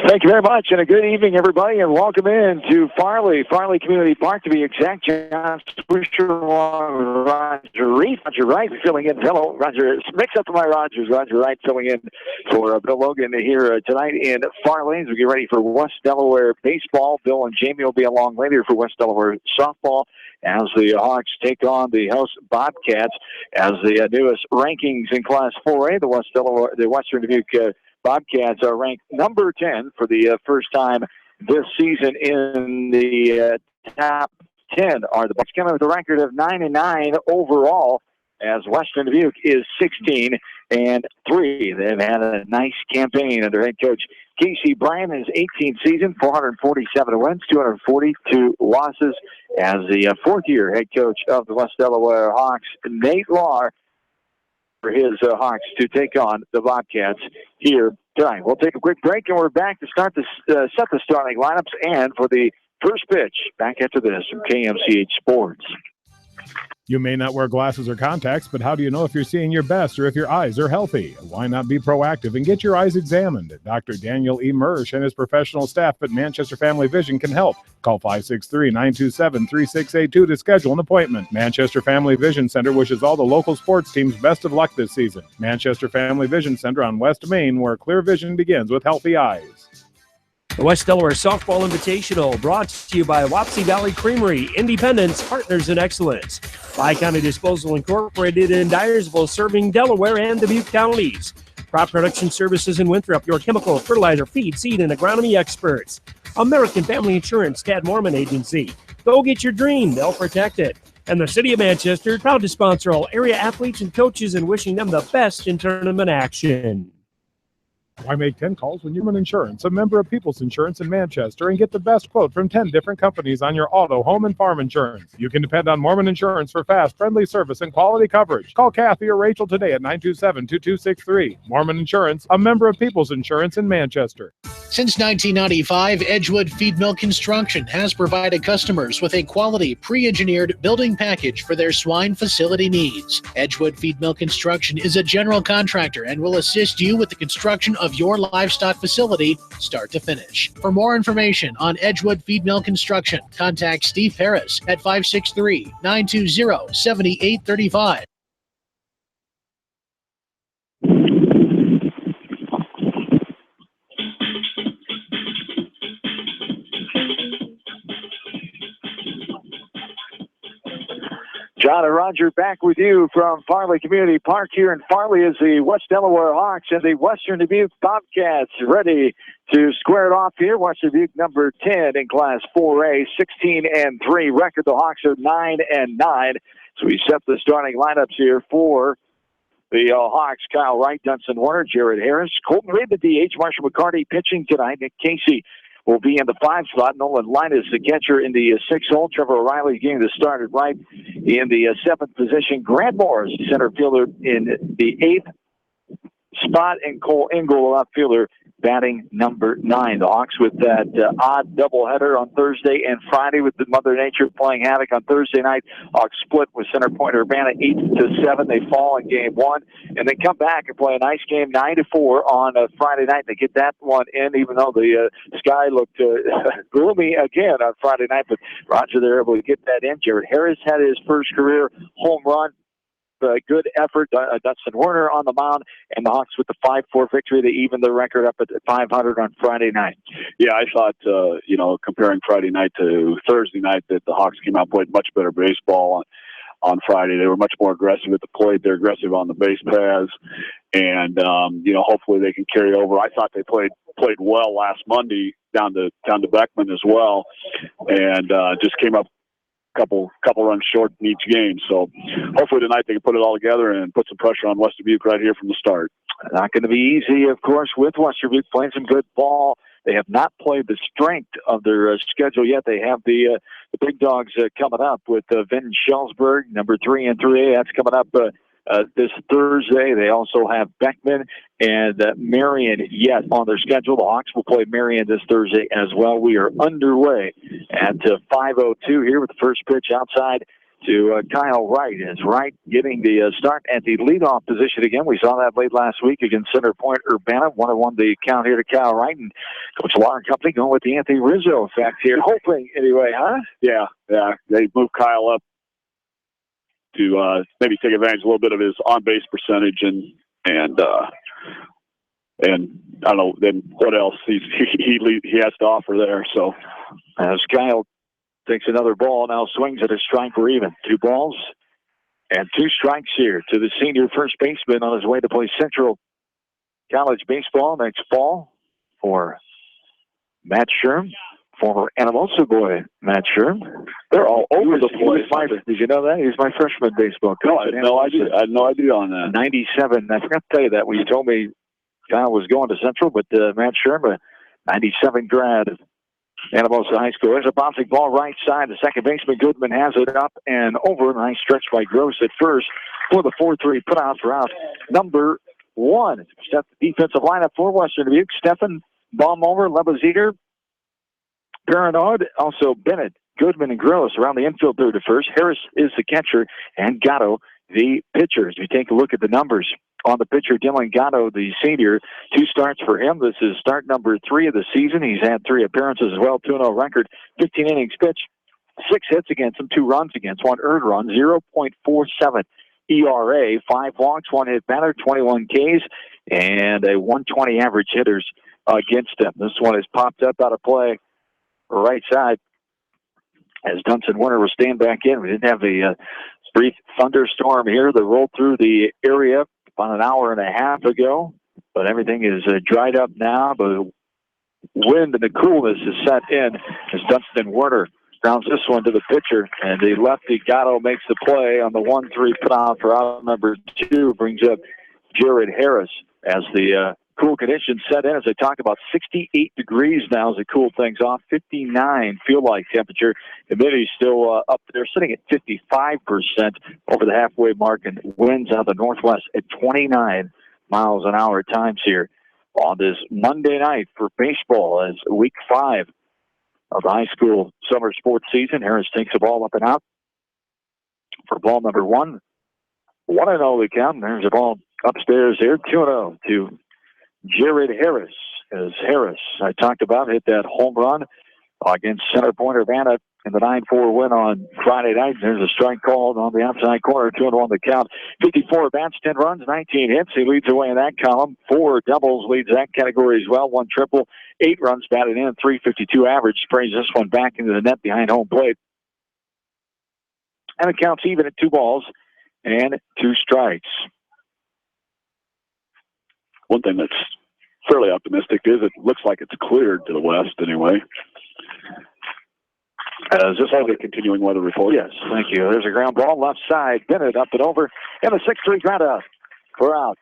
Thank you very much, and a good evening, everybody, and welcome in to Farley Community Park, to be exact. John Swisher, Roger Reed. Roger Wright filling in. Hello, Roger. Mix up to my Rogers. Roger Wright filling in for Bill Logan here tonight in Farley as we get ready for West Delaware baseball. Bill and Jamie will be along later for West Delaware softball as the Hawks take on the host Bobcats as the newest rankings in Class 4A. The Western Dubuque Bobcats are ranked number 10 for the first time this season in the top 10. Are the Bucks coming with a record of 9-9 overall, as Western Dubuque is 16-3. They've had a nice campaign under head coach Casey Bryan in his 18th season, 447 wins, 242 losses. As the fourth-year head coach of the West Delaware Hawks, Nate Lahr, for his Hawks to take on the Bobcats here tonight. We'll take a quick break, and we're back to start set the starting lineups and for the first pitch back after this from KMCH Sports. You may not wear glasses or contacts, but how do you know if you're seeing your best or if your eyes are healthy? Why not be proactive and get your eyes examined? Dr. Daniel E. Mersch and his professional staff at Manchester Family Vision can help. Call 563-927-3682 to schedule an appointment. Manchester Family Vision Center wishes all the local sports teams best of luck this season. Manchester Family Vision Center on West Main, where clear vision begins with healthy eyes. The West Delaware Softball Invitational, brought to you by Wapsie Valley Creamery, Independence, Partners in Excellence. Bi-County Disposal Incorporated in Dyersville, serving Delaware and Dubuque counties. Crop Production Services in Winthrop, your chemical, fertilizer, feed, seed, and agronomy experts. American Family Insurance, Tad Mormon Agency. Go get your dream, they'll protect it. And the City of Manchester, proud to sponsor all area athletes and coaches and wishing them the best in tournament action. Why make 10 calls when Mormon Insurance, a member of People's Insurance in Manchester, and get the best quote from 10 different companies on your auto, home, and farm insurance? You can depend on Mormon Insurance for fast, friendly service and quality coverage. Call Kathy or Rachel today at 927-2263. Mormon Insurance, a member of People's Insurance in Manchester. Since 1995, Edgewood Feed Mill Construction has provided customers with a quality, pre-engineered building package for their swine facility needs. Edgewood Feed Mill Construction is a general contractor and will assist you with the construction of your livestock facility, start to finish. For more information on Edgewood Feed Mill Construction, contact Steve Harris at 563-920-7835. John and Roger back with you from Farley Community Park here in Farley as the West Delaware Hawks and the Western Dubuque Bobcats ready to square it off here. Western Dubuque number 10 in Class 4A, 16-3 record. The Hawks are 9-9. So we set the starting lineups here for the Hawks. Kyle Wright, Dunson Warner, Jared Harris, Colton Reed, the DH, Marshall McCarty pitching tonight. Nick Casey will be in the 5 slot. Nolan Linus, the catcher, in the 6 hole. Trevor O'Reilly getting the start at right in the 7th position. Grant Morris, center fielder, in the 8th spot, and Cole Engel, left fielder, batting number 9. The Hawks with that odd doubleheader on Thursday and Friday, with the Mother Nature playing havoc on Thursday night. Hawks split with center point Urbana 8-7. They fall in game 1, and they come back and play a nice game 9-4 on Friday night. They get that one in, even though the sky looked gloomy again on Friday night. But Roger, they're able to get that in. Jared Harris had his first career home run. Good effort. Dustin Werner on the mound, and the Hawks with the 5-4 victory. They evened the record up at 500 on Friday night. Yeah, I thought, comparing Friday night to Thursday night, that the Hawks came out and played much better baseball on Friday. They were much more aggressive at the plate. They're aggressive on the base paths, and hopefully they can carry over. I thought they played well last Monday down to Beckman as well, and just came up couple runs short in each game. So hopefully tonight they can put it all together and put some pressure on West Dubuque right here from the start. Not going to be easy, of course, with West Dubuque playing some good ball. They have not played the strength of their schedule yet. They have the big dogs coming up with Vinton Schellsburg, number 3 in 3A. That's coming up this Thursday. They also have Beckman and Marion yet on their schedule. The Hawks will play Marion this Thursday as well. We are underway at 5:02 here with the first pitch outside to Kyle Wright. As Wright getting the start at the leadoff position again. We saw that late last week against Center Point Urbana. 1-1 the count here to Kyle Wright. And Coach Lahr and company going with the Anthony Rizzo effect here. Hoping, anyway, huh? Yeah. They moved Kyle up to maybe take advantage a little bit of his on-base percentage and I don't know, then what else he has to offer there. So as Kyle takes another ball, now swings at a strike, we're even. 2 balls and 2 strikes here to the senior first baseman on his way to play Central College baseball next fall for Matt Sherm, former Anamosa boy Matt Sherm. They're all over the place. Did you know that? He was my freshman baseball coach. No, I had no idea on that. 97. I forgot to tell you that when you told me Kyle was going to Central, but Matt Sherm, a 97 grad at Anamosa High School. There's a bouncing ball right side. The second baseman, Goodman, has it up and over. Nice stretch by Gross at first for the 4-3 put out for out number 1. Step the defensive lineup for Western Dubuque. Steffen, Baumhover, Lebeseder, Paranoid, also Bennett, Goodman, and Gross around the infield third to first. Harris is the catcher, and Gatto the pitcher. As we take a look at the numbers on the pitcher, Dylan Gatto, the senior, 2 starts for him. This is start number 3 of the season. He's had 3 appearances as well, 2-0 record, 15 innings pitched, 6 hits against him, 2 runs against, 1 earned run, 0.47 ERA, 5 walks, 1 hit batter, 21 Ks, and a 120 average hitters against him. This one has popped up out of play right side as Dunson Winter will stand back in. We didn't have a brief thunderstorm here that rolled through the area about an hour and a half ago, but everything is dried up now. But wind and the coolness is set in as Dunston Werner grounds this one to the pitcher, and the lefty Gatto makes the play on the 1-3 put out for out number 2, brings up Jared Harris as the cool conditions set in. As I talk about 68 degrees now as it cool things off, 59 feel-like temperature. Humidity still up there, sitting at 55% over the halfway mark, and winds out of the northwest at 29 miles an hour at times here on this Monday night for baseball as week 5 of the high school summer sports season. Harris takes the ball up and out for ball number 1. 1-0 the count. There's a ball upstairs here, 2-0 to Jared Harris. As Harris, I talked about, hit that home run against Center Point Urbana in the 9-4 win on Friday night. There's a strike called on the outside corner, 2-1 the count. 54 bats, 10 runs, 19 hits. He leads away in that column. 4 doubles leads that category as well. 1 triple, 8 runs batted in, 352 average. Sprays this one back into the net behind home plate. And it counts even at 2 balls and 2 strikes. One thing that's fairly optimistic is it looks like it's cleared to the west anyway. Is this all the continuing weather report? Yes, thank you. There's a ground ball left side. Bennett up and over. And a 6-3 ground out for out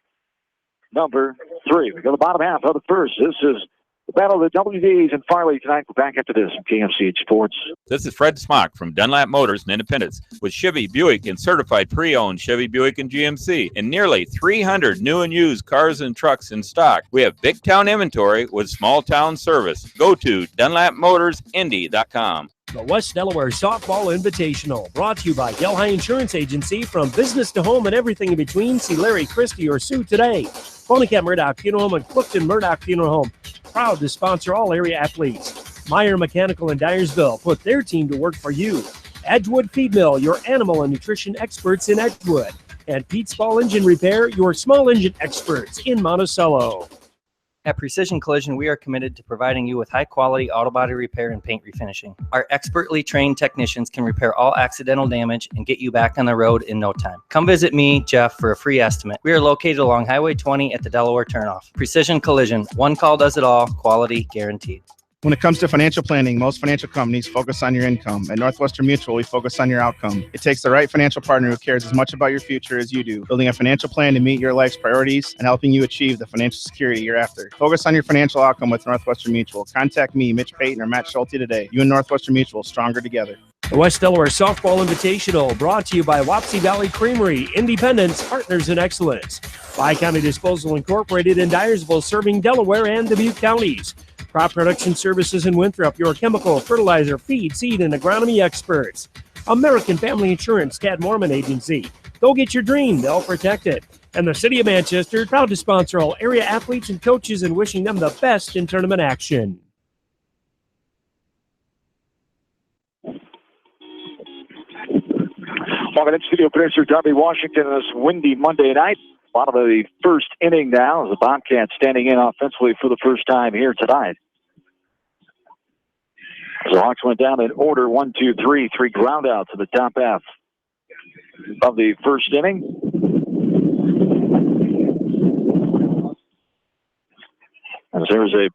number 3. We go to the bottom half of the first. This is the battle of the WDs in Farley tonight. We're back after this from KMCH Sports. This is Fred Smock from Dunlap Motors in Independence with Chevy, Buick, and certified pre-owned Chevy, Buick, and GMC, and nearly 300 new and used cars and trucks in stock. We have big town inventory with small town service. Go to DunlapMotorsIndy.com. The West Delaware Softball Invitational, brought to you by Delhi Insurance Agency. From business to home and everything in between, see Larry Christie or Sue today. Ponycat Murdoch Funeral Home and Clifton Murdoch Funeral Home, proud to sponsor all area athletes. Meyer Mechanical in Dyersville, put their team to work for you. Edgewood Feed Mill, your animal and nutrition experts in Edgewood. And Pete's Ball Engine Repair, your small engine experts in Monticello. At Precision Collision, we are committed to providing you with high-quality auto body repair and paint refinishing. Our expertly trained technicians can repair all accidental damage and get you back on the road in no time. Come visit me, Jeff, for a free estimate. We are located along Highway 20 at the Delaware turnoff. Precision Collision, one call does it all, quality guaranteed. When it comes to financial planning, most financial companies focus on your income. At Northwestern Mutual, we focus on your outcome. It takes the right financial partner who cares as much about your future as you do, building a financial plan to meet your life's priorities and helping you achieve the financial security you're after. Focus on your financial outcome with Northwestern Mutual. Contact me, Mitch Payton, or Matt Schulte today. You and Northwestern Mutual, stronger together. The West Delaware Softball Invitational, brought to you by Wapsie Valley Creamery, Independence, Partners in Excellence. Bi-County Disposal Incorporated in Dyersville, serving Delaware and Dubuque counties. Crop Production Services in Winthrop, your chemical, fertilizer, feed, seed, and agronomy experts. American Family Insurance, Tad Mormon Agency. Go get your dream, they'll protect it. And the City of Manchester, proud to sponsor all area athletes and coaches and wishing them the best in tournament action. Welcome in studio producer Darby Washington on this windy Monday night. Bottom of the first inning now as the Bobcats standing in offensively for the first time here tonight. As the Hawks went down in order, 1, 2, 3, 3 ground outs in the top half of the first inning. As there's a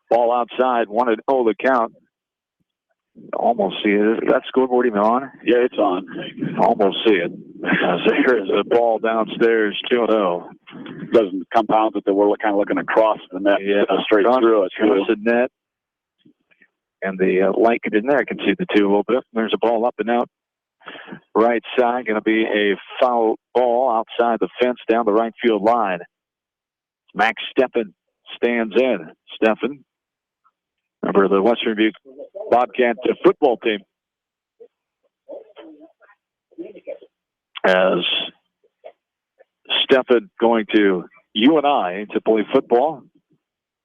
ball outside, 1-0 the count. Almost see it. Is that scoreboard even on? Yeah, it's on. Almost see it. As there is a ball downstairs, 2-0. Doesn't compound it that we're kind of looking across the net, straight through it. Across the net. And the light in there, I can see the two a little bit. There's a ball up and out. Right side, going to be a foul ball outside the fence down the right field line. Max Steffen stands in. Steffen, member of the Western Dubuque Bobcat football team. As Steffen going to UNI to play football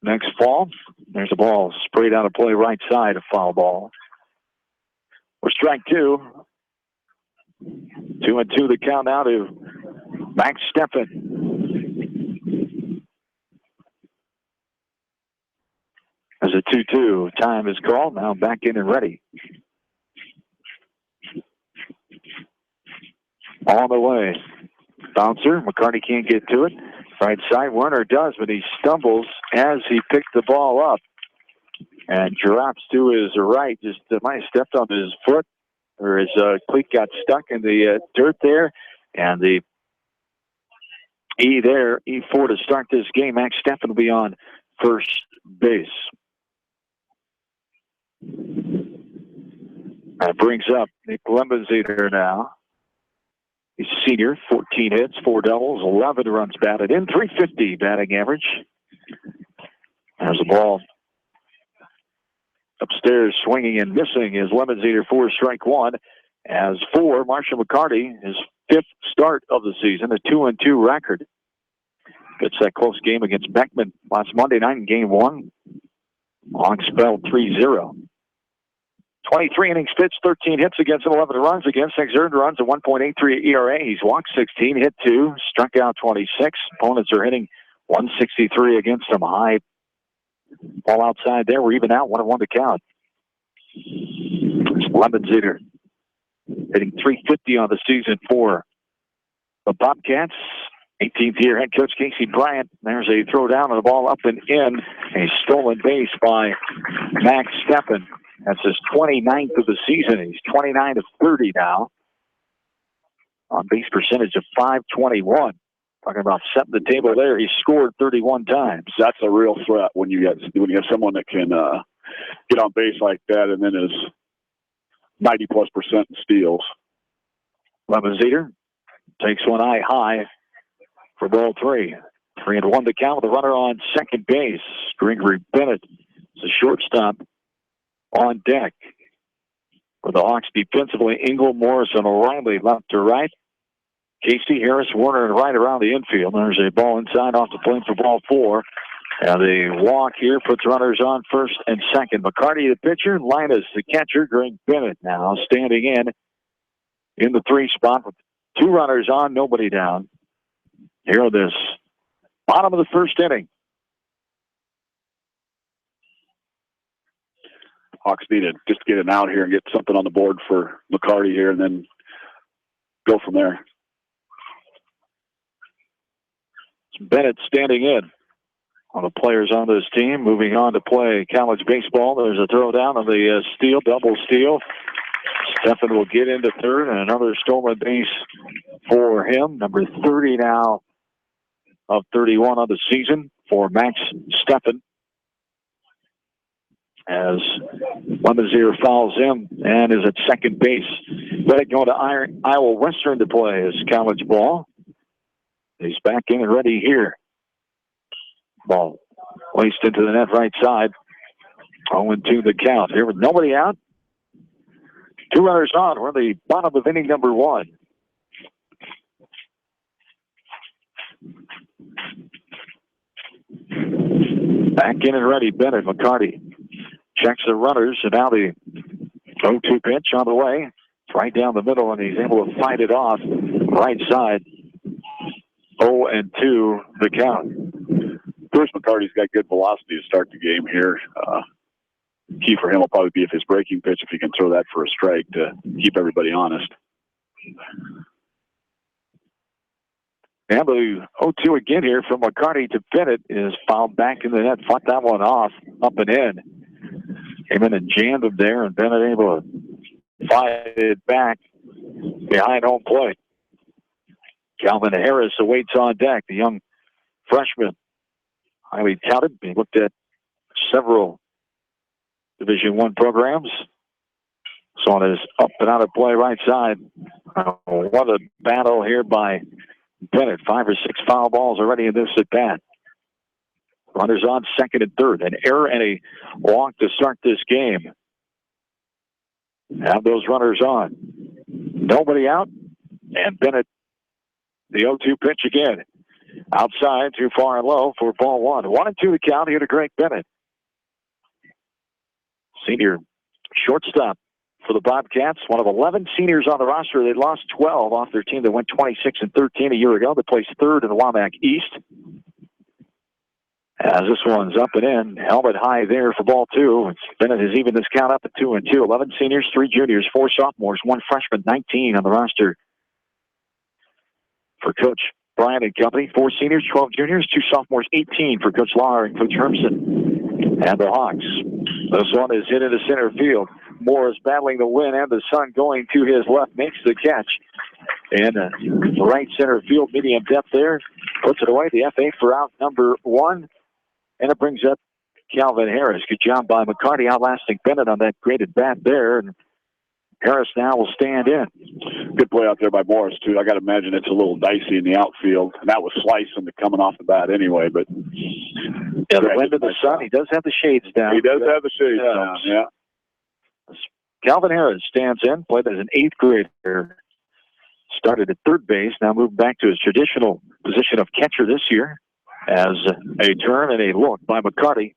next fall. There's a ball sprayed out of play right side, a foul ball. We're strike two. 2-2 the count now to Max Steffen. As a 2-2, time is called. Now back in and ready. On the way. Bouncer. McCarty can't get to it. Right side. Werner does, but he stumbles as he picked the ball up and drops to his right. Just might have stepped on his foot, or his cleat got stuck in the dirt there. And the E4 to start this game. Max Steffen will be on first base. That brings up Nick Lembezeter now. He's a senior, 14 hits, 4 doubles, 11 runs batted in, 350 batting average. There's the ball upstairs, swinging and missing is Lembezeter for strike one. As for Marshall McCarty, his 5th start of the season, a 2-2 record. Gets that close game against Beckman last Monday night in game 1. Hawks fell 3-0. 23 innings pitched, 13 hits against him, 11 runs against, 6 earned runs, a 1.83 ERA. He's walked 16, hit 2, struck out 26. Opponents are hitting 163 against him. High ball outside there. We're even out, 1-1 to count. Lembezeter hitting 350 on the season for the Bobcats. 18th year head coach Casey Bryant. There's a throw down on the ball up and in. A stolen base by Max Steffen. That's his 29th of the season. He's 29 of 30 now. On base percentage of .521. Talking about setting the table there. He scored 31 times. That's a real threat when you have someone that can get on base like that and then is 90+% in steals. Lembezeter takes one eye high for ball 3. 3-1 to count with a runner on second base. Gregory Bennett is a shortstop on deck. For the Hawks defensively, Engel, Morrison, O'Reilly left to right. Casey, Harris, Warner, and right around the infield. There's a ball inside off the plate for ball 4. And the walk here puts runners on first and second. McCarty, the pitcher, Linus, the catcher. Greg Bennett now standing in the 3 spot with 2 runners on, nobody down. Here on this bottom of the first inning. Hawks need to just get it out here and get something on the board for McCarty here and then go from there. Bennett standing in on the players on this team. Moving on to play college baseball. There's a throw down on the steal, double steal. Steffen will get into third, and another stolen base for him. Number 30 now of 31 on the season for Max Steffen. As Lembezeter fouls him and is at second base. Bennett going to Iowa Western to play his college ball. He's back in and ready here. Ball placed into the net right side. 0-2 the count. Here with nobody out. 2 runners on. We're in the bottom of inning number 1. Back in and ready, Bennett. McCarty checks the runners, and now the 0-2 pitch on the way. It's right down the middle, and he's able to fight it off. Right side. 0-2 the count. Bruce McCarty's got good velocity to start the game here. Key for him will probably be if his breaking pitch, if he can throw that for a strike to keep everybody honest. And the 0-2 again here from McCarty to Bennett is fouled back in the net. Fought that one off, up and in. Came in and jammed him there, and Bennett able to fight it back behind home plate. Calvin Harris awaits on deck, the young freshman. Highly touted. He looked at several Division I programs. So it is up and out of play right side. What a battle here by Bennett. 5 or 6 foul balls already in this at bat. Runners on second and third. An error and a walk to start this game. Have those runners on. Nobody out. And Bennett, the 0-2 pitch again. Outside, too far and low for ball 1. 1-2 the count here to Greg Bennett. Senior shortstop for the Bobcats. One of 11 seniors on the roster. They lost 12 off their team that went 26-13 a year ago. They placed third in the WAMAC East. As this one's up and in, helmet high there for ball 2. Bennett has evened this count up at 2-2. 11 seniors, 3 juniors, 4 sophomores, 1 freshman, 19 on the roster for Coach Bryant and company. 4 seniors, 12 juniors, 2 sophomores, 18 for Coach Lauer and Coach Hermson and the Hawks. This one is hit into center field. Morris battling the wind and the sun going to his left, makes the catch. And right center field, medium depth there, puts it away. The FA for out number 1. And it brings up Calvin Harris. Good job by McCarty outlasting Bennett on that graded bat there. And Harris now will stand in. Good play out there by Morris, too. I got to imagine it's a little dicey in the outfield. And that was slicing coming off the bat anyway. But yeah, the wind of the sun. He does have the shades down. He does have the shades down, yeah. Calvin Harris stands in, played as an 8th grader. Started at third base, now moved back to his traditional position of catcher this year. As a turn and a look by McCarty.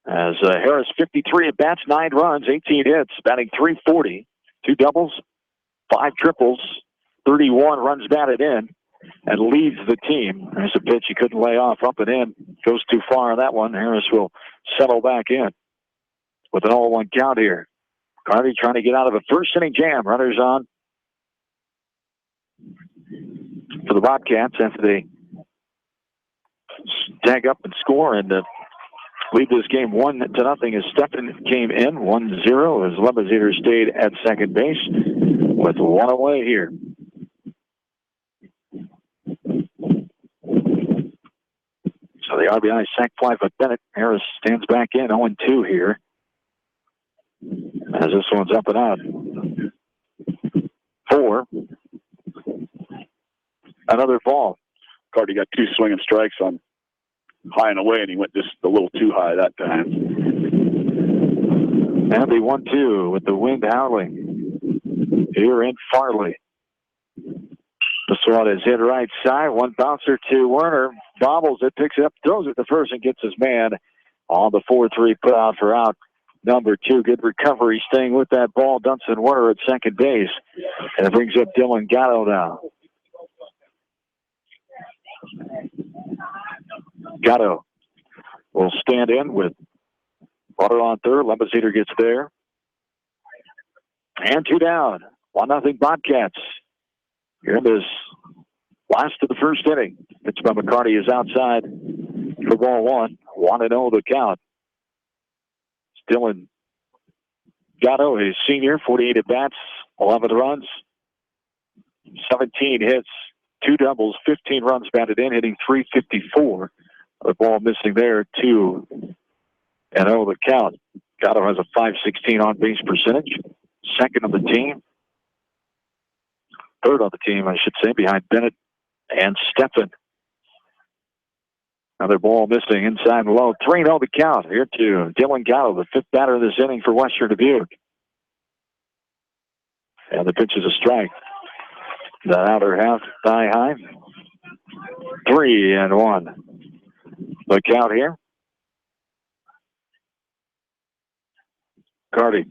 As Harris, 53 at bats, 9 runs, 18 hits, batting .340, 2 doubles, 5 triples, 31 runs batted in, and leads the team. There's a pitch he couldn't lay off, up and in. Goes too far on that one. Harris will settle back in with an 0-1 count here. McCarty trying to get out of a first inning jam. Runners on for the Bobcats after they tag up and score and lead this game 1-0 as Steffen came in 1-0 as Lemazeder stayed at second base with 1 away here. So the RBI sac fly by Bennett. Harris stands back in 0-2 here as this one's up and out. 4. Another ball. Carty got 2 swinging strikes on high and away, and he went just a little too high that time. And the 1-2 with the wind howling here in Farley. This one is hit right side. One bouncer to Werner. Bobbles it, picks it up, throws it to first, and gets his man on the 4-3 put out for out number 2. Good recovery, staying with that ball. Dunson Werner at second base. And it brings up Dylan Gatto now. Gatto will stand in with Butter on third. Lemazeder gets there. And 2 down. 1-0 Bobcats. Here in this last of the first inning. Pitch by McCarty is outside for ball 1. 1-0 the count. Dylan Gatto, his senior, 48 at bats, 11 runs, 17 hits, 2 doubles, 15 runs batted in, hitting .354. The ball missing there, 2-0 the count. Gatto has a .516 on-base percentage. Second on the team. Third on the team, I should say, behind Bennett and Steffen. Another ball missing inside and low. 3-0 the count here to Dylan Gatto, the 5th batter of this inning for Western Dubuque. And the pitch is a strike. The outer half, thigh high. 3-1. The count here. Carty.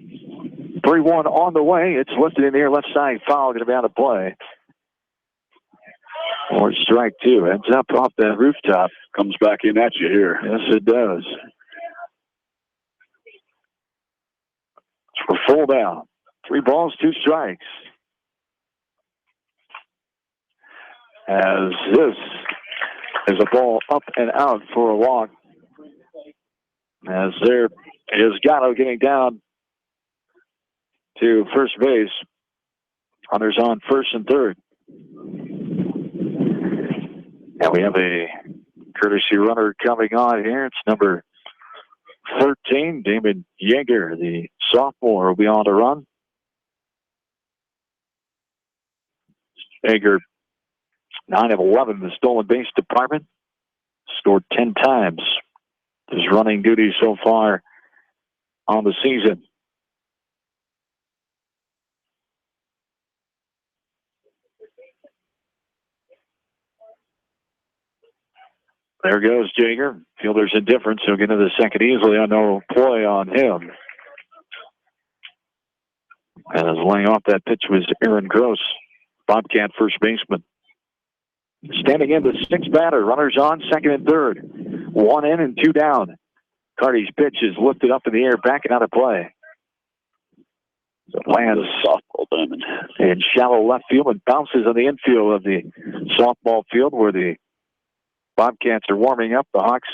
3-1 on the way. It's lifted in the air, left side foul, going to be out of play. Or strike two. Ends up off the rooftop. Comes back in at you here. Yes, it does. We're full down. 3 balls, 2 strikes. As this is a ball up and out for a walk. As there is Gatto getting down to first base. Runners on first and third. And we have a courtesy runner coming on here. It's number 13, Damon Yeager, the sophomore, will be on to run. Yeager, 9 of 11 in the stolen base department. Scored 10 times. His running duty so far on the season. There goes Yeager. Fielder's indifference. He'll get into the second easily. No play on him. And as laying off that pitch was Aaron Gross, Bobcat first baseman. Standing in the 6th batter. Runners on second and third. 1 in and 2 down. Carty's pitch is lifted up in the air, backing out of play. Lands softball diamond in shallow left field and bounces on the infield of the softball field where the Bobcats are warming up. The Hawks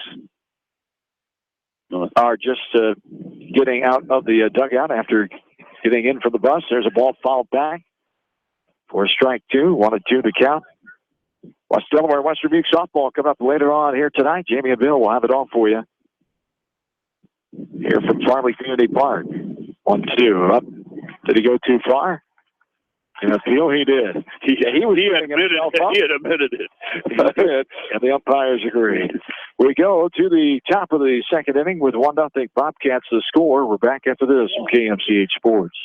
are just getting out of the dugout after getting in for the bus. There's a ball fouled back for strike 2. 1-2 to count. West Delaware, West Dubuque softball coming up later on here tonight. Jamie and Bill will have it all for you here from Farley Community Park. 1-2 up. Did he go too far? In appeal, he did. He admitted it. He did, and the umpires agreed. We go to the top of the second inning with 1-0 Bobcats the score. We're back after this from KMCH Sports.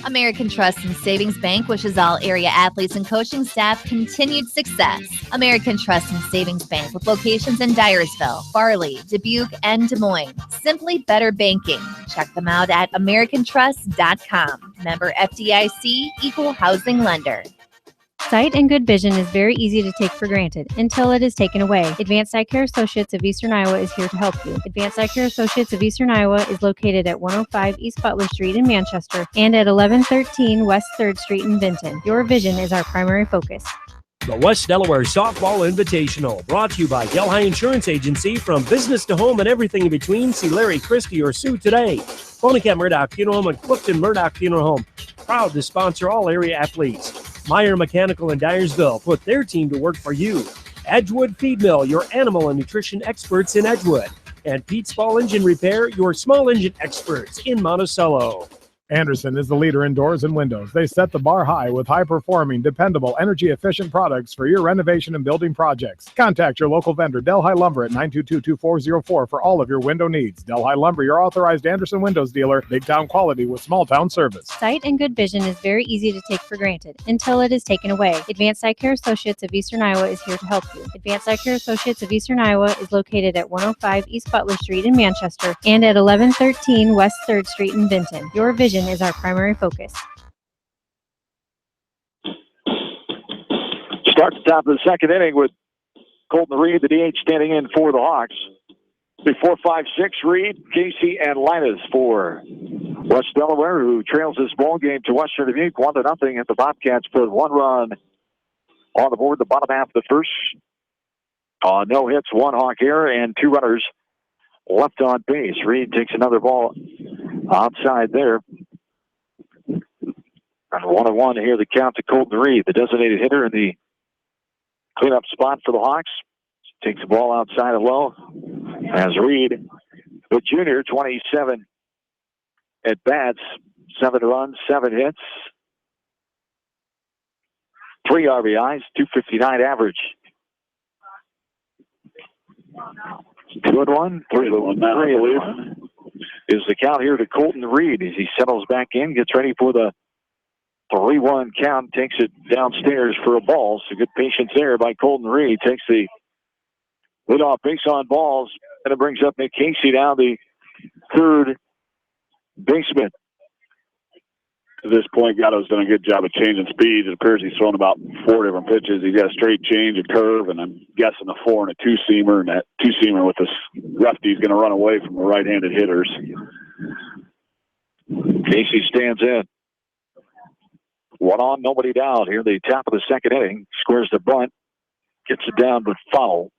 American Trust and Savings Bank wishes all area athletes and coaching staff continued success. American Trust and Savings Bank with locations in Dyersville, Farley, Dubuque, and Des Moines. Simply better banking. Check them out at americantrust.com. Member FDIC, equal housing lender. Sight and good vision is very easy to take for granted until it is taken away. Advanced Eye Care Associates of Eastern Iowa is here to help you. Advanced Eye Care Associates of Eastern Iowa is located at 105 East Butler Street in Manchester and at 1113 West 3rd Street in Vinton. Your vision is our primary focus. The West Delaware Softball Invitational, brought to you by Delhi Insurance Agency. From business to home and everything in between, see Larry, Christie, or Sue today. Bonacat Murdoch Funeral Home and Clifton Murdoch Funeral Home, proud to sponsor all area athletes. Meyer Mechanical in Dyersville, put their team to work for you. Edgewood Feed Mill, your animal and nutrition experts in Edgewood. And Pete's Ball Engine Repair, your small engine experts in Monticello. Anderson is the leader in doors and windows. They set the bar high with high-performing, dependable, energy-efficient products for your renovation and building projects. Contact your local vendor, Delhi Lumber, at 922-2404 for all of your window needs. Delhi Lumber, your authorized Anderson Windows dealer, big-town quality with small-town service. Sight and good vision is very easy to take for granted until it is taken away. Advanced Eye Care Associates of Eastern Iowa is here to help you. Advanced Eye Care Associates of Eastern Iowa is located at 105 East Butler Street in Manchester and at 1113 West 3rd Street in Vinton. Your vision is our primary focus. Start the top of the second inning with Colton Reed, the DH, standing in for the Hawks. Before 5-6, Reed, Casey, and Linus for West Delaware, who trails this ball game to Western Dubuque 1-0. And the Bobcats put 1 run on the board the bottom half of the first. No hits, 1 Hawk error, and 2 runners left on base. Reed takes another ball outside there. 1-1 here, the count to Colton Reed, the designated hitter in the cleanup spot for the Hawks. Takes the ball outside of low. As Reed, the junior, 27 at bats, 7 runs, 7 hits, 3 RBIs, 259 average. 2-1, 3-1 now, I believe, is the count here to Colton Reed as he settles back in, gets ready for the 3-1 count, takes it downstairs for a ball. So good patience there by Colton Reed. Takes the leadoff base on balls, and it brings up Nick Casey now, the third baseman. To this point, Gatto's done a good job of changing speeds. It appears he's thrown about 4 different pitches. He's got a straight change, a curve, and I'm guessing a 4 and a 2-seamer. And that 2-seamer with this lefty is going to run away from the right-handed hitters. Casey stands in. 1 on, nobody down here. The top of the second inning. Squares the bunt. Gets it down, but foul.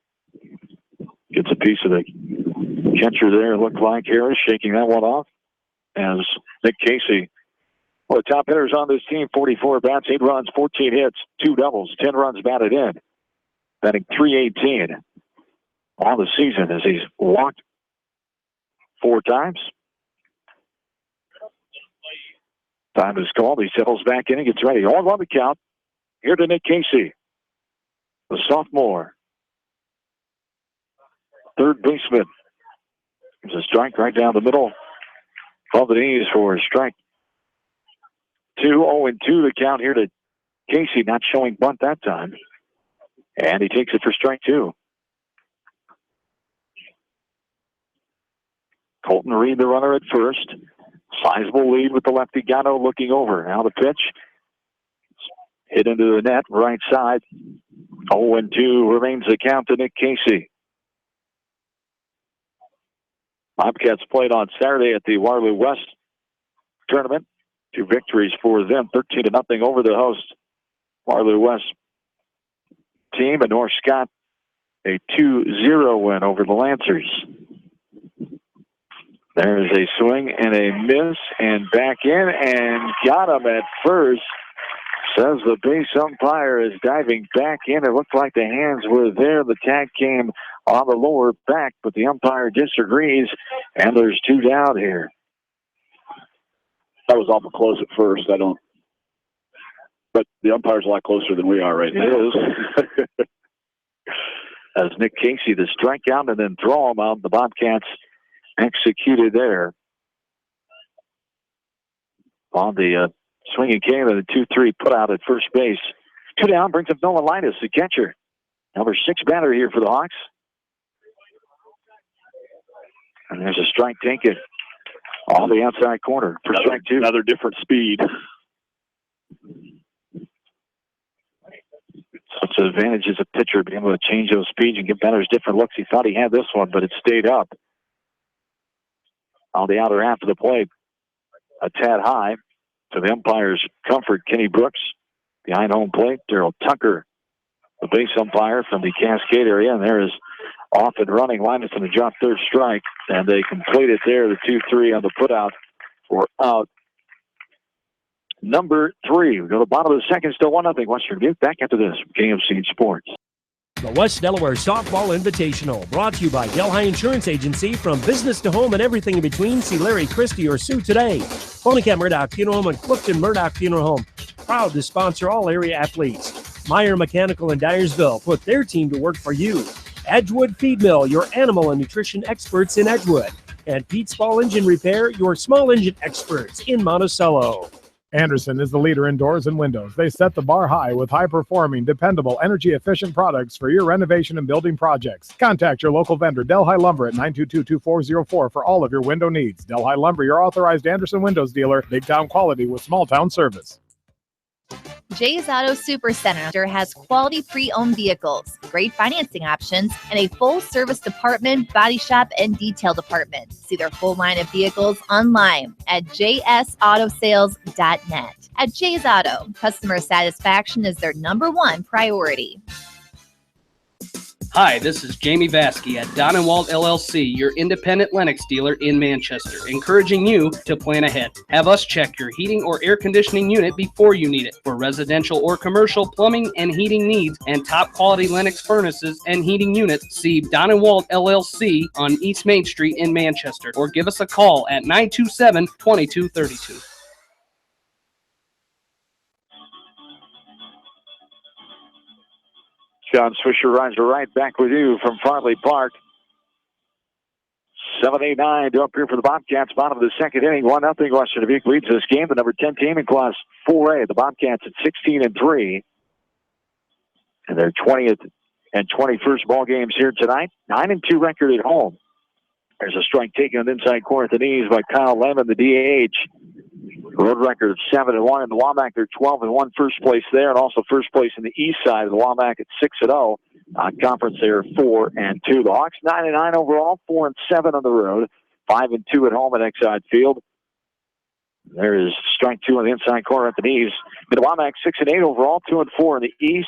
Gets a piece of the catcher there. Looked like Harris shaking that one off. As Nick Casey, well, the top hitters on this team, 44 bats, 8 runs, 14 hits, 2 doubles, 10 runs batted in. Batting .318 on the season as he's walked 4 times. Time is called. He settles back in and gets ready. 0-1 the count. Here to Nick Casey, the sophomore. Third baseman. There's a strike right down the middle. Above the knees for a strike. 0-2 the count here to Casey, not showing bunt that time. And he takes it for strike 2. Colton Reed, the runner at first. Sizable lead with the lefty. Gatto looking over. Now the pitch. Hit into the net, right side. 0-2 remains the count to Nick Casey. Bobcats played on Saturday at the Waterloo West tournament. 2 victories for them, 13-0 over the host Waterloo West team. And North Scott, a 2-0 win over the Lancers. There is a swing and a miss, and back in, and got him at first. Says the base umpire is diving back in. It looked like the hands were there. The tag came on the lower back, but the umpire disagrees, and there's 2 down here. That was awful close at first. But the umpire's a lot closer than we are right now. It is. As Nick Casey, the strikeout and then throw him out, the Bobcats executed there on the swinging game of the 2-3 put out at first base. 2 down brings up Nolan Linus, the catcher. Number 6 batter here for the Hawks. And there's a strike taken on the outside corner for strike 2. Another different speed. Such an advantage as a pitcher, being able to change those speeds and give batters different looks. He thought he had this one, but it stayed up. On the outer half of the plate, a tad high. To the umpire's comfort, Kenny Brooks behind home plate. Darryl Tucker, the base umpire from the Cascade area, and there is off and running. Linus in the drop, 3rd strike, and they complete it there. The 2-3 on the putout for out number 3. We go to the bottom of the second, still 1-0. Western Dubuque back after this. KMC Sports. The West Delaware Softball Invitational, brought to you by Delhi Insurance Agency. From business to home and everything in between, see Larry Christie or Sue today. Bonacat Murdoch Funeral Home and Clifton Murdoch Funeral Home, proud to sponsor all area athletes. Meyer Mechanical in Dyersville, put their team to work for you. Edgewood Feed Mill, your animal and nutrition experts in Edgewood. And Pete's Ball Engine Repair, your small engine experts in Monticello. Anderson is the leader in doors and windows. They set the bar high with high-performing, dependable, energy-efficient products for your renovation and building projects. Contact your local vendor, Delhi Lumber, at 922-2404 for all of your window needs. Delhi Lumber, your authorized Anderson Windows dealer, big-town quality with small-town service. Jay's Auto Supercenter has quality pre-owned vehicles, great financing options, and a full-service department, body shop, and detail department. See their full line of vehicles online at jsautosales.net. At Jay's Auto, customer satisfaction is their #1 priority. Hi, this is Jamie Vasky at Don & Walt LLC, your independent Lennox dealer in Manchester, encouraging you to plan ahead. Have us check your heating or air conditioning unit before you need it. For residential or commercial plumbing and heating needs and top quality Lennox furnaces and heating units, see Don & Walt LLC on East Main Street in Manchester, or give us a call at 927-2232. John Swisher, Roger Wright, back with you from Farley Park. 7-8-9 to up here for the Bobcats. Bottom of the second inning. 1-0 Western Dubuque leads this game. The number 10 team in Class 4A. The Bobcats at 16-3. And their 20th and 21st ball games here tonight. 9-2 record at home. There's a strike taken on the inside corner at the knees by Kyle Lemon, the DH. Road record of 7-1 in the Waback. They're 12-1 first place there, and also first place in the east side of the Waback at 6-0. Conference there 4-2. The Hawks 9-9 overall, 4-7 on the road, 5-2 at home at Exide Field. There is strike 2 on the inside corner at the knees. The Waback 6-8 overall, 2-4 in the east.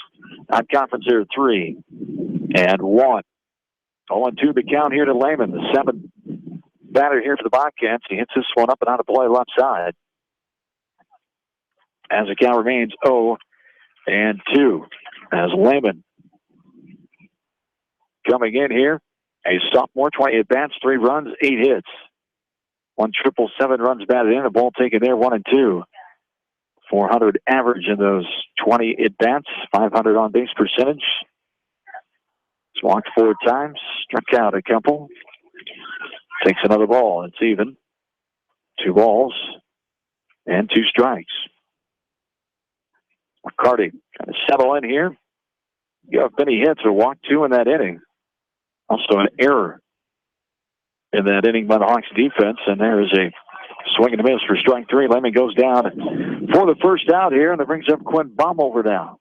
Conference there 3-1. 0-2 the count here to Lehman, the 7th batter here for the Bobcats. He hits this one up and out of play left side. As the count remains 0-2. As Lehman coming in here, a sophomore, 20 at-bats, 3 runs, 8 hits. 1 triple, 7 runs batted in, a ball taken there, 1-2. 400 average in those 20 at-bats, 500 on-base percentage. He's walked 4 times, struck out a couple. Takes another ball, it's even. 2 balls and 2 strikes. McCarty trying to settle in here. You have many hits or walked 2 in that inning. Also an error in that inning by the Hawks defense, and there is a swing and a miss for strike 3. Lehman goes down for the first out here, and that brings up Quinn Baumover now.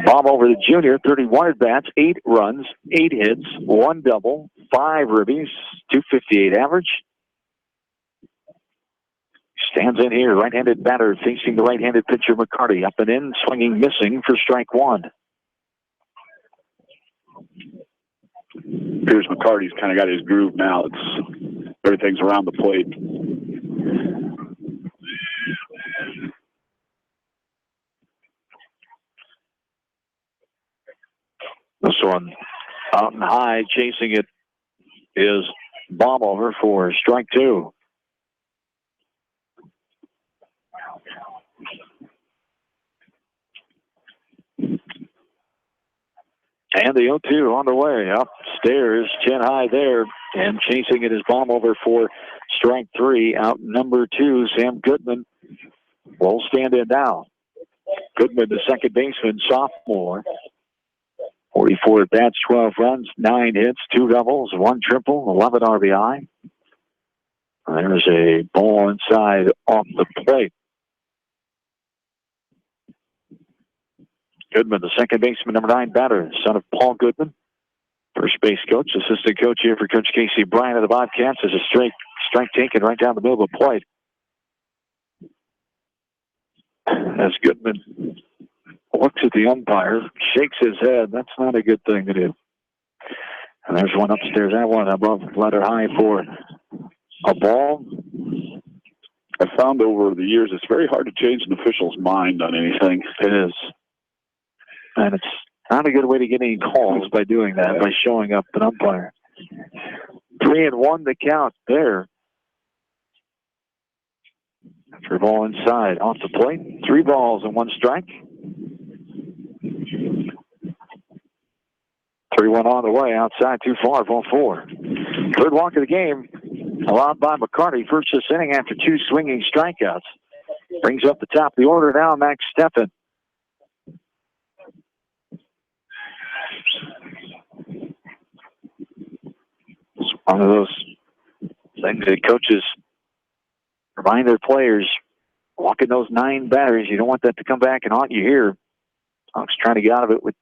Baumover, the junior, 31 at-bats, 8 runs, 8 hits, 1 double, 5 ribbies, 258 average. Stands in here, right-handed batter facing the right-handed pitcher McCarty. Up and in, swinging, missing for strike 1. Appears McCarty's kind of got his groove now. Everything's around the plate. This one out and high, chasing it is Baumover for strike 2. And the 0-2 on the way upstairs, chin high there, and chasing it is Baumover for strike 3. Out number 2, Sam Goodman will stand in now. Goodman, the second baseman, sophomore. 44 at-bats, 12 runs, 9 hits, 2 doubles, 1 triple, 11 RBI. There's a ball inside off the plate. Goodman, the second baseman, number 9 batter, son of Paul Goodman. First base coach, assistant coach here for Coach Casey Bryant of the Bobcats. Is a strike taken right down the middle of the plate. As Goodman looks at the umpire, shakes his head. That's not a good thing to do. And there's one upstairs. That one above letter high for a ball. I found over the years it's very hard to change an official's mind on anything. It is. And it's not a good way to get any calls by doing that, by showing up an umpire. 3-1 the count there. After ball inside, off the plate. 3 balls and 1 strike. 3-1 on the way, outside, too far, ball 4. Third walk of the game, allowed by McCarty. First this inning after 2 swinging strikeouts. Brings up the top of the order now, Max Steffen. It's one of those things that coaches remind their players, walking those 9 batters, you don't want that to come back and haunt you here. Hawks trying to get out of it with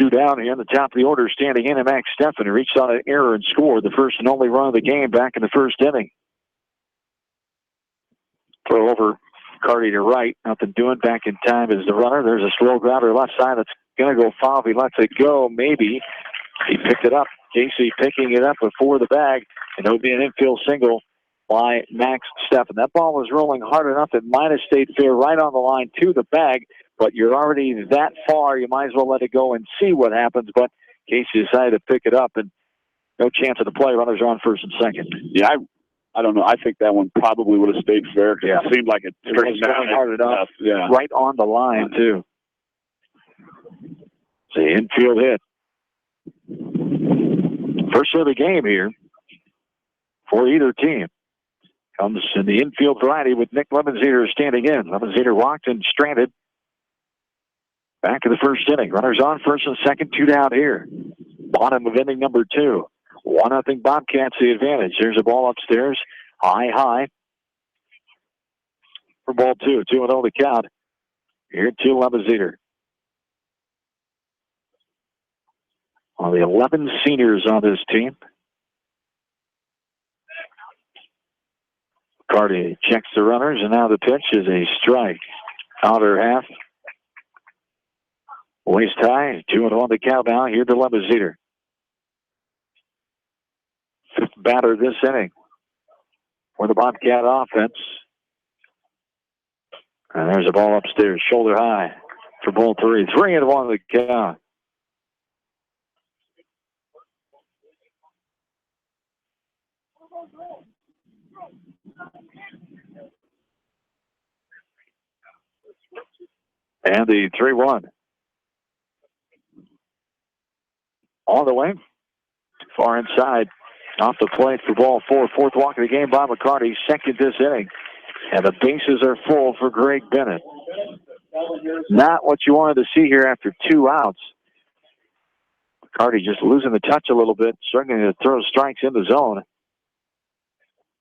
2 down here in the top of the order, standing in, and Max Steffen, who reached out an error and scored the first and only run of the game back in the first inning. Throw over Carty to right, nothing doing. Back in time is the runner. There's a slow grounder left side that's going to go foul. If he lets it go, maybe. He picked it up. Casey picking it up before the bag, and it'll be an infield single by Max Steffen. That ball was rolling hard enough it might have stayed fair right on the line to the bag, but you're already that far, you might as well let it go and see what happens. But Casey decided to pick it up, and no chance of the play. Runners are on first and second. Yeah, I don't know. I think that one probably would have stayed fair. Yeah. It seemed like it was going hard enough. Yeah. Right on the line, too. It's an infield hit. First of the game here for either team comes in the infield variety with Nick Lemonzeter standing in. Lemonzeter walked and stranded. Back of the first inning. Runners on first and second, 2 down here. Bottom of inning number 2. 1-0 Bobcats the advantage. There's a ball upstairs. High. For ball 2. 2-0 the count. Here to Lemonzeter. One of the 11 seniors on this team. Cardi checks the runners, and now the pitch is a strike. Outer half. Waist high. 2-1 the count now. Here to Lemonzeter. 5th batter this inning for the Bobcat offense. And there's a ball upstairs. Shoulder high for ball 3. 3-1 the count. And the 3-1. On the way. Far inside. Off the plate for ball 4. 4th walk of the game by McCarty. Second this inning. And the bases are full for Greg Bennett. Not what you wanted to see here after 2 outs. McCarty just losing the touch a little bit. Struggling to throw strikes in the zone.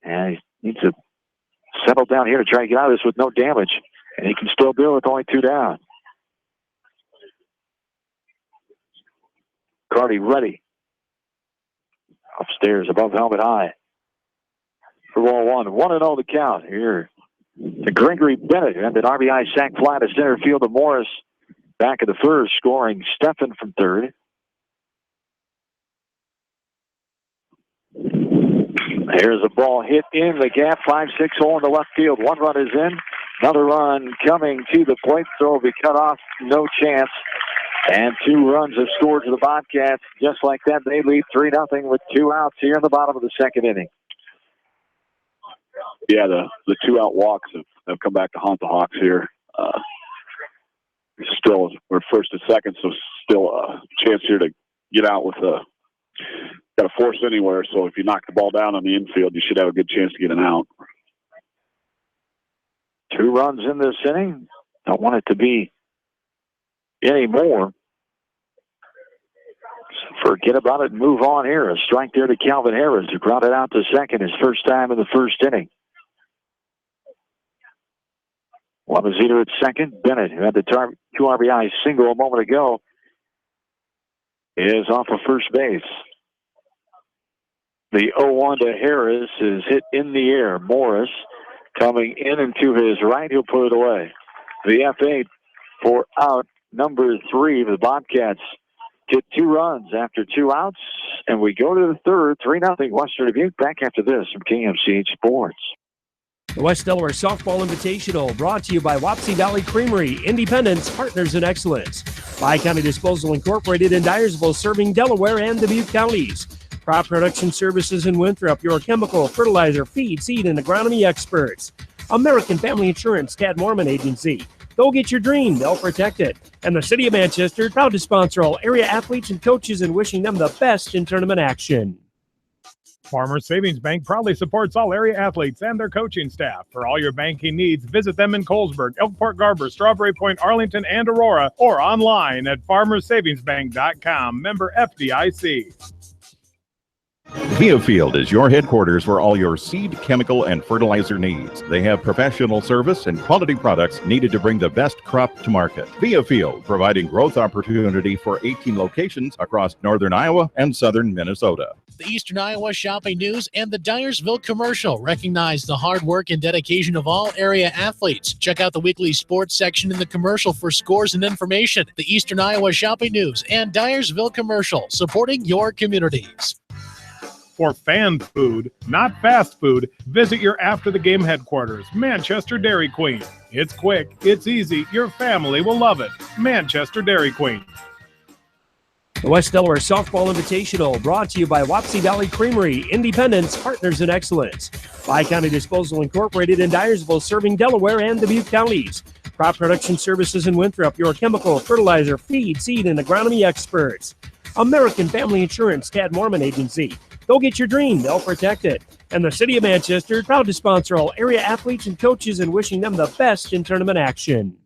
And he needs to settle down here to try to get out of this with no damage. And he can still do it with only 2 down. Carty ready. Upstairs, above helmet high. For ball 1. 1-0 the count here. To Gregory Bennett, and an RBI sac fly to center field to Morris. Back of the first, scoring Steffen from third. Here's a ball hit in the gap. 5-6 hole in the left field. 1 run is in. Another run coming to the plate. Throw will be cut off. No chance. And 2 runs have scored to the Bobcats. Just like that, they lead 3-0 with 2 outs here in the bottom of the second inning. Yeah, the 2-out walks have come back to haunt the Hawks here. Still, we're first and second, so still a chance here to get out with got to force anywhere. So if you knock the ball down on the infield, you should have a good chance to get an out. 2 runs in this inning. Don't want it to be any more. So forget about it and move on here. A strike there to Calvin Harris, who grounded out to second his first time in the first inning. Lemonzeter at second. Bennett, who had the 2 RBI single a moment ago, is off of first base. The 0-1 to Harris is hit in the air. Morris coming in and to his right. He'll put it away. The F8 for out number 3. The Bobcats get 2 runs after 2 outs. And we go to the third. 3-0 Western Dubuque. Back after this from KMCH Sports. The West Delaware Softball Invitational brought to you by Wapsie Valley Creamery, Independence, Partners in Excellence. Bi-County Disposal Incorporated in Dyersville, serving Delaware and Dubuque counties. Crop Production Services in Winthrop, your chemical, fertilizer, feed, seed, and agronomy experts. American Family Insurance, Tad Mormon Agency. Go get your dream, they'll protect it. And the City of Manchester, proud to sponsor all area athletes and coaches and wishing them the best in tournament action. Farmers Savings Bank proudly supports all area athletes and their coaching staff. For all your banking needs, visit them in Colesburg, Elkport Garber, Strawberry Point, Arlington, and Aurora, or online at farmersavingsbank.com. Member FDIC. Viafield is your headquarters for all your seed, chemical, and fertilizer needs. They have professional service and quality products needed to bring the best crop to market. Viafield, providing growth opportunity for 18 locations across northern Iowa and southern Minnesota. The Eastern Iowa Shopping News and the Dyersville Commercial recognize the hard work and dedication of all area athletes. Check out the weekly sports section in the commercial for scores and information. The Eastern Iowa Shopping News and Dyersville Commercial, supporting your communities. For fan food, not fast food, visit your after-the-game headquarters, Manchester Dairy Queen. It's quick, it's easy, your family will love it. Manchester Dairy Queen. The West Delaware Softball Invitational brought to you by Wapsie Valley Creamery, Independence, Partners in Excellence. Bi-County Disposal Incorporated in Dyersville, serving Delaware and Dubuque counties. Crop Production Services in Winthrop, your chemical, fertilizer, feed, seed, and agronomy experts. American Family Insurance, Tad Mormon Agency. Go get your dream, they'll protect it. And the City of Manchester, proud to sponsor all area athletes and coaches and wishing them the best in tournament action.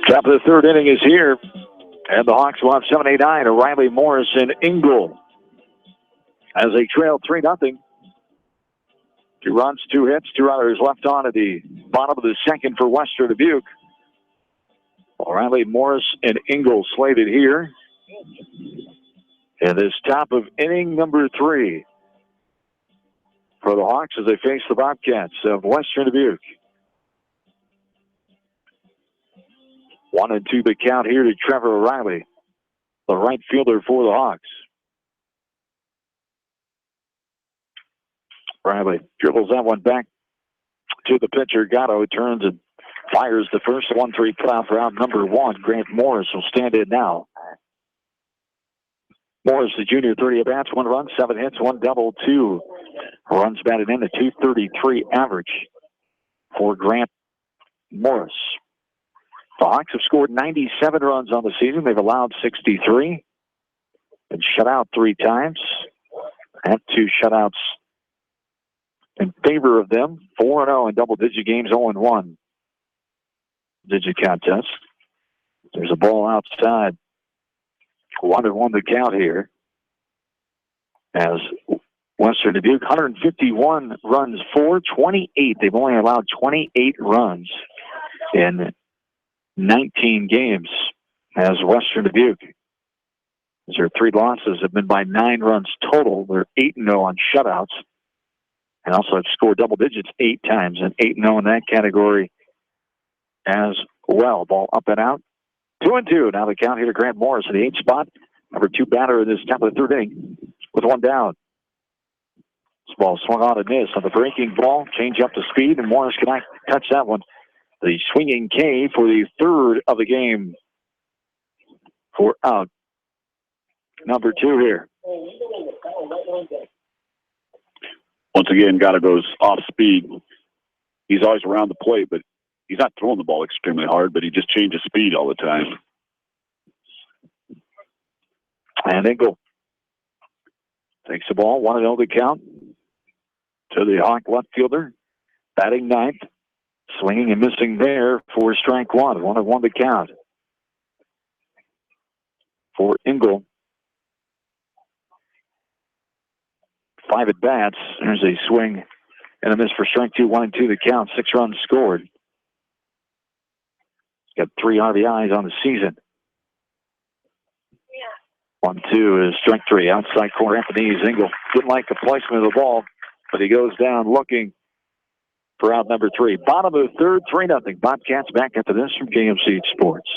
Top of the third inning is here, and the Hawks will have 7-8-9. O'Reilly, Morris, and Engel as they trail 3-0. 2 runs, 2 hits, 2 runners left on at the bottom of the second for Western Dubuque. O'Reilly, Morris, and Engel slated here. And this top of inning number 3 for the Hawks as they face the Bobcats of Western Dubuque. 1-2 the count here to Trevor O'Reilly, the right fielder for the Hawks. O'Reilly dribbles that one back to the pitcher. Gatto turns and fires the first 1-3 put for out number 1. Grant Morris will stand in now. Morris, the junior, 30 at-bats, 1 run, 7 hits, 1 double, 2 runs batted in, a .233 average for Grant Morris. The Hawks have scored 97 runs on the season. They've allowed 63 and shut out 3 times. Have 2 shutouts in favor of them. 4-0 in double-digit games, 0-1 digit contest. There's a ball outside. 1-1 the count here. As Western Dubuque, 151 runs for 28. They've only allowed 28 runs in 19 games as Western Dubuque. Their 3 losses have been by 9 runs total. They're 8-0 on shutouts. And also have scored double digits 8 times, and 8-0 in that category as well. Ball up and out. 2-2. Now the count here to Grant Morris in the 8th spot. Number 2 batter in this top of the third inning with 1 down. This ball swung on and missed on the breaking ball. Change up to speed, and Morris cannot touch that one. The swinging K for the 3rd of the game for out number 2 here. Once again, Gatto goes off speed. He's always around the plate, but he's not throwing the ball extremely hard, but he just changes speed all the time. And Engel takes the ball, 1-0 the count to the Hawk left fielder, batting 9th. Swinging and missing there for strike 1. 1-1 the count for Engel. 5 at bats. There's a swing and a miss for strike 2. 1-2 the count. 6 runs scored. He's got 3 RBIs on the season. 1-2 is strike 3. Outside corner at the knees. Engel didn't like the placement of the ball, but he goes down looking for out number 3. Bottom of the third, 3-0. Bobcats back after this from KMC Sports.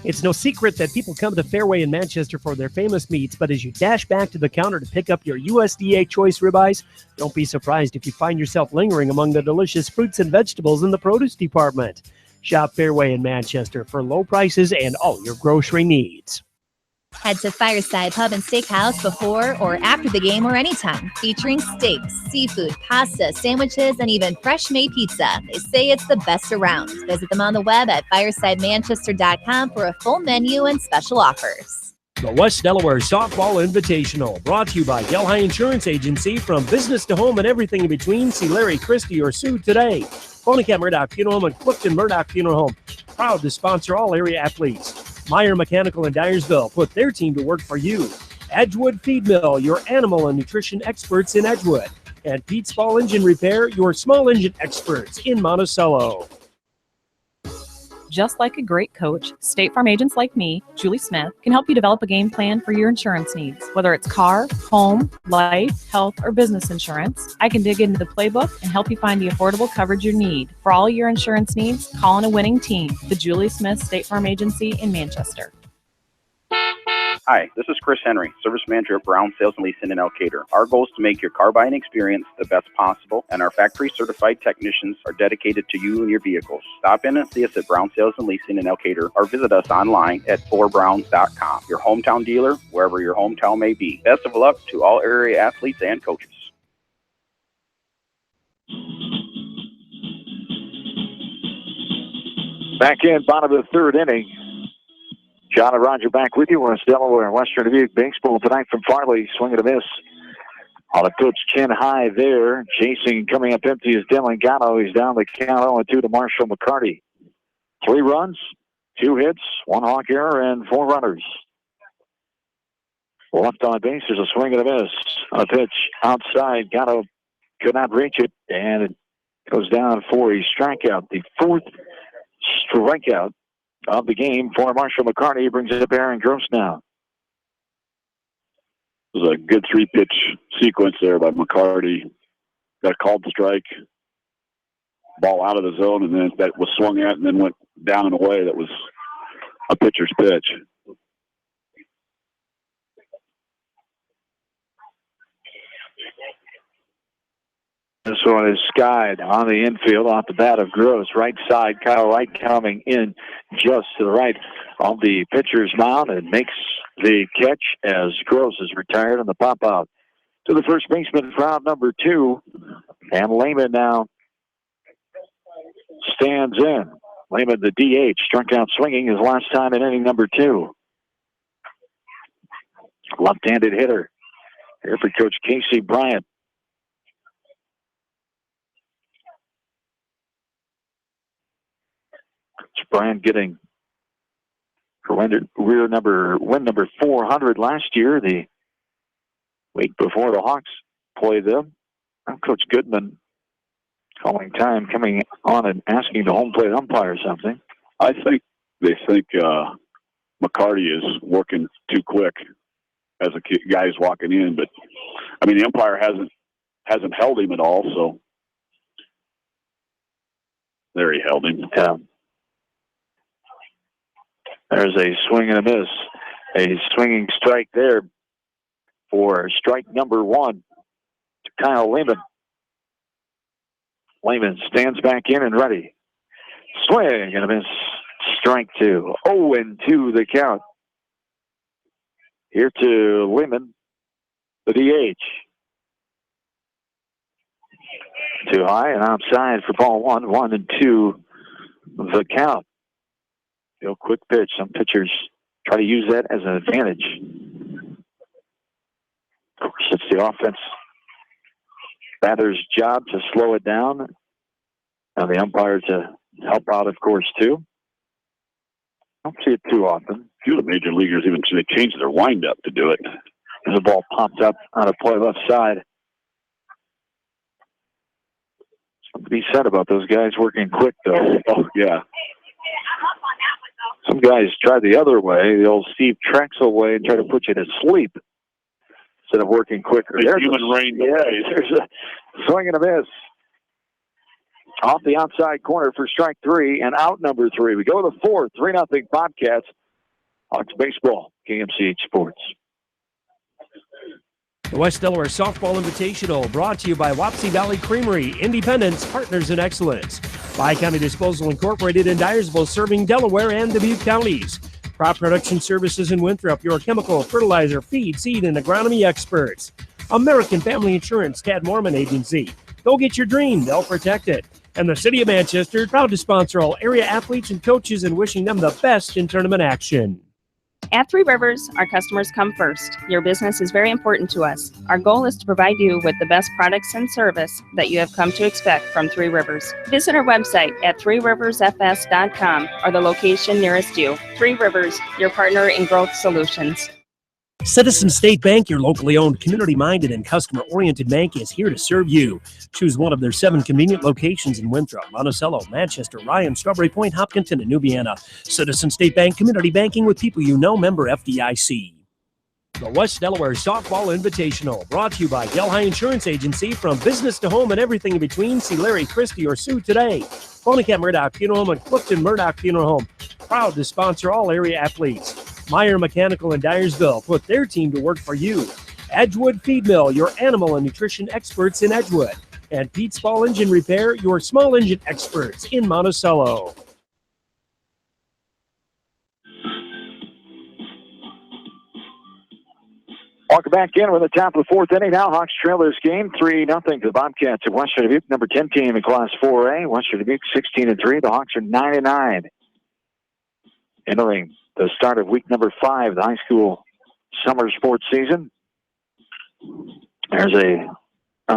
It's no secret that people come to Fairway in Manchester for their famous meats, but as you dash back to the counter to pick up your USDA choice ribeyes, don't be surprised if you find yourself lingering among the delicious fruits and vegetables in the produce department. Shop Fairway in Manchester for low prices and all your grocery needs. Head to Fireside Pub and Steakhouse before or after the game or anytime, featuring steaks, seafood, pasta, sandwiches, and even fresh-made pizza. They say it's the best around. Visit them on the web at firesidemanchester.com for a full menu and special offers. The West Delaware Softball Invitational, brought to you by Delhi Insurance Agency. From business to home and everything in between, see Larry, Christie, or Sue today. Bonica Murdoch Funeral Home and Clifton Murdoch Funeral Home, proud to sponsor all area athletes. Meyer Mechanical in Dyersville, put their team to work for you. Edgewood Feed Mill, your animal and nutrition experts in Edgewood. And Pete's Small Engine Repair, your small engine experts in Monticello. Just like a great coach, State Farm agents like me, Julie Smith, can help you develop a game plan for your insurance needs. Whether it's car, home, life, health, or business insurance, I can dig into the playbook and help you find the affordable coverage you need. For all your insurance needs, call on a winning team. The Julie Smith State Farm Agency in Manchester. Hi, this is Chris Henry, Service Manager at Brown Sales and Leasing in Elkader. Our goal is to make your car buying experience the best possible, and our factory certified technicians are dedicated to you and your vehicles. Stop in and see us at Brown Sales and Leasing in Elkader, or visit us online at forbrowns.com. Your hometown dealer, wherever your hometown may be. Best of luck to all area athletes and coaches. Back in, bottom of the third inning. John and Roger back with you. West Delaware, Western Dubuque baseball tonight from Farley. Swing and a miss. On the pitch, chin high there. Chasing, coming up empty is Delengano. He's down the count 0-2 to Marshall McCarty. 3 runs, 2 hits, 1 hawk error, and 4 runners. Left on base, there's a swing and a miss. On a pitch outside, Gatto could not reach it, and it goes down for a strikeout. The 4th strikeout of the game for Marshall McCarty. He brings it up Aaron Gross now. It was a good 3-pitch sequence there by McCarty. Got a called strike, ball out of the zone, and then that was swung at and then went down and away. That was a pitcher's pitch. This one is skied on the infield off the bat of Gross. Right side, Kyle Wright coming in just to the right of the pitcher's mound and makes the catch as Gross is retired on the pop out to the first baseman for out number 2. And Lehman now stands in. Lehman, the DH, struck out swinging his last time in inning number 2. Left-handed hitter here for Coach Casey Bryant. Bryant getting win number 400 last year, the week before the Hawks played them. Coach Goodman calling time, coming on and asking the home plate umpire something. I think they think McCarty is working too quick as a guy who's walking in, but I mean the umpire hasn't held him at all, so there he held him. Yeah. There's a swing and a miss. A swinging strike there for strike number 1 to Kyle Lehman. Lehman stands back in and ready. Swing and a miss. Strike 2. 0-2 the count. Here to Lehman, the DH. Too high and outside for ball 1. 1-2 the count. Real quick pitch. Some pitchers try to use that as an advantage. Of course, it's the offense batter's job to slow it down, and the umpire to help out, of course, too. Don't see it too often. A few of the major leaguers even they change their windup to do it. As the ball popped up on a play left side. Something to be said about those guys working quick, though. Oh, yeah. Some guys try the other way, the old Steve Trexel way, and try to put you to sleep instead of working quicker. There's human rain. Yeah, there's a swing and a miss. Off the outside corner for strike 3 and out number 3. We go to the 4th, 3-0 Bobcats. Hawks baseball, KMCH Sports. The West Delaware Softball Invitational brought to you by Wapsie Valley Creamery, Independence, Partners in Excellence. Bi-County Disposal Incorporated in Dyersville, serving Delaware and Dubuque counties. Crop Production Services in Winthrop, your chemical, fertilizer, feed, seed, and agronomy experts. American Family Insurance, Tad Mormon Agency. Go get your dream, they'll protect it. And the City of Manchester, proud to sponsor all area athletes and coaches and wishing them the best in tournament action. At Three Rivers, our customers come first. Your business is very important to us. Our goal is to provide you with the best products and service that you have come to expect from Three Rivers. Visit our website at threeriversfs.com or the location nearest you. Three Rivers, your partner in growth solutions. Citizen State Bank, your locally owned, community-minded, and customer-oriented bank, is here to serve you. Choose one of their 7 convenient locations in Winthrop, Monticello, Manchester, Ryan, Strawberry Point, Hopkinton, and Nubiana. Citizen State Bank, community banking with people you know, member FDIC. The West Delaware Softball Invitational, brought to you by Delhi Insurance Agency. From business to home and everything in between, see Larry, Christie, or Sue today. Ponycat Murdoch Funeral Home and Clifton Murdoch Funeral Home, proud to sponsor all area athletes. Meyer Mechanical in Dyersville, put their team to work for you. Edgewood Feed Mill, your animal and nutrition experts in Edgewood. And Pete's Small Engine Repair, your small engine experts in Monticello. Welcome back in with the top of the 4th inning. Now Hawks trail this game 3-0 to the Bobcats of Western Dubuque, number 10 team in Class 4A. Western Dubuque 16-3. The Hawks are 9-9 entering the start of week number 5, the high school summer sports season. There's a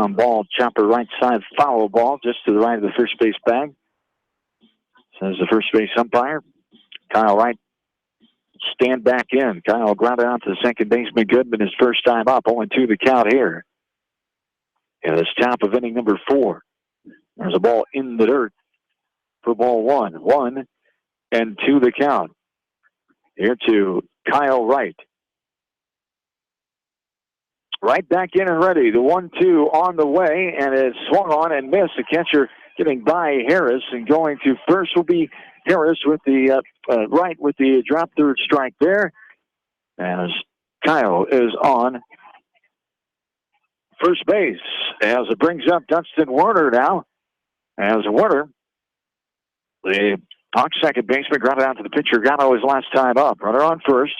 ball, chopper right side foul ball just to the right of the first base bag. Says the first base umpire. Kyle Wright stand back in. Kyle grounded out to the second baseman Goodman his first time up. 0-2 the count here. And it's top of inning number 4. There's a ball in the dirt for ball 1. 1-2 the count. Here to Kyle Wright. Right back in and ready. The 1-2 on the way, and it swung on and missed. The catcher getting by Harris, and going to first will be Harris with the right with the drop third strike there. As Kyle is on first base, as it brings up Dunstan Werner now. As Werner, the Hawks second baseman, grounded out to the pitcher. Gatto his last time up. Runner on first.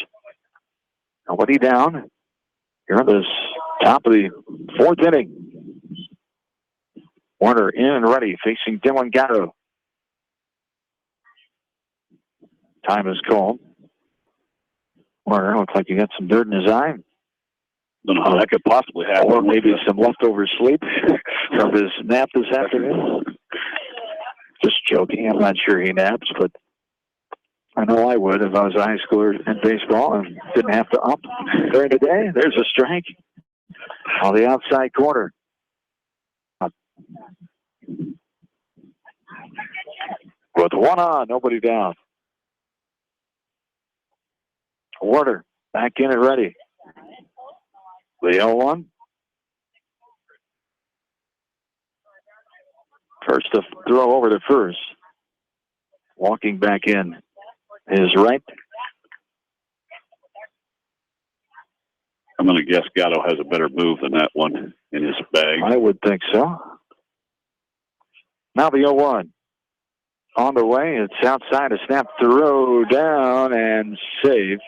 Nobody down. Here at the top of the 4th inning. Werner in and ready, facing Dylan Gatto. Time is called. Werner looks like he got some dirt in his eye. Don't know how that could possibly happen. Or maybe some leftover sleep from his nap this afternoon. Just joking. I'm not sure he naps, but I know I would if I was a high schooler in baseball and didn't have to up during the day. There's a strike on the outside corner. With one on, nobody down. Werner back in and ready. The 0-1. First to throw over to first. Walking back in is right. I'm going to guess Gatto has a better move than that one in his bag. I would think so. Now the 0-1. On the way, it's outside, a snap throw down and safe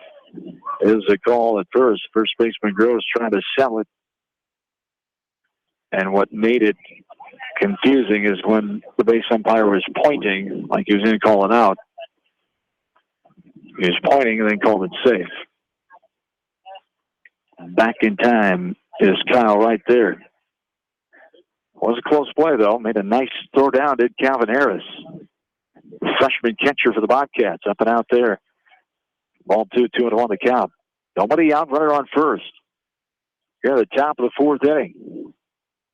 is the call at first. First baseman Groves trying to sell it. And what made it confusing is when the base umpire was pointing, like he was going to call it out. He was pointing and then called it safe. Back in time is Kyle right there. Was a close play, though. Made a nice throw down, did Calvin Harris. Freshman catcher for the Bobcats. Up and out there. Ball 2-1 the count. Nobody out, runner on first. Here at the top of the 4th inning.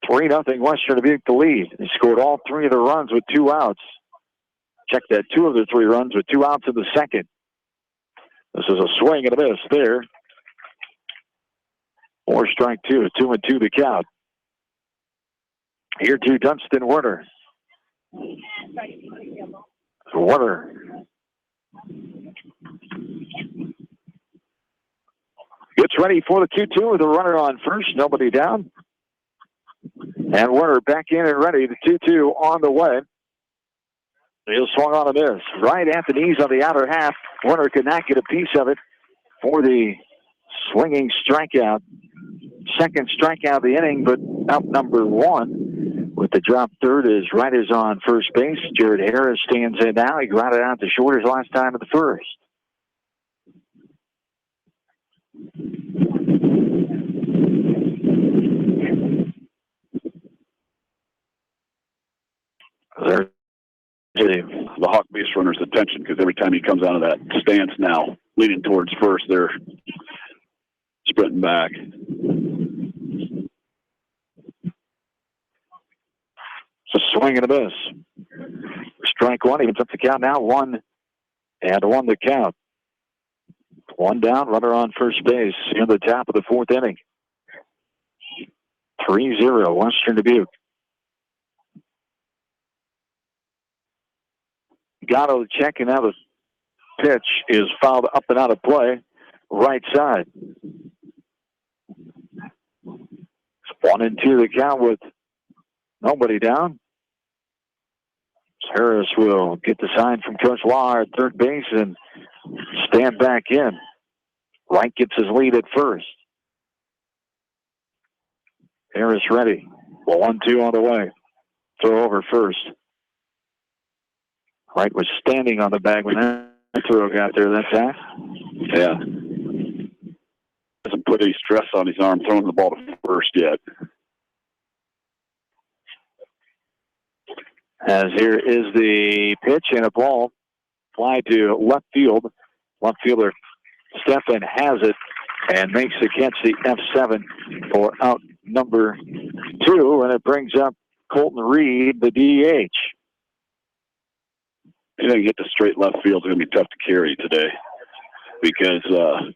3-0 Western Dubuque the lead. They scored all 3 of the runs with 2 outs. Check that, 2 of the 3 runs with 2 outs in the second. This is a swing and a miss there. 4 strike 2, 2-2 the count. Here to Dunstan Werner. Werner. Gets ready for the 2-2 with a runner on first, nobody down. And Werner back in and ready. The 2-2 on the way. He'll swung on a miss. Right at the knees on the outer half. Werner could not get a piece of it for the swinging strikeout. Second strikeout of the inning, but out number 1 with the drop third is Wright is on first base. Jared Harris stands in now. He grounded out to short his last time at the first. The Hawk base runner's attention, because every time he comes out of that stance now, leaning towards first, they're sprinting back. It's a swing and a miss. Strike 1, evens up the count now. 1-1 the count. 1 down, runner on first base in the top of the 4th inning. 3-0 Western Dubuque. Gatto check, and now the pitch is fouled up and out of play, right side. 1-2 the count with nobody down. Harris will get the sign from Coach Law at third base and stand back in. Wright gets his lead at first. Harris ready. 1-2 on the way. Throw over first. Wright was standing on the bag when that throw got there that time. Yeah. Doesn't put any stress on his arm throwing the ball to first yet. As here is the pitch and a ball fly to left field. Left fielder Stefan has it and makes the catch, the F7 for out number 2, and it brings up Colton Reed, the DH. If you get to straight left field, it's going to be tough to carry today because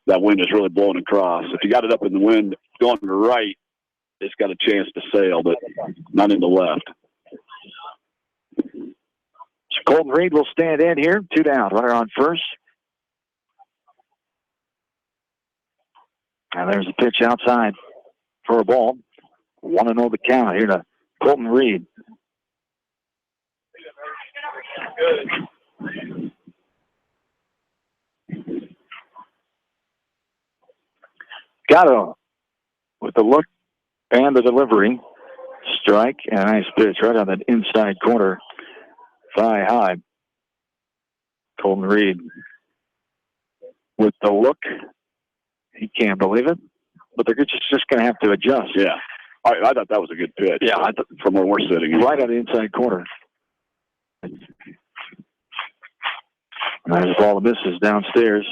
that wind is really blowing across. If you got it up in the wind going to the right, it's got a chance to sail, but not in the left. So Colton Reed will stand in here. 2 down. Runner on first. And there's a pitch outside for a ball. 1-0 the count here to Colton Reed. Gatto with the look and the delivery. Strike and a nice pitch right on that inside corner. Thigh high. Colton Reed with the look. He can't believe it, but they're just going to have to adjust. Yeah. I thought that was a good pitch. Yeah, from where we're sitting. Right on the inside corner. And there's a ball that misses downstairs.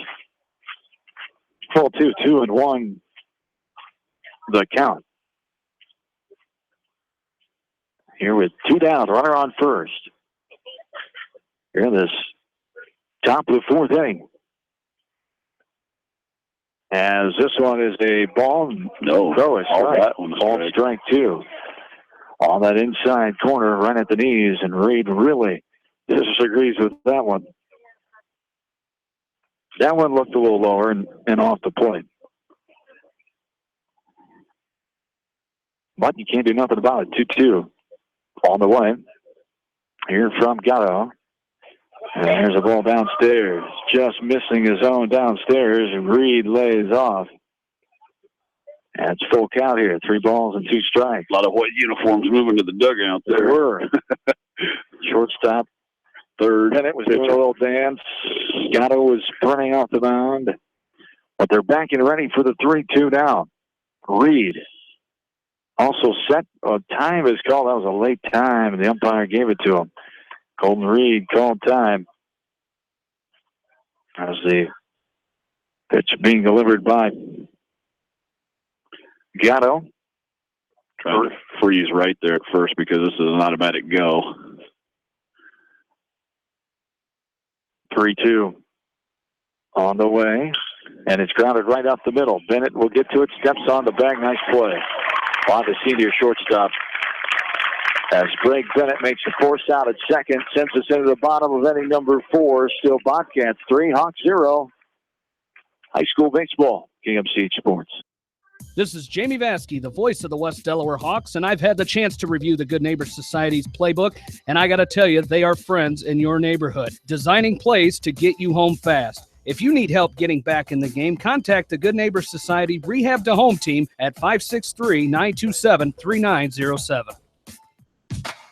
Full 2-2-1. The count. Here with 2 down, runner on first. Here in this top of the 4th inning. As this one is a ball. No, it's strike. Ball strike 2. On that inside corner, right at the knees, and Reed really disagrees with that one. That one looked a little lower and off the plate. But you can't do nothing about it. 2-2 on the way. Here from Gatto. And there's a ball downstairs. Just missing his own downstairs. And Reed lays off. And it's full count here. 3 balls and 2 strikes. A lot of white uniforms moving to the dugout there. There were. Shortstop. Third. And it was doing a little dance. Gatto was sprinting off the mound. But they're back and ready for the 3-2 now. Reed. Also set. Time is called. That was a late time, and the umpire gave it to him. Colton Reed called time. As the pitch being delivered by Gatto. Trying to freeze right there at first because this is an automatic go. 3-2 on the way. And it's grounded right up the middle. Bennett will get to it. Steps on the bag. Nice play by the senior shortstop. As Greg Bennett makes a force out at second, sends us into the bottom of inning number 4. Still Bobcats 3, Hawks 0. High school baseball, KMC Sports. This is Jamie Vaskey, the voice of the West Delaware Hawks, and I've had the chance to review the Good Neighbor Society's playbook, and I got to tell you, they are friends in your neighborhood, designing plays to get you home fast. If you need help getting back in the game, contact the Good Neighbor Society Rehab to Home team at 563-927-3907.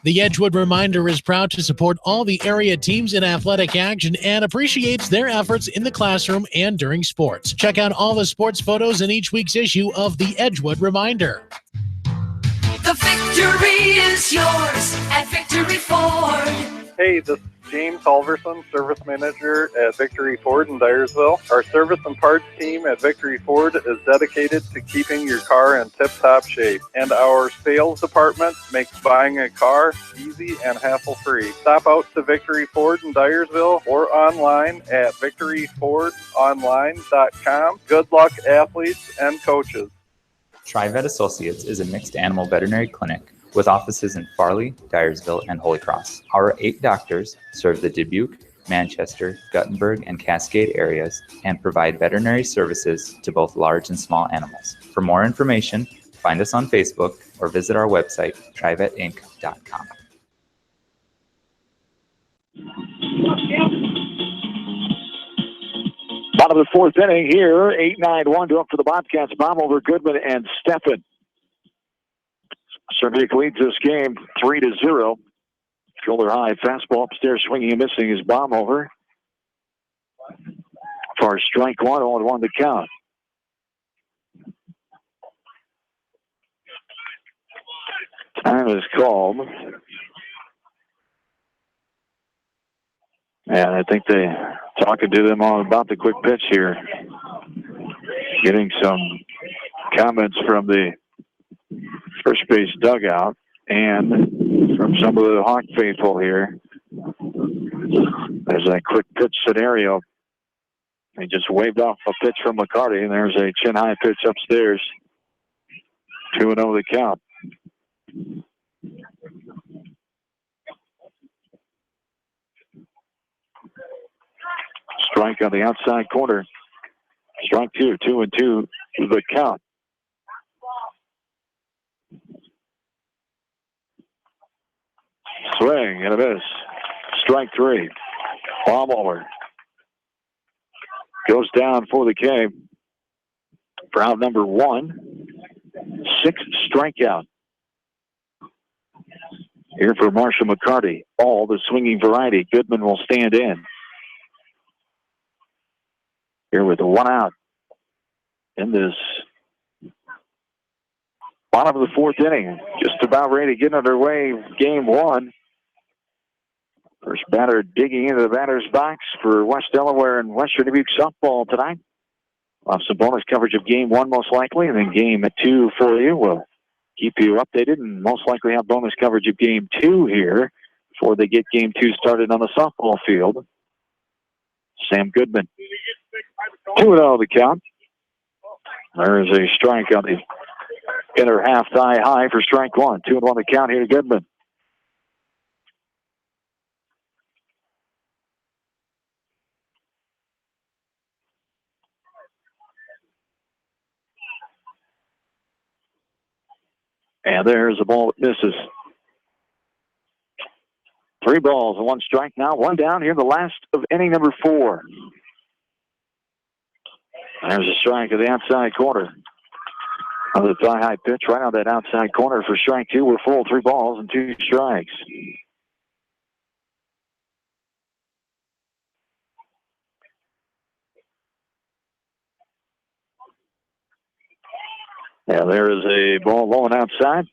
The Edgewood Reminder is proud to support all the area teams in athletic action and appreciates their efforts in the classroom and during sports. Check out all the sports photos in each week's issue of the Edgewood Reminder. The victory is yours at Victory Ford. Hey, this is James Halverson, Service Manager at Victory Ford in Dyersville. Our service and parts team at Victory Ford is dedicated to keeping your car in tip-top shape. And our sales department makes buying a car easy and hassle-free. Stop out to Victory Ford in Dyersville or online at victoryfordonline.com. Good luck, athletes and coaches. TriVet Associates is a mixed animal veterinary clinic with offices in Farley, Dyersville, and Holy Cross. Our 8 doctors serve the Dubuque, Manchester, Guttenberg, and Cascade areas and provide veterinary services to both large and small animals. For more information, find us on Facebook or visit our website, trivetinc.com. Bottom of the 4th inning here, 8-9-1 to up for the Bobcats. Bomb over Goodman and Steffen. Cervic leads this game 3-0. Shoulder high fastball upstairs, swinging and missing his bomb over. For strike one, 0-1 to count. Time is called. And I think they talking to them all about the quick pitch here. Getting some comments from the first base dugout and from some of the Hawk faithful here. There's a quick pitch scenario. He just waved off a pitch from McCarty, and there's a chin-high pitch upstairs. 2-0 the count. Strike on the outside corner. Strike two, 2-2 the count. Swing and a miss. Strike three. Baumholler goes down for the K. For out number one. 6th strikeout. Here for Marshall McCarty. All the swinging variety. Goodman will stand in. Here with the 1 out in this bottom of the 4th inning. Just about ready to get underway. Game 1. First batter digging into the batter's box for West Delaware and Western Dubuque softball tonight. We'll have some bonus coverage of Game 1 most likely, and then Game 2 for you. We'll keep you updated and most likely have bonus coverage of Game 2 here before they get Game 2 started on the softball field. Sam Goodman. 2-0 the count. There is a strike on the inner half thigh high for strike one. 2-1 the count here to Goodman. And there's a ball that misses. 3 balls and 1 strike now. 1 down here in the last of inning number 4. There's a strike to the outside corner. Another thigh-high pitch right on that outside corner for strike 2. We're full. 3 balls and 2 strikes. Yeah, there is a ball rolling outside.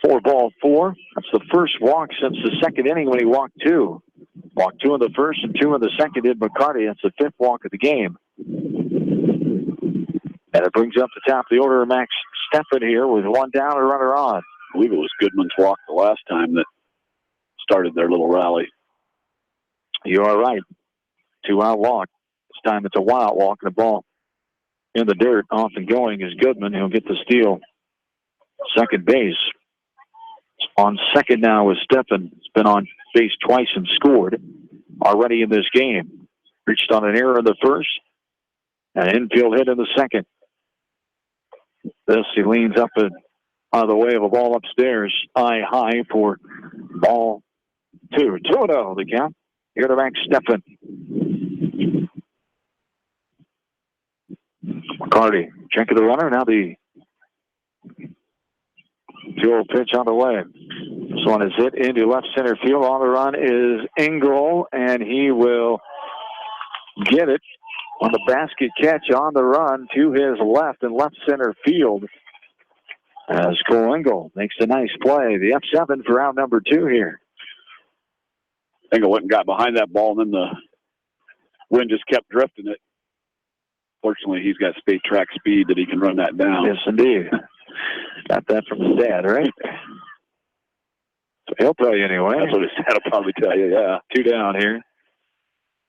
4-4. That's the first walk since the 2nd inning when he walked 2. Walked 2 in the first and 2 in the second did McCarty. That's the 5th walk of the game. And it brings up the top of the order Max Steffen here with 1 down, a runner on. I believe it was Goodman's walk the last time that started their little rally. You are right. 2-out walk. This time it's a wild walk, and the ball in the dirt, off and going is Goodman. He'll get the steal. Second base. On second now is Steffen. He's been on base twice and scored already in this game. Reached on an error in the first. An infield hit in the second. This, he leans up and out of the way of a ball upstairs. Eye high for ball 2. 2-0 the count. Here to Max Steffen. McCarty checking the runner. Now the 2-0 pitch on the way. This one is hit into left center field. On the run is Engel, and he will get it on the basket catch on the run to his left in left center field. As Cole Engel makes a nice play. The F7 for round number 2 here. Engel went and got behind that ball, and then the wind just kept drifting it. Fortunately, he's got state track speed that he can run that down. Yes, indeed. Got that from his dad, right? So he'll tell you anyway. That's what his dad will probably tell you, yeah. 2 down here.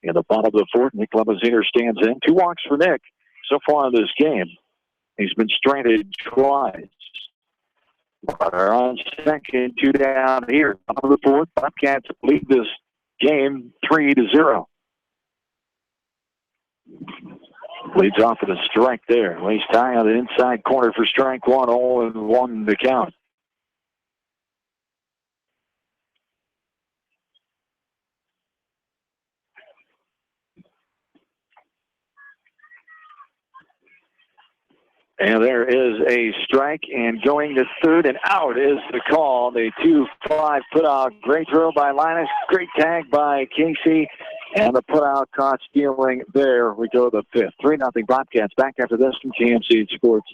In the bottom of the 4th, Nick Lemaziner stands in. 2 walks for Nick so far in this game. He's been stranded twice. Runner on second, 2 down here. Bottom of the 4th, Bobcats lead this game 3-0. Leads off with a strike there. Waist high on the inside corner for strike 1. 0-1 the count. And there is a strike, and going to third and out is the call. The 2-5 put out. Great throw by Linus. Great tag by Casey. And the put-out caught stealing there. We go to the 5th. 3-0 Bobcats. Back after this from GMC Sports.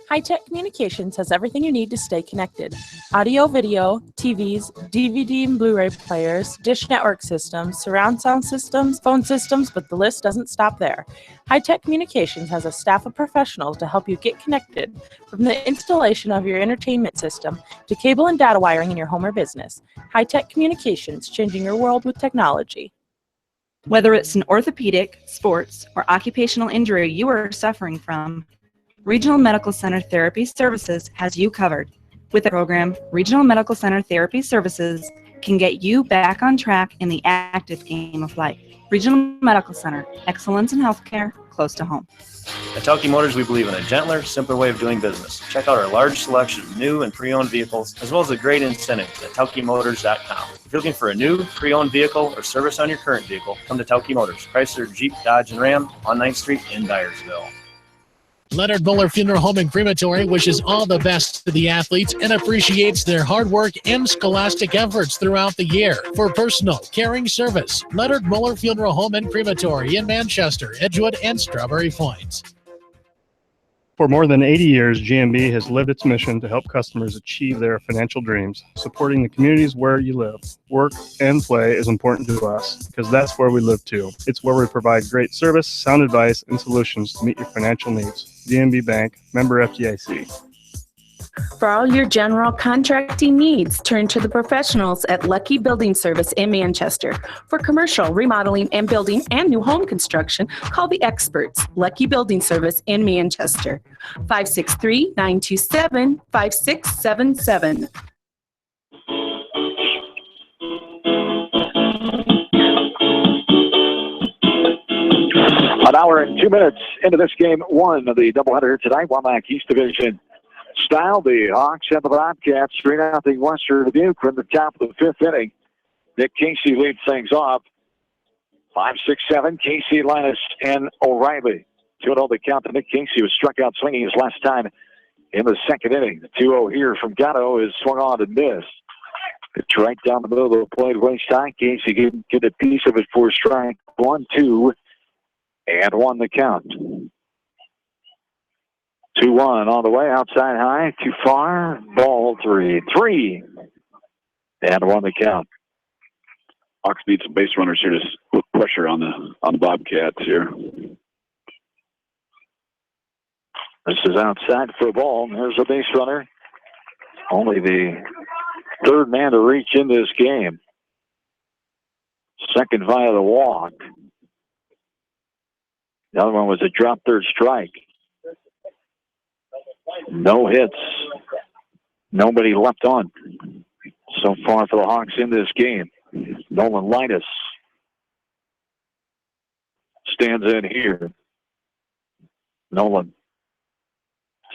High-Tech Communications has everything you need to stay connected. Audio, video, TVs, DVD and Blu-ray players, dish network systems, surround sound systems, phone systems, but the list doesn't stop there. High-Tech Communications has a staff of professionals to help you get connected, from the installation of your entertainment system to cable and data wiring in your home or business. High-Tech Communications, changing your world with technology. Whether it's an orthopedic, sports, or occupational injury you are suffering from, Regional Medical Center Therapy Services has you covered. With the program, Regional Medical Center Therapy Services can get you back on track in the active game of life. Regional Medical Center, excellence in healthcare, close to home. At Telke Motors, we believe in a gentler, simpler way of doing business. Check out our large selection of new and pre-owned vehicles, as well as the great incentives at TelkeMotors.com. If you're looking for a new, pre-owned vehicle or service on your current vehicle, come to Telke Motors, Chrysler, Jeep, Dodge, and Ram on 9th Street in Dyersville. Leonard Muller Funeral Home and Crematory wishes all the best to the athletes and appreciates their hard work and scholastic efforts throughout the year. For personal, caring service, Leonard Muller Funeral Home and Crematory in Manchester, Edgewood, and Strawberry Point. For more than 80 years, GMB has lived its mission to help customers achieve their financial dreams. Supporting the communities where you live, work, and play is important to us because that's where we live too. It's where we provide great service, sound advice, and solutions to meet your financial needs. GMB Bank, member FDIC. For all your general contracting needs, turn to the professionals at Lucky Building Service in Manchester. For commercial, remodeling, and building and new home construction, call the experts, Lucky Building Service in Manchester. 563-927-5677. An hour and 2 minutes into this game one of the doubleheader tonight, Wamak East Division style. The Hawks and the Bobcats 3-0 Western Dubuque from the top of the 5th inning. Nick Casey leads things off. 5-6-7, Casey, Linus, and O'Reilly. 2-0 the count to Nick Casey, was struck out swinging his last time in the 2nd inning. The 2-0 here from Gatto is swung on and missed. It's right down the middle of the plate, waist high. Casey can get a piece of it for strike 1-2, and 1 the count. 2-1 on the way, outside high, too far, ball 3-3, and 1 the count. Hawks need some base runners here to put pressure on the Bobcats here. This is outside for a ball. There's a base runner. Only the 3rd man to reach in this game. 2nd via the walk. The other one was a drop 3rd strike. No hits. Nobody left on so far for the Hawks in this game. Nolan Linus stands in here. Nolan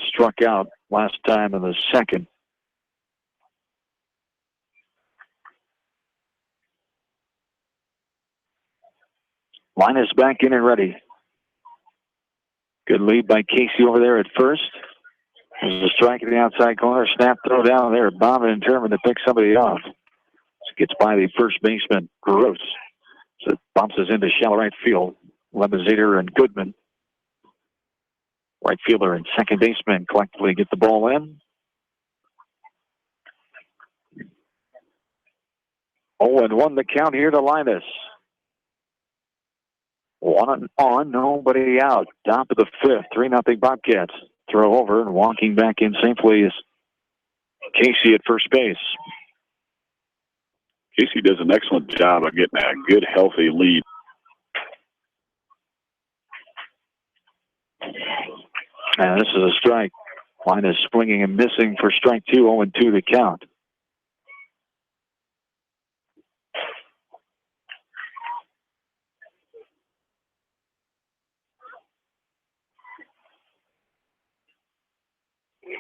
struck out last time in the 2nd. Linus back in and ready. Good lead by Casey over there at first. There's a strike in the outside corner. Snap throw down there. Bombing determined to pick somebody off. Gets by the first baseman, Gross. So it bumps us into shallow right field. Lebezader and Goodman. Right fielder and second baseman collectively get the ball in. 0-1 the count here to Linus. 1 on, nobody out. Top of the 5th, 3-0 Bobcats. Throw over and walking back in safely is Casey at first base. Casey does an excellent job of getting a good, healthy lead. And this is a strike. Linus swinging and missing for strike 2, 0-2 the count.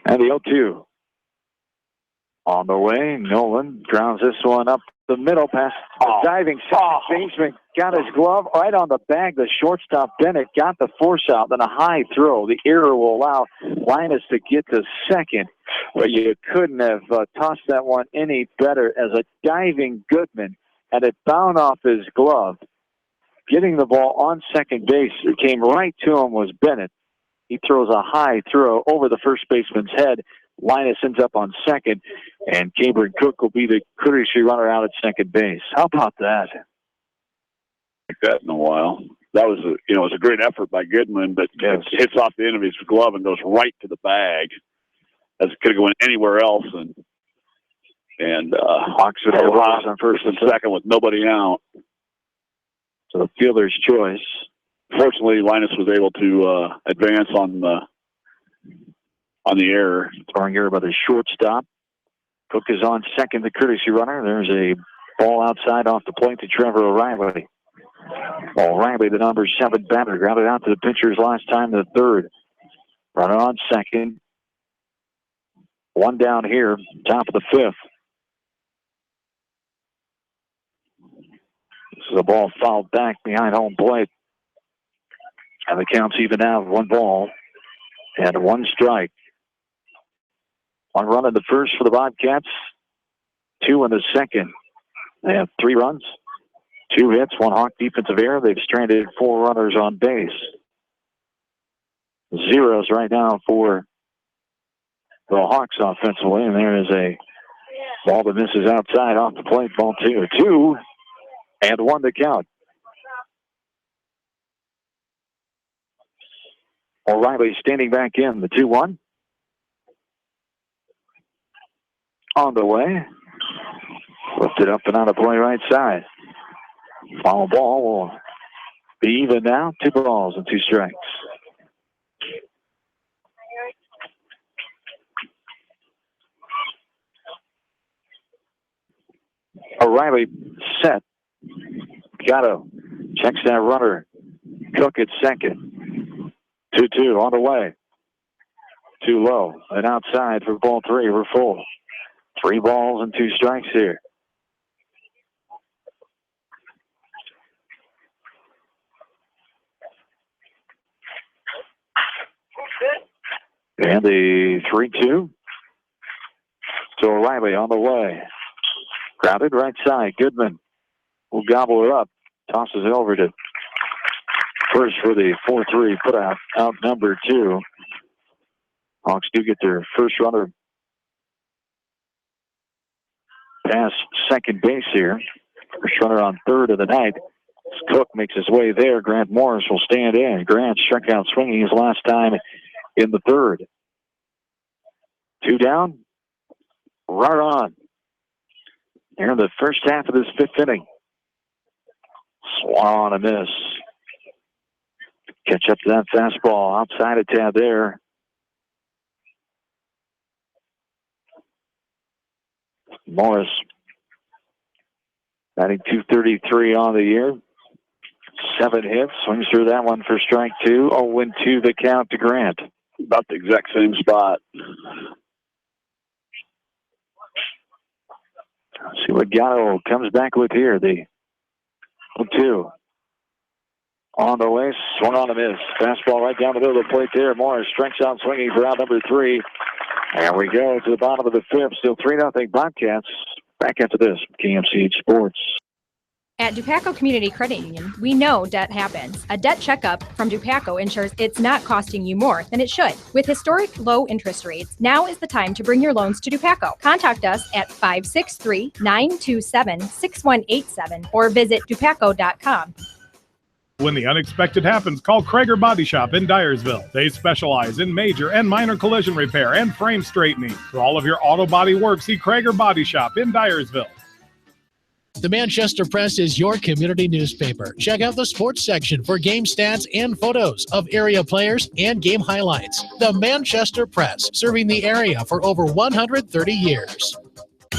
And the 0-2. On the way, Nolan grounds this one up the middle past the diving second baseman. Got his glove right on the bag. The shortstop, Bennett, got the force out. Then a high throw. The error will allow Linus to get to second. But you couldn't have tossed that one any better as a diving Goodman had it bound off his glove. getting the ball on second base. It came right to him was Bennett. He throws a high throw over the first baseman's head. Linus ends up on second, and Cameron Cook will be the courtesy runner out at second base. How about that? Like that in a while. That was it was a great effort by Goodman, but it hits off the end of his glove and goes right to the bag. As it could have gone anywhere else, and Hawks would have runners on first and second with nobody out. So the fielder's choice. Fortunately, Linus was able to advance on the error. Throwing error by the shortstop. Cook is on second, the courtesy runner. There's a ball outside off the plate to Trevor O'Reilly. O'Reilly, the number 7 batter, grounded out to the pitchers last time, the third. Runner on second. One down here, top of the fifth. This is a ball fouled back behind home plate. And the count's even out, 1 ball and 1 strike. 1 run in the first for the Bobcats, 2 in the second. They have 3 runs, 2 hits, 1 Hawk defensive error. They've stranded 4 runners on base. Zeros right now for the Hawks offensively, and there is a ball that misses outside off the plate, ball 2 and 1 to count. O'Reilly standing back in, the 2-1. On the way. Lifted up and out of play right side. Foul ball will be even now. 2 balls and 2 strikes. O'Reilly set. Gatto checks that runner. Cook at second. 2-2 on the way. Too low and outside for ball 3. We're full. 3 balls and 2 strikes here. And the 3-2 to O'Reilly on the way. Grounded right side. Goodman will gobble it up. Tosses it over to first for the 4-3 put out number 2. Hawks do get their first runner past second base here. First runner on third of the night. Cook makes his way there. Grant Morris will stand in. Grant struck out swinging his last time in the third. 2 down. Runner on. Here in the first half of this 5th inning. Swung on a miss. Catch up to that fastball outside of tab there. Morris batting .233 on the year. 7 hits. Swings through that one for strike 2. 0-2 the count to Grant. About the exact same spot. See what Gatto comes back with here. The 0-2. On the way, swung on a miss. Fastball right down the middle of the plate there. Morris strikes out swinging for out number 3. And we go to the bottom of the 5th. Still 3-0 Bobcats. Back after this, KMCH Sports. At Dubuque Community Credit Union, we know debt happens. A debt checkup from Dubuque ensures it's not costing you more than it should. With historic low interest rates, now is the time to bring your loans to Dubuque. Contact us at 563-927-6187 or visit dubuque.com. When the unexpected happens, call Krager Body Shop in Dyersville. They specialize in major and minor collision repair and frame straightening. For all of your auto body work, see Krager Body Shop in Dyersville. The Manchester Press is your community newspaper. Check out the sports section for game stats and photos of area players and game highlights. The Manchester Press, serving the area for over 130 years.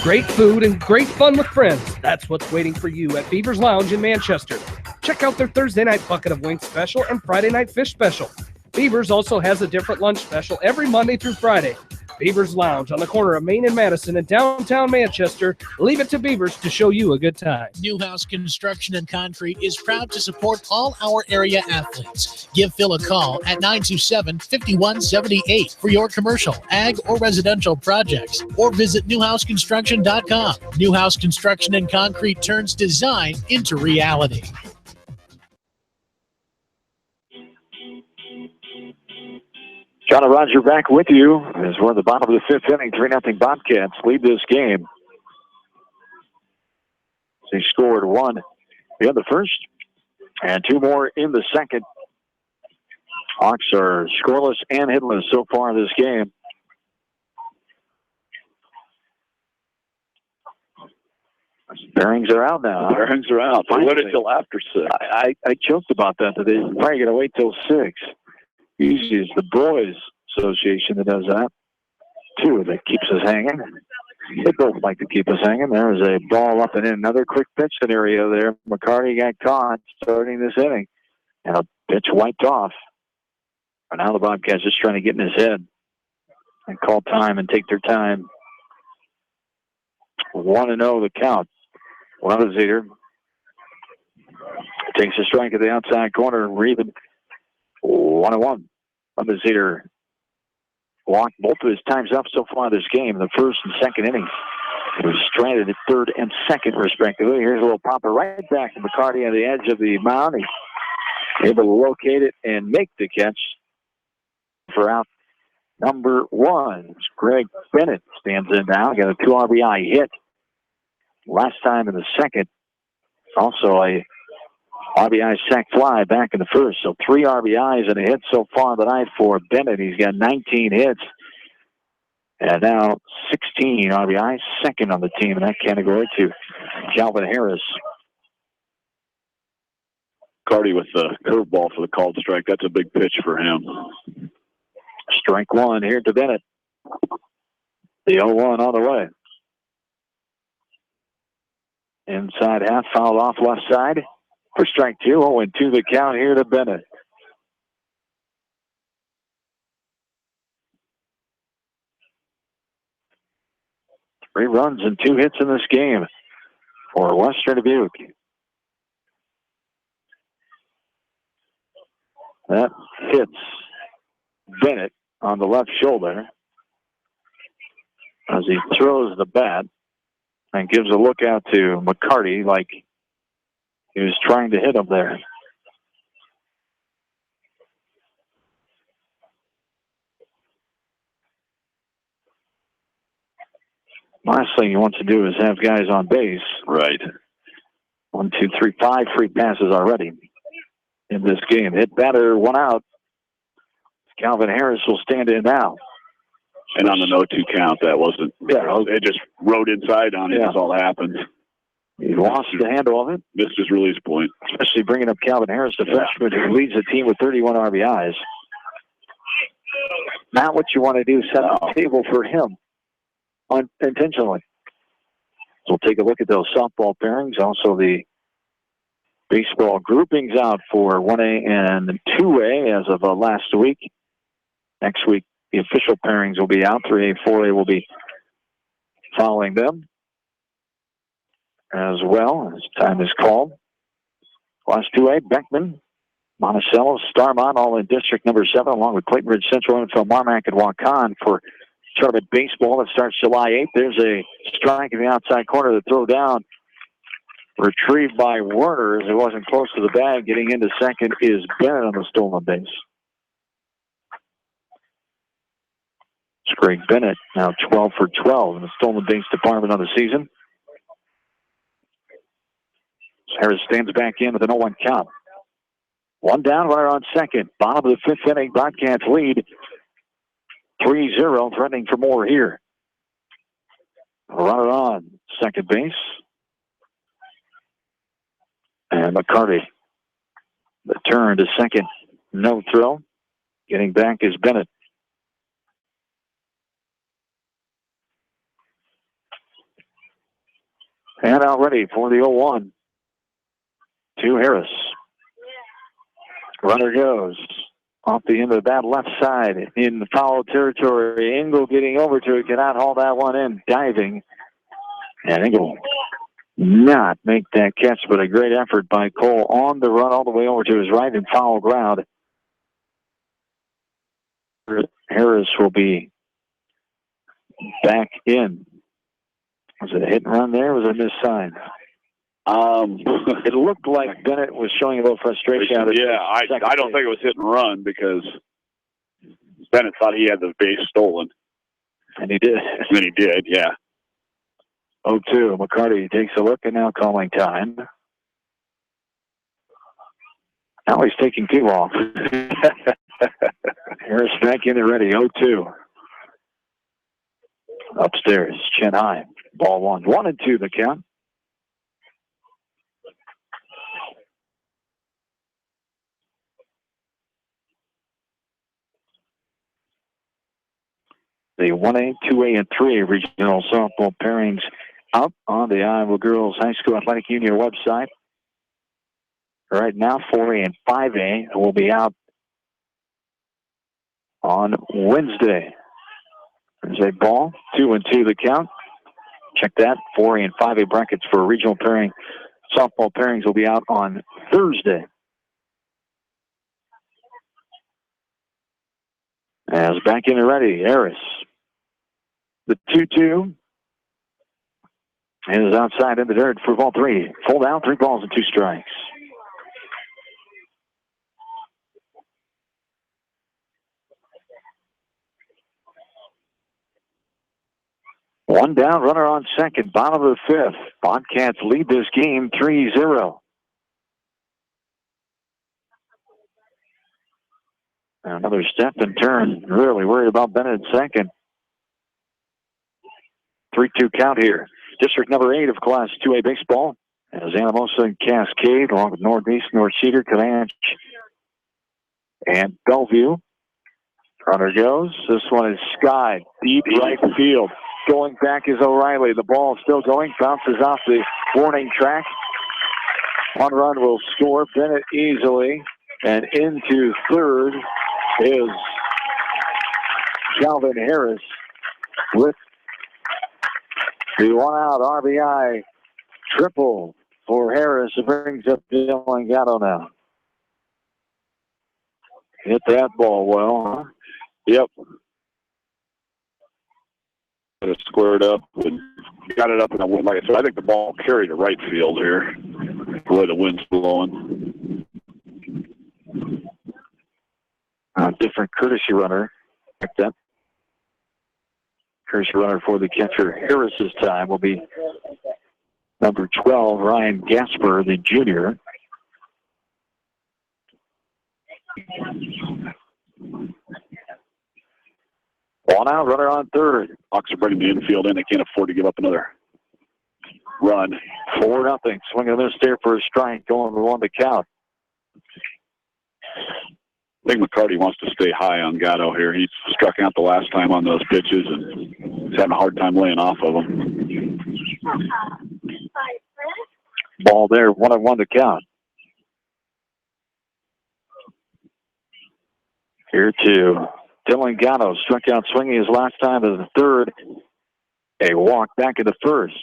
Great food and great fun with friends. That's what's waiting for you at Beaver's Lounge in Manchester. Check out their Thursday night bucket of wings special and Friday night fish special. Beaver's also has a different lunch special every Monday through Friday. Beaver's Lounge on the corner of Main and Madison in downtown Manchester. Leave it to Beaver's to show you a good time. Newhouse Construction and Concrete is proud to support all our area athletes. Give Phil a call at 927-5178 for your commercial, ag, or residential projects, or visit newhouseconstruction.com. Newhouse Construction and Concrete turns design into reality. John and Roger back with you as we're at the bottom of the 5th inning. 3-0 Bobcats lead this game. They scored 1 in the first and 2 more in the second. Hawks are scoreless and hitless so far this game. Bearings are out now. Bearings are out. They waited until after 6. I joked about that today. They're probably going to wait till 6. Usually it's the Boys Association that does that. 2 that keeps us hanging. They both like to keep us hanging. There's a ball up and in. Another quick pitch scenario there. McCarty got caught starting this inning. And a pitch wiped off. And now the Bobcats just trying to get in his head and call time and take their time. 1-0 the count. Levezeder takes a strike at the outside corner. Reven 1-1. Levezeder walked both of his times up so far this game, the first and second innings. He was stranded at third and second, respectively. Here's a little popper right back to McCarty on the edge of the mound. He's able to locate it and make the catch for out number 1. Greg Bennett stands in now. Got a 2 RBI hit last time in the second. Also a RBI sac fly back in the first. So 3 RBIs and a hit so far tonight for Bennett. He's got 19 hits. And now 16 RBIs, second on the team in that category to Calvin Harris. Carty with the curveball for the called strike. That's a big pitch for him. Strike 1 here to Bennett. The 0-1 on the way. Inside half, fouled off left side for strike 2. 0-2 the count here to Bennett. Three runs and 2 hits in this game for Western Dubuque. That hits Bennett on the left shoulder as he throws the bat and gives a look out to McCarty like he was trying to hit him there. Last thing you want to do is have guys on base. Right. 1, 2, 3, 5 free passes already in this game. Hit batter, 1 out. Calvin Harris will stand in now. And on the 0-2 count, that wasn't. Yeah, it just rode inside on it. That's all that happened. He lost the handle of it. Missed his release point. Especially bringing up Calvin Harris, the freshman who leads the team with 31 RBIs. Not what you want to do, set the table for him unintentionally. So we'll take a look at those softball pairings. Also the baseball groupings out for 1A and 2A as of last week. Next week, the official pairings will be out. 3A, 4A will be following them as well as time is called. Class 2A, Beckman, Monticello, Starmont, all in District number 7, along with Clayton Ridge Central, Info, Marmac, and Waukon for tournament baseball that starts July 8th. There's a strike in the outside corner to throw down. Retrieved by Werner as it wasn't close to the bag. Getting into second is Bennett on the stolen base. It's Greg Bennett, now 12 for 12 in the stolen base department on the season. Harris stands back in with an 0-1 count. 1 down, runner on second. Bottom of the 5th inning, Bobcats lead 3-0, threatening for more here. Runner on second base. And McCarty, the turn to second, no throw. Getting back is Bennett. And out ready for the 0-1 to Harris. Runner goes off the end of that left side in the foul territory. Engel getting over to it, cannot haul that one in, diving. And Engel not make that catch, but a great effort by Cole on the run all the way over to his right in foul ground. Harris will be back in. Was it a hit and run there? Was it a missed sign? It looked like Bennett was showing a little frustration out of it. Yeah, I don't think it was hit and run because Bennett thought he had the base stolen. And he did. And then he did, yeah. 0-2. McCarty takes a look and now calling time. Now he's taking too long. Harris back in there ready. 0-2. Upstairs, chin high. Ball 1. 1-2 the count. The 1A, 2A, and 3A regional softball pairings out on the Iowa Girls High School Athletic Union website. Right now, 4A and 5A will be out on Wednesday. There's a ball, 2-2 the count. Check that. 4A and 5A brackets for regional pairing. Softball pairings will be out on Thursday. As back in and ready, Harris. The 2-2 is outside in the dirt for ball 3. Full down, 3 balls and 2 strikes. One down, runner on second, bottom of the 5th. Bobcats lead this game 3-0. Another step and turn. Really worried about Bennett at second. 3-2 count here. District number 8 of Class 2A baseball. As Anamosa and Cascade, along with Northeast, North Cedar, Comanche, and Bellevue. Runner goes. This one is Sky, deep right field. Going back is O'Reilly. The ball is still going. Bounces off the warning track. One run will score. Bennett easily. And into third is Calvin Harris with the one-out RBI triple for Harris. It brings up Dylan Gatto now. Hit that ball well, huh? Yep. Got it squared up and got it up, and like I said, I think the ball carried to right field here, the way the wind's blowing. Different courtesy runner. Like that. Courtesy runner for the catcher Harris's time will be number 12, Ryan Gasper, the junior. One out, runner on third. Hawks are bringing the infield in. They can't afford to give up another run. 4-0. Swing and a miss there for a strike. Going to 1 to count. I think McCarty wants to stay high on Gatto here. He struck out the last time on those pitches, and he's having a hard time laying off of them. Ball there, 1-1 to count. Here to Dylan Gatto. Struck out swinging his last time to the third. A walk back in the first.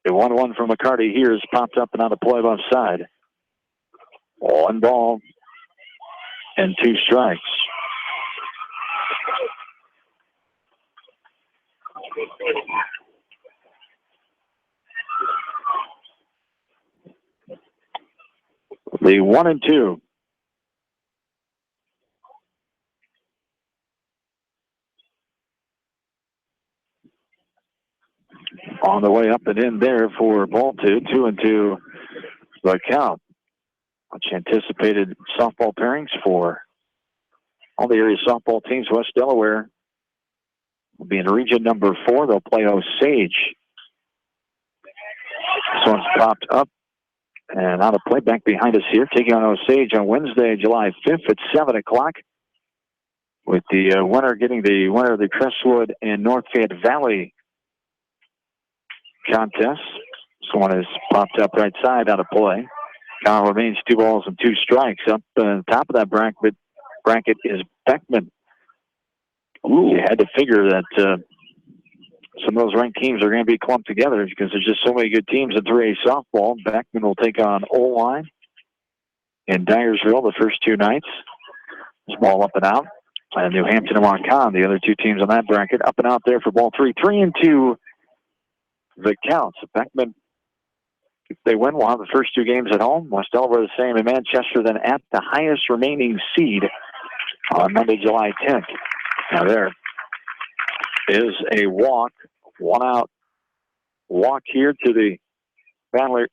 The 1-1 from McCarty here is popped up and on the play left side. 1 ball and 2 strikes. The 1-2. On the way up and in there for ball 2. 2-2 the count. Much anticipated softball pairings for all the area softball teams. West Delaware will be in region number 4. They'll play Osage. This one's popped up and out of play back behind us here. Taking on Osage on Wednesday, July 5th at 7 o'clock. With the winner getting the winner of the Crestwood and North Fayette Valley contest. This one is popped up right side out of play. Count remains 2 balls and 2 strikes. Up on top of that bracket is Beckman. You had to figure that some of those ranked teams are going to be clumped together because there's just so many good teams in 3A softball. Beckman will take on Oline in Dyersville the first 2 nights. This ball up and out. And New Hampton and Waukegan, the other 2 teams on that bracket, up and out there for ball 3. 3-2 the count. So Beckman they win, we'll have the first 2 games at home. West Delaware the same in Manchester, then at the highest remaining seed on Monday, July 10th. Now there is a walk, 1-out walk here to the batter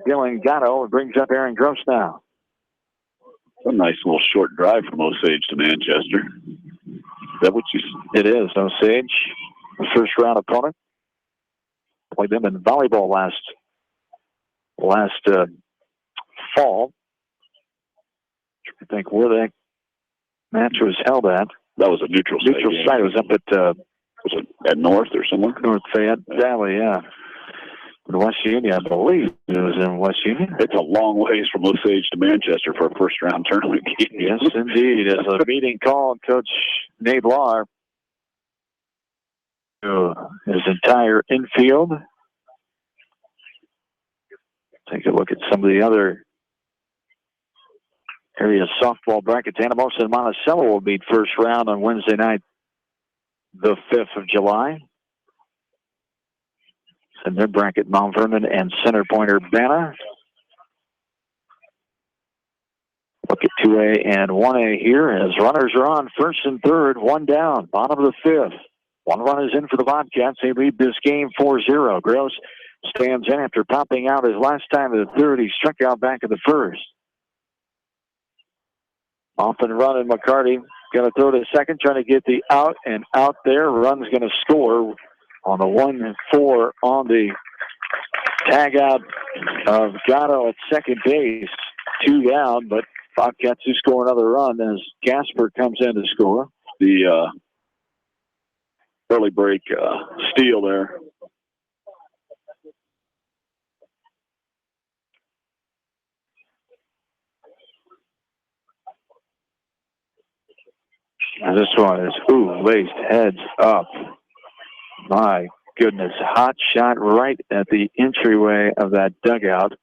Dylan Gatto, and brings up Aaron Gross now. A nice little short drive from Osage to Manchester. Is that what you said? It is. Osage, the first round opponent. Played them in volleyball last fall. I think where that match was held at. That was a neutral site. Neutral site. It was up at was it at North or somewhere? North Fayette Valley, yeah. In West Union, I believe it was in West Union. It's a long ways from Osage to Manchester for a first-round tournament game. Yes, indeed. As a meeting called, Coach Nate Lahr, his entire infield. Take a look at some of the other area softball brackets. Anamosa and Monticello will meet first round on Wednesday night, the 5th of July. In their bracket, Mount Vernon and Center Point Urbana. Look at 2A and 1A here as runners are on first and third, 1 down, bottom of the 5th. 1 run is in for the Bobcats. They lead this game 4-0. Gross stands in after popping out his last time in the 3rd. He struck out back in the 1st. Off and running, McCarty going to throw to second, trying to get the out and out there. Run's going to score on the 1-4 on the tag out of Gatto at second base. 2 down, but Bobcats do score another run as Gasper comes in to score. The early break steal there. And this one is, laced heads up. My goodness, hot shot right at the entryway of that dugout.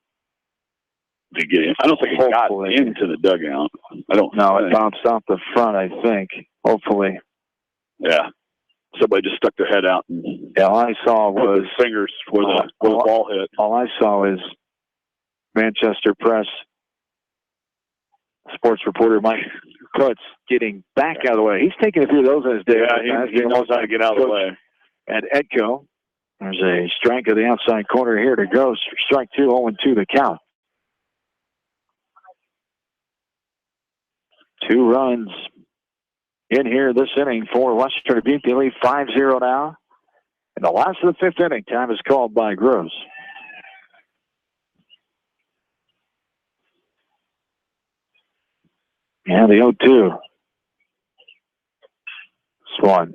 Did he get in? I don't think it got into the dugout. I don't know. It bounced off the front, I think. Hopefully. Yeah. Somebody just stuck their head out. And all I saw was fingers where the ball hit. All I saw is Manchester Press sports reporter Mike Putz getting back out of the way. He's taking a few of those in his day. Yeah, he knows how to get out of the way. At Edco, there's a strike of the outside corner here to Gross. Strike 2, 0-2 the count. 2 runs in here this inning for Western Dubuque. They lead 5-0 now. In the last of the 5th inning, time is called by Gross. And the 0-2. This one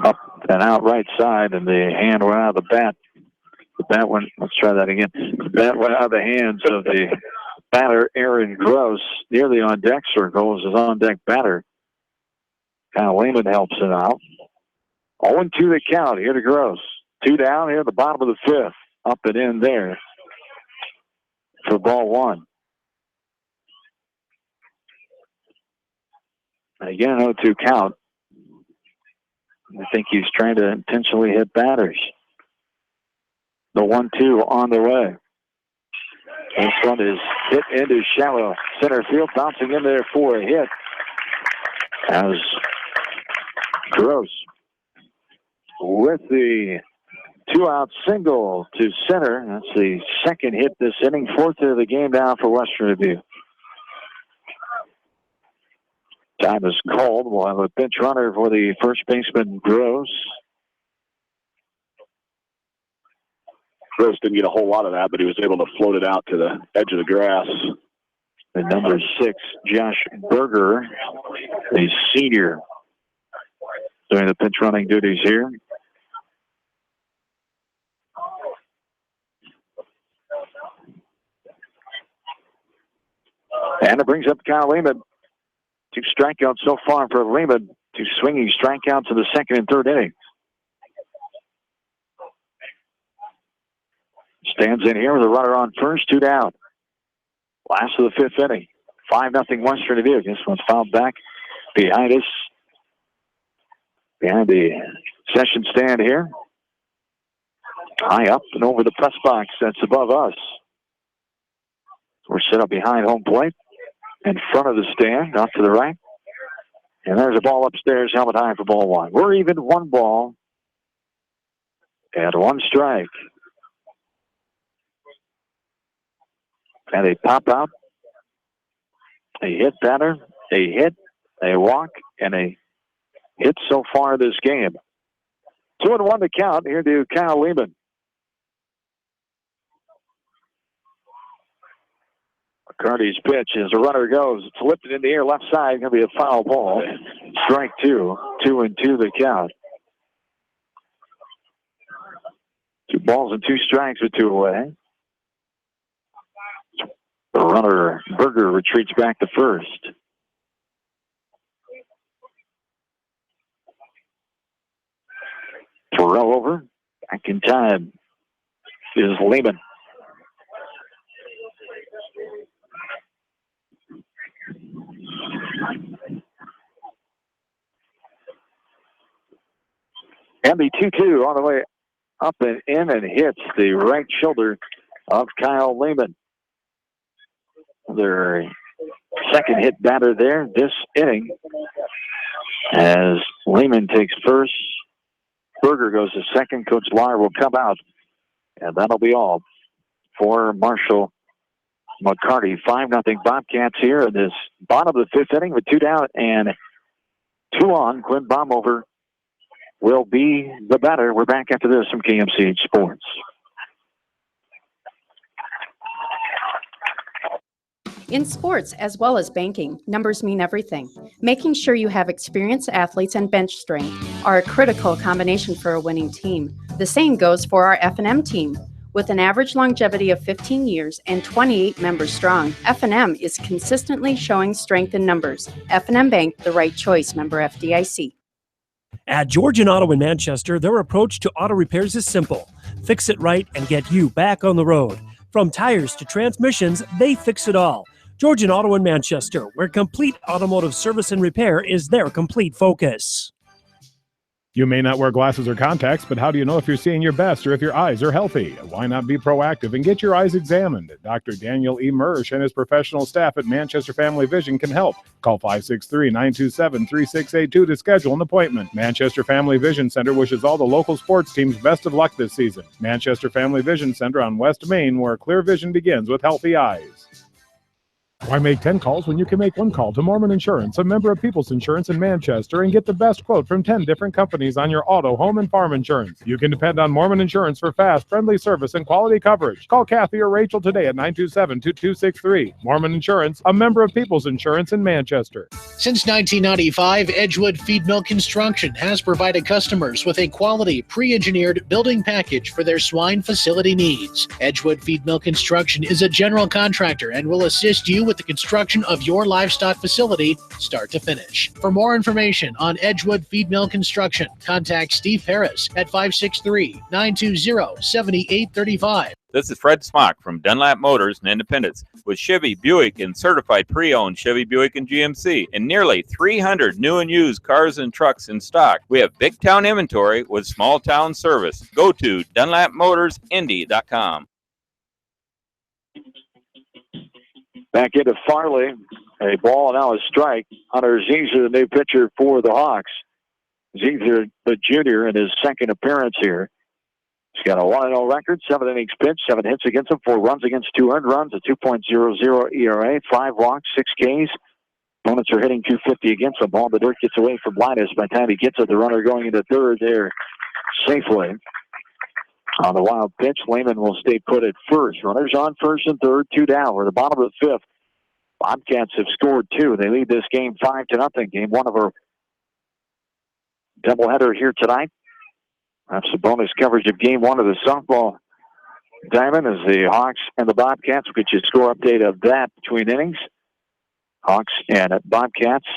up and out right side, and the hand went out of the bat. The bat went, let's try that again. The bat went out of the hands of the batter, Aaron Gross, near the on-deck circle as his on-deck batter. Kyle Lehman helps it out. 0-2 the count here to Gross. 2 down here at the bottom of the 5th. Up and in there for ball 1. Again, 0-2 count. I think he's trying to intentionally hit batters. The 1-2 on the way. This one is hit into shallow center field, bouncing in there for a hit. As Gross with the 2-out single to center. That's the second hit this inning, 4th of the game now for Western Dubuque. Time is called. We'll have a pinch runner for the first baseman, Gross. Gross didn't get a whole lot of that, but he was able to float it out to the edge of the grass. The number 6, Josh Berger, a senior, doing the pinch running duties here. And it brings up Kyle Lehman. 2 strikeouts so far for Lehman. 2 swinging strikeouts in the 2nd and 3rd inning. Stands in here with a runner on first, 2 down. Last of the 5th inning. 5-0 Western Dubuque. This one's fouled back behind us. Behind the session stand here. High up and over the press box that's above us. We're set up behind home plate, in front of the stand, off to the right. And there's a ball upstairs, helmet high for ball one. We're even 1 ball and 1 strike. And they pop out. A hit batter, a hit, a walk, and a hit so far this game. 2-1 to count here to Kyle Lehman. McCarty's pitch as a runner goes. It's lifted in the air left side. Going to be a foul ball. Strike 2. 2-2 the count. 2 balls and 2 strikes with 2 away. The runner, Berger, retreats back to first. Throw over. Back in time is Lehman. And the 2-2 on the way up and in and hits the right shoulder of Kyle Lehman. Their second hit batter there this inning as Lehman takes first. Berger goes to second. Coach Lawyer will come out. And that'll be all for Marshall McCarty. 5-0 Bobcats here in this bottom of the 5th inning with 2 down and 2 on. Quinn Baumhofer will be the batter. We're back after this from KMCH Sports. In sports, as well as banking, numbers mean everything. Making sure you have experienced athletes and bench strength are a critical combination for a winning team. The same goes for our F&M team. With an average longevity of 15 years and 28 members strong, F&M is consistently showing strength in numbers. F&M Bank, the right choice, member FDIC. At Georgian Auto in Manchester, their approach to auto repairs is simple. Fix it right and get you back on the road. From tires to transmissions, they fix it all. Georgian Auto in Manchester, where complete automotive service and repair is their complete focus. You may not wear glasses or contacts, but how do you know if you're seeing your best or if your eyes are healthy? Why not be proactive and get your eyes examined? Dr. Daniel E. Mersch and his professional staff at Manchester Family Vision can help. Call 563-927-3682 to schedule an appointment. Manchester Family Vision Center wishes all the local sports teams best of luck this season. Manchester Family Vision Center on West Main, where clear vision begins with healthy eyes. Why make 10 calls when you can make 1 call to Mormon Insurance, a member of People's Insurance in Manchester, and get the best quote from 10 different companies on your auto, home, and farm insurance? You can depend on Mormon Insurance for fast, friendly service and quality coverage. Call Kathy or Rachel today at 927-2263. Mormon Insurance, a member of People's Insurance in Manchester. Since 1995, Edgewood Feed Mill Construction has provided customers with a quality, pre-engineered building package for their swine facility needs. Edgewood Feed Mill Construction is a general contractor and will assist you with the construction of your livestock facility, start to finish. For more information on Edgewood Feed Mill Construction, contact Steve Harris at 563-920-7835. This is Fred Smock from Dunlap Motors in Independence with Chevy, Buick, and certified pre-owned Chevy, Buick, and GMC, and nearly 300 new and used cars and trucks in stock. We have big town inventory with small town service. Go to DunlapMotorsIndy.com. Back into Farley. A ball and now a strike. Hunter Ziegler, the new pitcher for the Hawks. Ziegler, the junior, in his second appearance here. He's got a 1-0 record, 7 innings pitched, 7 hits against him, 4 runs against 2 earned runs, a 2.00 ERA, 5 walks, 6 Ks. Opponents are hitting 250 against him. Ball in the dirt gets away from Linus. By the time he gets it, the runner going into third there safely. On the wild pitch, Lehman will stay put at first. Runners on first and third, 2 down. We're at the bottom of the 5th. Bobcats have scored 2. They lead this game 5-0. Game 1 of our doubleheader here tonight. That's the bonus coverage of Game 1 of the softball diamond as the Hawks and the Bobcats. We'll get you a score update of that between innings. Hawks and Bobcats.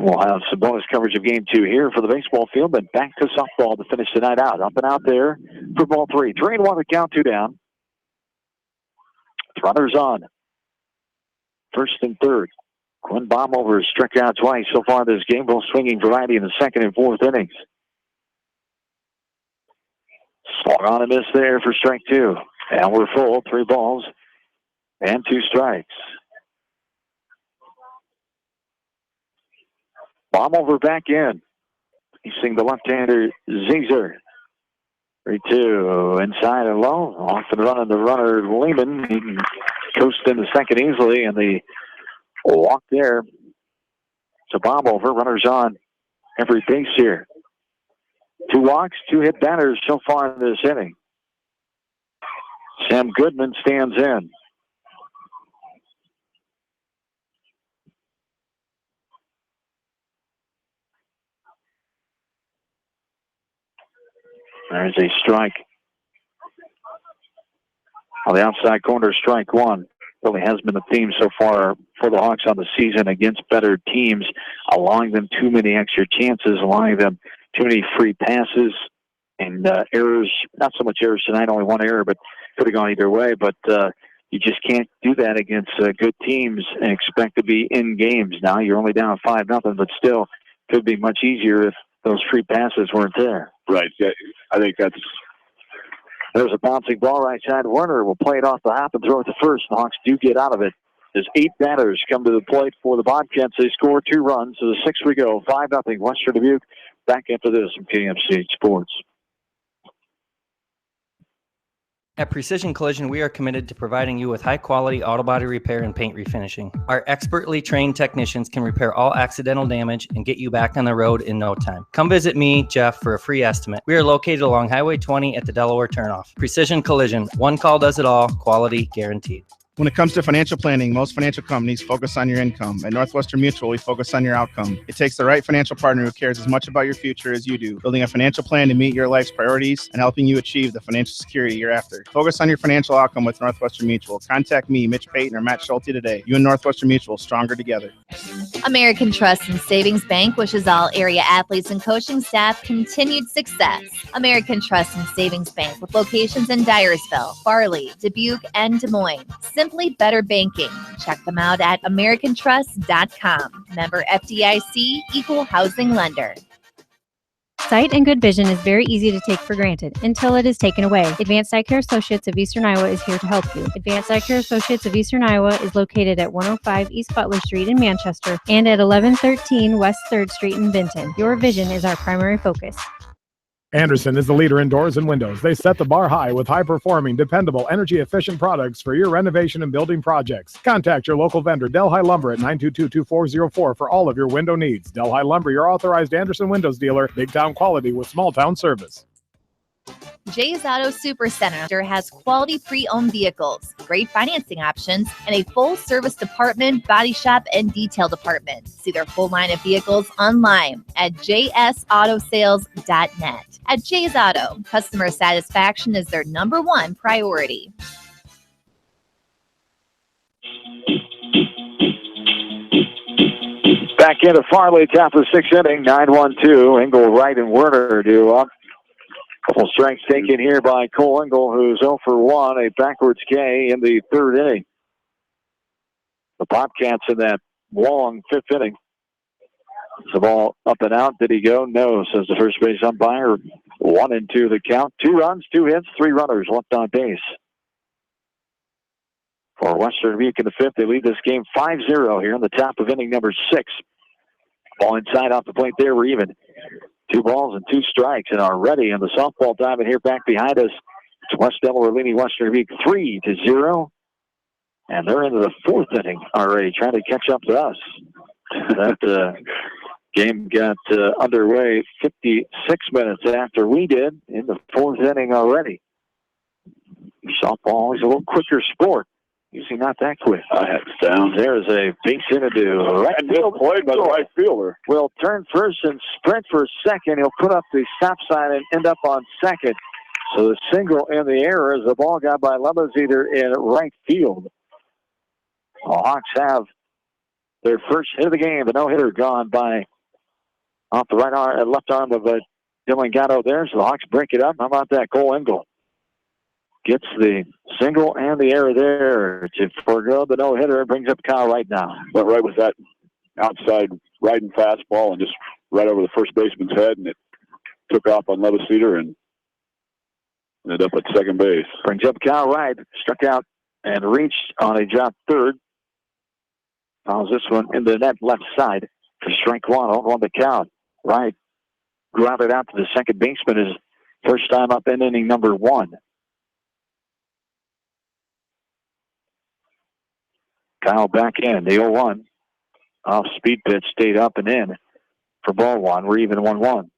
We'll have some bonus coverage of Game 2 here for the baseball field, but back to softball to finish the night out. Up and out there for ball 3. 3-1 the count, 2 down. Runners on. First and third. Quinn Baumhofer has struck out twice so far this game, both swinging variety in the second and fourth innings. Swung on a miss there for strike 2. And we're full, 3 balls and 2 strikes. Bomb over back in. Facing the left-hander, Zizer. 3-2 inside and low. Off and running the runner, Lehman. He can coast into second easily, and the walk there. It's a bomb over. Runners on every base here. 2 walks, 2 hit batters so far in this inning. Sam Goodman stands in. There's a strike. On the outside corner, strike 1. Really has been the theme so far for the Hawks on the season against better teams, allowing them too many extra chances, allowing them too many free passes and errors. Not so much errors tonight, only 1 error, but could have gone either way. But you just can't do that against good teams and expect to be in games. Now you're only down 5-0, but still could be much easier if those free passes weren't there. Right. Yeah, I think that's... There's a bouncing ball right side. Werner will play it off the hop and throw it to first. The Hawks do get out of it. There's 8 batters come to the plate for the Bobcats. They score 2 runs. So the 6th we go. 5-0. Western Dubuque. Back after this from KMC Sports. At Precision Collision, we are committed to providing you with high-quality auto body repair and paint refinishing. Our expertly trained technicians can repair all accidental damage and get you back on the road in no time. Come visit me, Jeff, for a free estimate. We are located along Highway 20 at the Delaware turnoff. Precision Collision. One call does it all. Quality guaranteed. When it comes to financial planning, most financial companies focus on your income. At Northwestern Mutual, we focus on your outcome. It takes the right financial partner who cares as much about your future as you do, building a financial plan to meet your life's priorities and helping you achieve the financial security you're after. Focus on your financial outcome with Northwestern Mutual. Contact me, Mitch Payton, or Matt Schulte today. You and Northwestern Mutual, stronger together. American Trust and Savings Bank wishes all area athletes and coaching staff continued success. American Trust and Savings Bank with locations in Dyersville, Farley, Dubuque, and Des Moines. Simply better banking. Check them out at americantrust.com. Member FDIC, equal housing lender. Sight and good vision is very easy to take for granted until it is taken away. Advanced Eye Care Associates of Eastern Iowa is here to help you. Advanced Eye Care Associates of Eastern Iowa is located at 105 East Butler Street in Manchester and at 1113 West 3rd Street in Vinton. Your vision is our primary focus. Anderson is the leader in doors and windows. They set the bar high with high-performing, dependable, energy-efficient products for your renovation and building projects. Contact your local vendor, Delhi Lumber, at 922-2404 for all of your window needs. Delhi Lumber, your authorized Anderson Windows dealer. Big-town quality with small-town service. Jay's Auto Supercenter has quality pre-owned vehicles, great financing options, and a full-service department, body shop, and detail department. See their full line of vehicles online at jsautosales.net. At Jay's Auto, customer satisfaction is their #1 priority. Back into Farley, top of the 6th inning, 9-1-2. Engel, Wright, and Werner do up. Couple strikes taken here by Cole Engel, who's 0 for 1, a backwards K in the 3rd inning. The Bobcats in that long 5th inning. Is the ball up and out? Did he go? No, says the first base umpire. 1-2 the count. 2 runs, 2 hits, 3 runners left on base. For Western Dubuque in the 5th, they lead this game 5-0 here in the top of inning number 6. Ball inside off the plate there, we're even. 2 balls and 2 strikes, and already in the softball diamond here back behind us, it's West Delaware leading Western Dubuque 3-0. And they're into the 4th inning already, trying to catch up to us. That game got underway 56 minutes after we did in the 4th inning already. Softball always a little quicker sport. Usually not that quick. It's down. There's a base hit into right field. Played by the right fielder. Will turn first and sprint for second. He'll put up the stop sign and end up on second. So the single in the air as the ball got by Lemons-Eater in right field. The Hawks have their first hit of the game. The no-hitter gone by off the right arm, left arm of Dylan Gatto there. So the Hawks break it up. How about that? Cole Engel gets the single and the error there to forego the no-hitter. Brings up Kyle right now. Went right with that outside riding fastball and just right over the first baseman's head, and it took off on Lemons-Eater and Ended up at second base. Brings up Kyle Wright. Struck out and reached on a drop third. Fouls this one in the net left side for strike one. On the count. Wright grounded out to the second baseman. His first time up in inning number 1. Kyle back in. The 0-1. Off speed pitch stayed up and in for ball 1. We're even 1-1.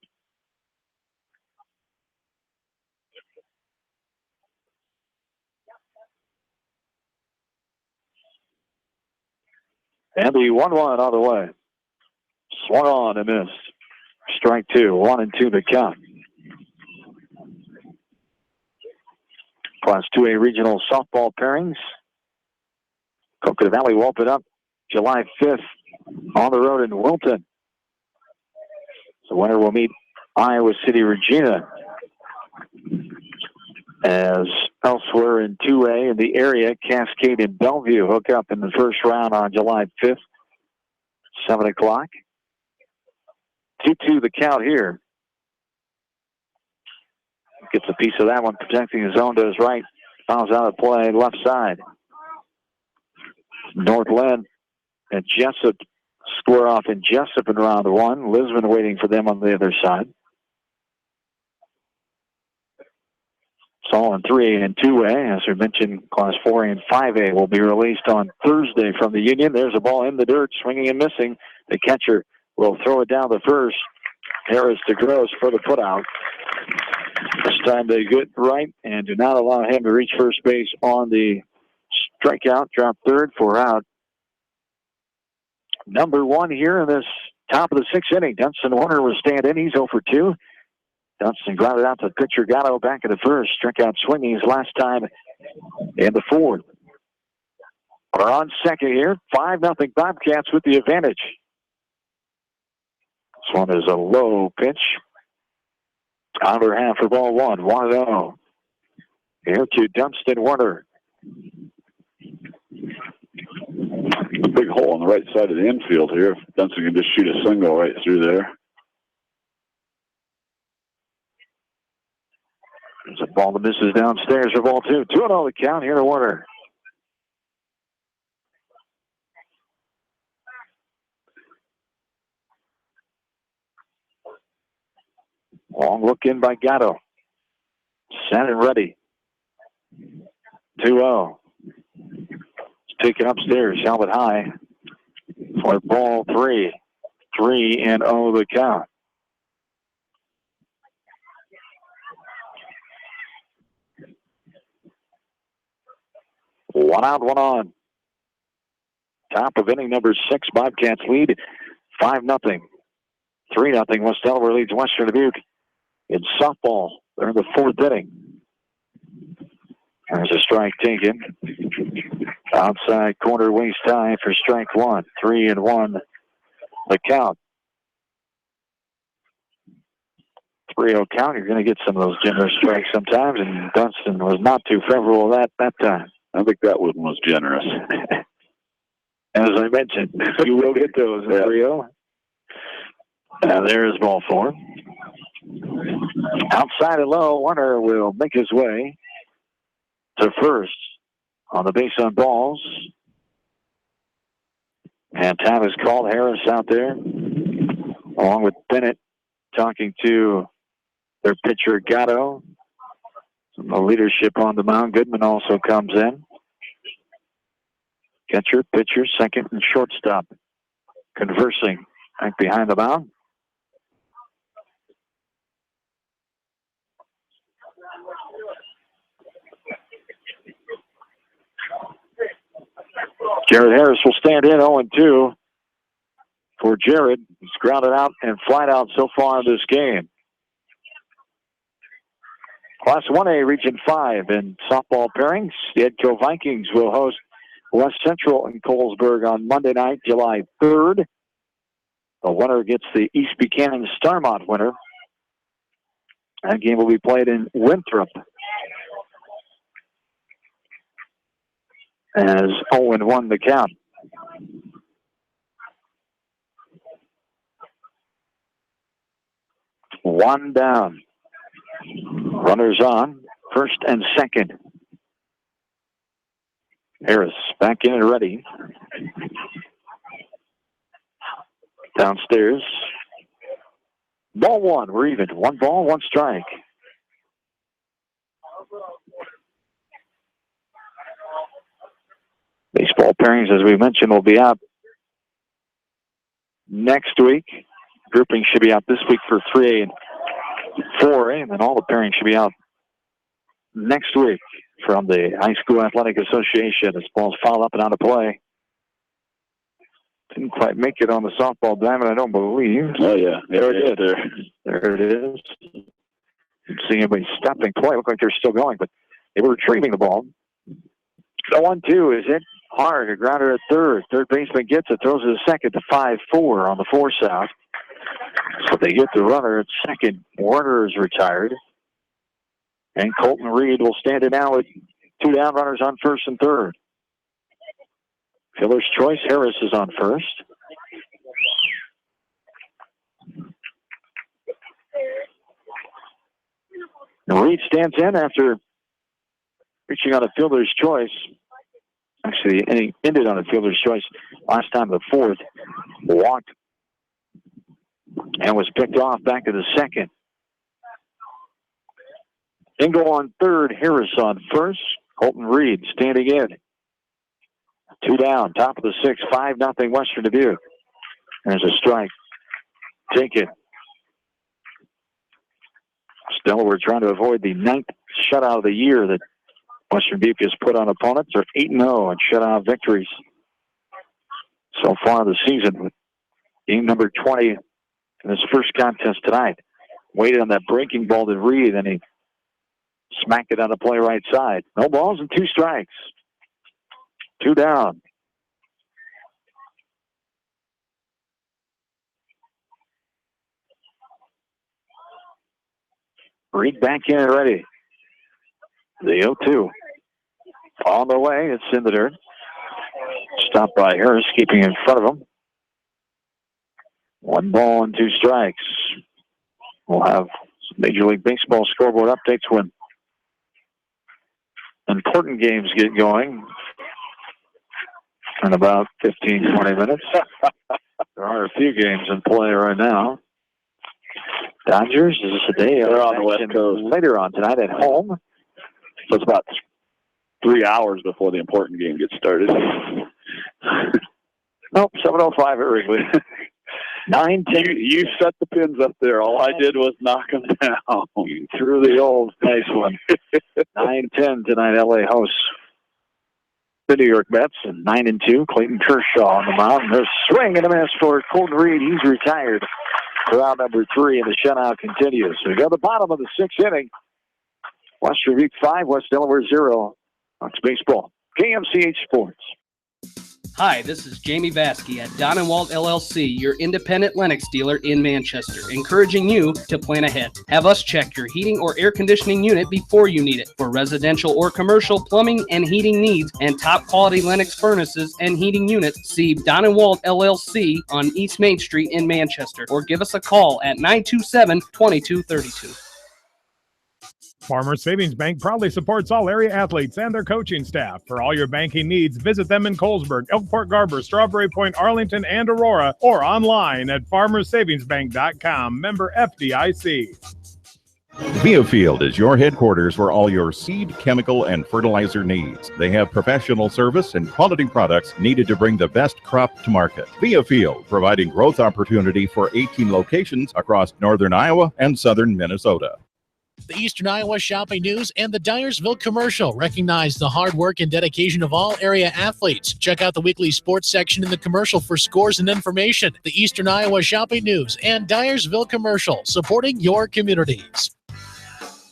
And the 1-1 on the way. Swung on and missed. Strike 2. 1-2 the count. Class 2A regional softball pairings. Coconut Valley will open up July 5th on the road in Wilton. The winner will meet Iowa City Regina. As elsewhere in 2A in the area, Cascade and Bellevue hook up in the first round on July 5th, 7 o'clock. 2-2 the count here. Gets a piece of that one, protecting his own to his right. Fouls out of play, left side. Northland and Jessup square off in Jessup in round 1. Lisbon waiting for them on the other side. It's all in 3A and 2A. As we mentioned, Class 4A and 5A will be released on Thursday from the Union. There's a ball in the dirt, swinging and missing. The catcher will throw it down the first. Harris to Gross for the putout. This time they get right and do not allow him to reach first base on the strikeout. Drop third for out. Number 1 here in this top of the 6th inning. Dunstan Warner will stand in. He's 0 for 2. Dunstan grounded out to pitcher Gatto back in the first. Struck out swinging his last time in the 4th. We're on second here. 5-0 Bobcats with the advantage. This one is a low pitch. Outer half for ball 1. 1-0. Here to Dunstan Warner. A big hole on the right side of the infield here. Dunstan can just shoot a single right through there. There's a ball that misses downstairs for ball 2. 2-0 the count here to Warner. Long look in by Gatto. Set and ready. 2-0. Taken upstairs, held it high for ball 3. 3-0 the count. One out, one on. Top of inning number 6, Bobcats lead 5-0. 3-0. West Delaware leads Western Dubuque in softball. They're in the 4th inning. There's a strike taken. Outside corner waist high for strike 1. 3-1 the count. 3-0 count. You're going to get some of those generous strikes sometimes, and Dunstan was not too favorable of that time. I think that one was generous. As I mentioned, you will get those in 3-0. There's ball 4. Outside and low, Warner will make his way to first on the base on balls. And time is called. Harris out there, along with Bennett, talking to their pitcher, Gatto. Some leadership on the mound. Goodman also comes in. Catcher, pitcher, second, and shortstop conversing back behind the mound. Jared Harris will stand in 0-2 for Jared. He's grounded out and flat out so far in this game. Class 1A Region 5 in softball pairings. The Edco Vikings will host West Central in Colesburg on Monday night, July 3rd. The winner gets the East Buchanan Starmont winner. That game will be played in Winthrop. As 0-1 the count. One down. Runners on. first and second. Harris back in and ready. Downstairs. Ball one. We're even. 1 ball, 1 strike. Baseball pairings, as we mentioned, will be out next week. Grouping should be out this week for 3A and 4A, and then all the pairings should be out next week from the High School Athletic Association. This ball's fouled up and out of play. Didn't quite make it on the softball diamond, I don't believe. Oh, yeah. There it is. There it is. Didn't see anybody stopping play. Looked like they're still going, but they were retrieving the ball. The 1-2 is hit hard. A grounder at third. Third baseman gets it, throws it to second to 5-4 on the force out. So they get the runner at second. Warner is retired. And Colton Reed will stand in now with 2 down runners on first and third. Fielder's choice, Harris is on first. And Reed stands in after reaching on a fielder's choice. Actually, the inning ended on a fielder's choice last time, the fourth. Walked and was picked off back to the second. Engel on third, Harris on first. Colton Reed standing in. 2 down, top of the 6th, 5-0 Western Dubuque. There's a strike. Take it. Delaware trying to avoid the 9th shutout of the year that Western Dubuque has put on opponents. They're 8-0 in shutout victories so far this season, with game number 20 in this first contest tonight. Waited on that breaking ball to Reed, and he smacked it on the play right side. No balls and 2 strikes. 2 down. Reed back in and ready. The 0-2. On the way, it's in the dirt. Stopped by Harris, keeping in front of him. 1 ball and 2 strikes. We'll have some Major League Baseball scoreboard updates when important games get going in about 15, 20 minutes. There are a few games in play right now. Dodgers, is this a day? They're on the West Coast. Later on tonight at home. So it's about 3 hours before the important game gets started. Nope, 7:05 at Wrigley. 9-10. You set the pins up there. All I did was knock them down. You threw the old nice one. 9-10 tonight, LA hosts the New York Mets, and 9-2. Clayton Kershaw on the mound. There's a swing and a miss for Colton Reed. He's retired. Round number 3, and the shutout continues. So we go to the bottom of the 6th inning. Western Dubuque 5, West Delaware 0. Fox Baseball, KMCH Sports. Hi, this is Jamie Vasky at Don & Walt LLC, your independent Lennox dealer in Manchester, encouraging you to plan ahead. Have us check your heating or air conditioning unit before you need it. For residential or commercial plumbing and heating needs and top quality Lennox furnaces and heating units, see Don & Walt LLC on East Main Street in Manchester, or give us a call at 927-2232. Farmers Savings Bank proudly supports all area athletes and their coaching staff. For all your banking needs, visit them in Colesburg, Elkport Garber, Strawberry Point, Arlington, and Aurora, or online at farmersavingsbank.com. Member FDIC. Viafield is your headquarters for all your seed, chemical, and fertilizer needs. They have professional service and quality products needed to bring the best crop to market. Viafield, providing growth opportunity for 18 locations across northern Iowa and southern Minnesota. The Eastern Iowa Shopping News and the Dyersville Commercial recognize the hard work and dedication of all area athletes. Check out the weekly sports section in the commercial for scores and information. The Eastern Iowa Shopping News and Dyersville Commercial, supporting your communities.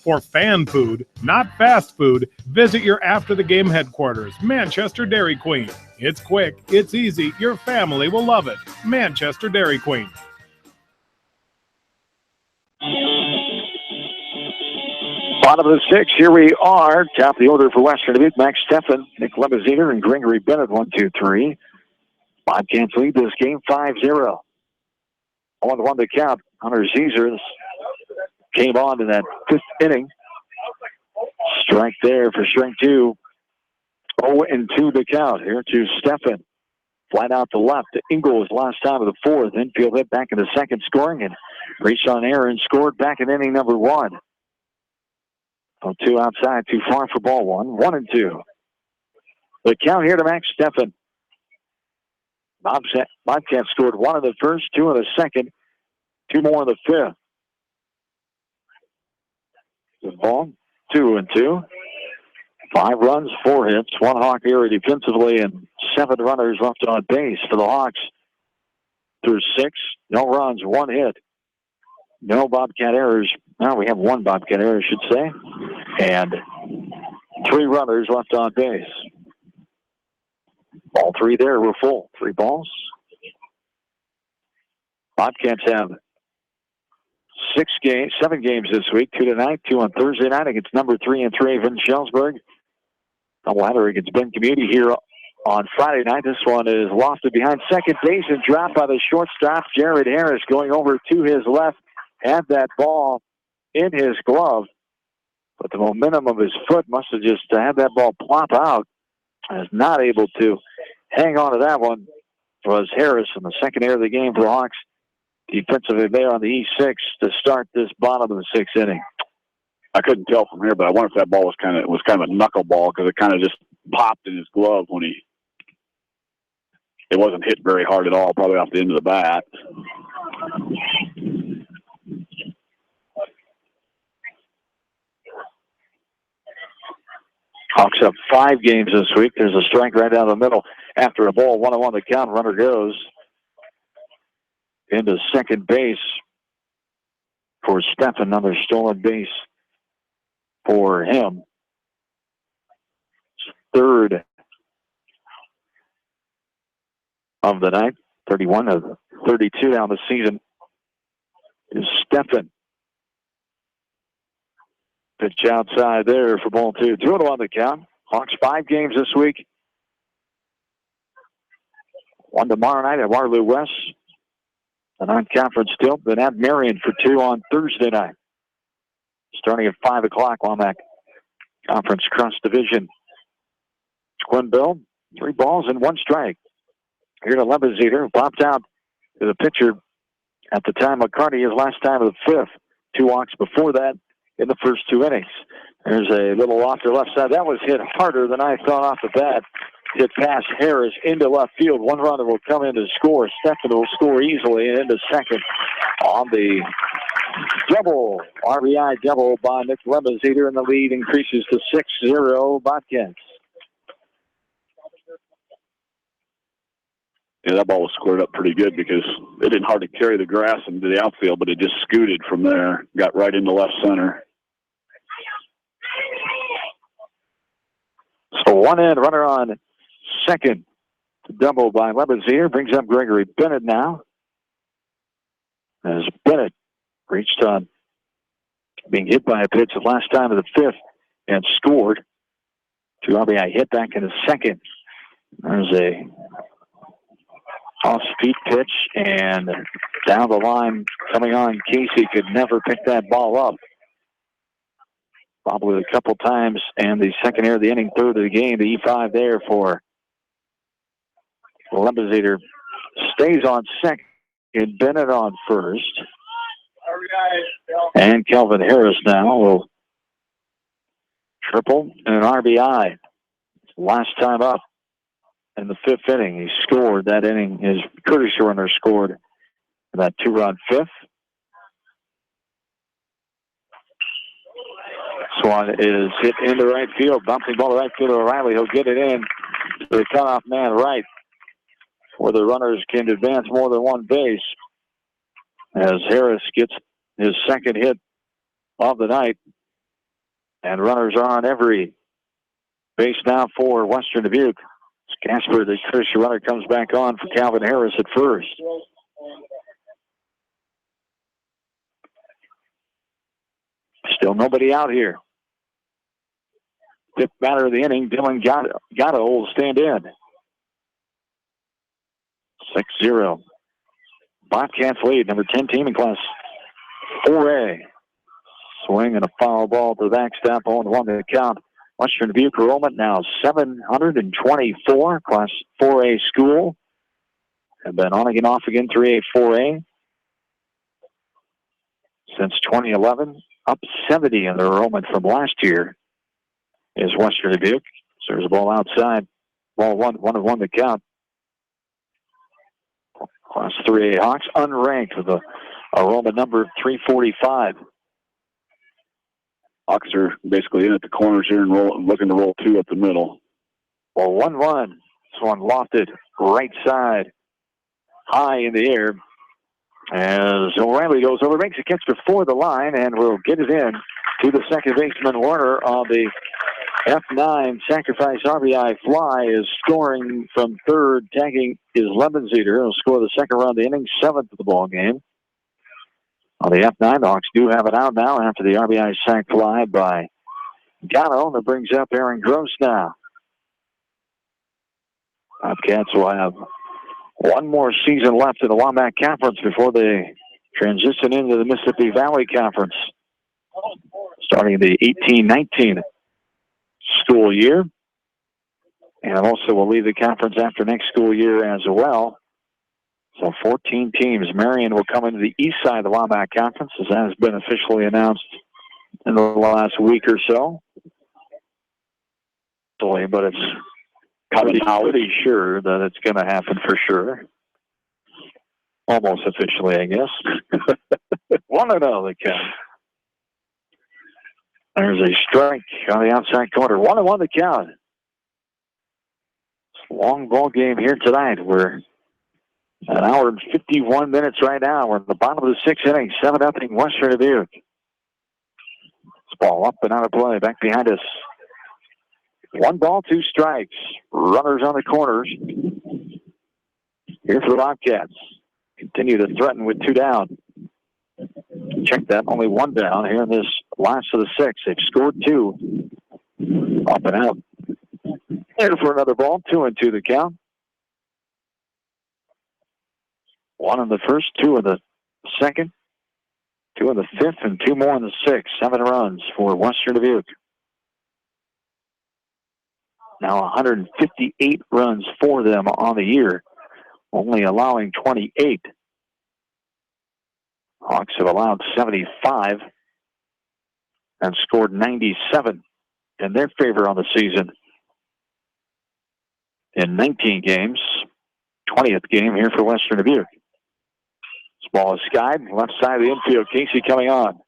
For fan food, not fast food, visit your after-the-game headquarters, Manchester Dairy Queen. It's quick, it's easy, your family will love it. Manchester Dairy Queen. Bottom of the 6th, here we are. Top of the order for Western Dubuque, Max Steffen, Nick Lemaziner, and Gregory Bennett, 1, 2, 3. Bobcats lead this game 5-0. 1-1 to count. Hunter Caesar came on in that 5th inning. Strike there for strike 2. 0-2 the count. Here to Steffen. Flat out to left to Ingles last time of the 4th. Infield hit back in the 2nd, scoring, and reached on air and scored back in inning number 1. 2 outside, too far for ball 1. 1-2. The count here to Max Steffen. Bobcats scored 1 in the 1st, 2 in the 2nd, 2 more in the 5th. Good ball. 2-2. 5 runs, 4 hits, 1 Hawk error defensively, and 7 runners left on base for the Hawks. Through 6, no runs, 1 hit, no Bobcat errors. Now we have 1 Bobcat error, I should say, and 3 runners left on base. All 3 there were full. 3 balls. Bobcats have 7 games this week. 2 tonight, 2 on Thursday night against number 3 and 3 in Shellsburg. Doubleheader against Bend Community here on Friday night. This one is lofted behind second base and dropped by the shortstop, Jared Harris, going over to his left. Had that ball in his glove, but the momentum of his foot must have just had that ball plop out. Is not able to hang on to that one. Was Harris in the second error of the game for the Hawks. Defensively there on the E6 to start this bottom of the 6th inning. I couldn't tell from here, but I wonder if that ball was kind of a knuckleball because it kind of just popped in his glove when it wasn't hit very hard at all, probably off the end of the bat. Hawks up 5 games this week. There's a strike right down the middle. After a ball, 1-1 the count. Runner goes into second base for Steffen. Another stolen base for him. 3rd of the night. 31 of 32 down the season is Steffen. Pitch outside there for ball 2. 2-1 the count. Hawks 5 games this week. 1 tomorrow night at Waterloo West. The non-conference tilt. Then at Marion for 2 on Thursday night. Starting at 5 o'clock on that conference cross division. Quinn Bill, 3 balls and 1 strike. Here to Lebenzeder, who popped out to the pitcher at the time McCarty his last time of the 5th. 2 walks before that in the first 2 innings. There's a little off to the left side. That was hit harder than I thought off the bat. Hit past Harris into left field. 1 runner will come in to score. Steffen will score easily and into second on the double. RBI double by Nick Lebenzeder, and the lead increases to 6-0 Bobcats. Yeah, that ball was squared up pretty good because it didn't hardly carry the grass into the outfield, but it just scooted from there, got right into left center. So 1 in, runner on second. Double by Lebenzeder brings up Gregory Bennett now. As Bennett reached on being hit by a pitch the last time of the 5th and scored. 2 RBI hit back in the second. There's a off-speed pitch, and down the line coming on, Casey could never pick that ball up. Probably a couple times, and the second error of the inning, 3rd of the game, the E5 there for Lebenzeder. Stays on second, Bennett on first. And Kelvin Harris now will triple and an RBI. Last time up in the 5th inning, he scored that inning. His Curtis runner scored that 2-run 5th. Swan is hit into right field. Bouncing ball to right field to O'Reilly. He'll get it in to the cutoff man right, where the runners can advance more than 1 base. As Harris gets his 2nd hit of the night. And runners are on every base now for Western Dubuque. Casper, the Curtis runner, comes back on for Calvin Harris at first. Still nobody out here. 5th batter of the inning, Dylan Gatto will stand in. 6-0. Bobcats lead, number 10 team in Class 4A. Swing and a foul ball to the backstop. 0-1 to count. Western Dubuque enrollment now 724. Class 4A school. Have been on again, off again, 3A, 4A. Since 2011. Up 70 in their enrollment from last year is Western Dubuque. So there's a ball outside. Ball 1-1 to count. Class 3A Hawks unranked with a enrollment number of 345. Hawks are basically in at the corners here and looking to roll 2 up the middle. Well, 1-1. This one lofted right side, high in the air. As O'Reilly goes over, makes a catch before the line, and will get it in to the second baseman, Warner, on the F9 sacrifice RBI fly. Is scoring from third, tagging is Lebenzeter. He'll score the second run of the inning, 7th of the ball game. On the F9, the Hawks do have it out now after the RBI sac fly by Gatto. That brings up Aaron Gross now. Bobcats will have one more season left in the Wombat Conference before they transition into the Mississippi Valley Conference, starting the 18-19 school year. And also will leave the conference after next school year as well. So 14 teams. Marion will come into the east side of the Wombat Conference, as that has been officially announced in the last week or so. But it's pretty sure that it's going to happen for sure. Almost officially, I guess. 1-0 the count. There's a strike on the outside corner. 1-1 the count. It's a long ball game here tonight. We're an hour and 51 minutes right now. We're at the bottom of the 6th inning. 7-0 Western Dubuque. This ball up and out of play. Back behind us. 1 ball, 2 strikes. Runners on the corners. Here for the Bobcats. Continue to threaten with 2 down. Check that. Only 1 down here in this last of the 6th. They've scored 2. Up and out. There for another ball. 2-2 the count. 1 in the first, 2 in the second, 2 in the 5th, and 2 more in the 6th. 7 runs for Western Dubuque. Now 158 runs for them on the year, only allowing 28. Hawks have allowed 75 and scored 97 in their favor on the season in 19 games. 20th game here for Western Dubuque. This ball is skied, left side of the infield. Casey coming on.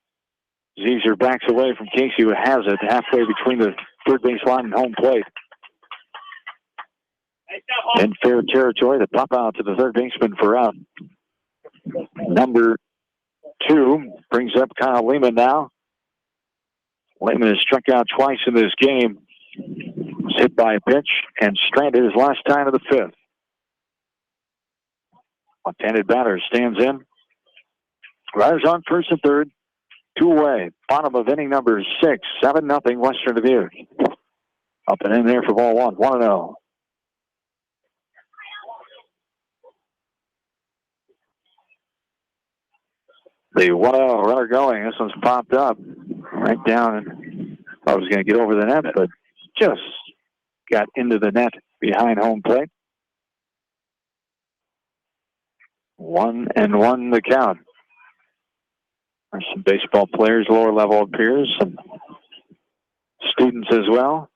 Zeezer backs away from Casey, who has it halfway between the third base line and home plate. In fair territory, the pop out to the third baseman for out. Number 2 brings up Kyle Lehman now. Lehman has struck out twice in this game. Was hit by a pitch and stranded his last time in the 5th. Left-handed batter stands in. Riders on first and third. 2 away. Bottom of inning number 6. 7-0 Western Dubuque. Up and in there for ball 1. 1-0. The 1-0 runner going. This one's popped up right down. And I was going to get over the net, but just got into the net behind home plate. 1-1 the count. There's some baseball players, lower level appears, some students as well.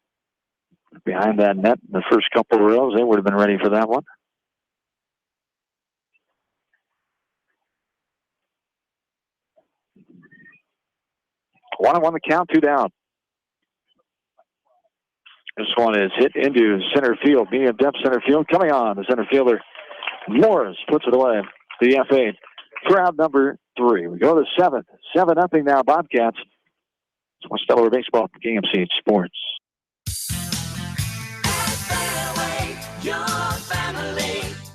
Behind that net in the first couple of rows, they would have been ready for that one. One the count, 2 down. This one is hit into center field, medium depth center field. Coming on, the center fielder, Morris, puts it away. The F8 for out number 3. We go to the 7th. 7-0 now, Bobcats. It's West Delaware Baseball for KMC Sports.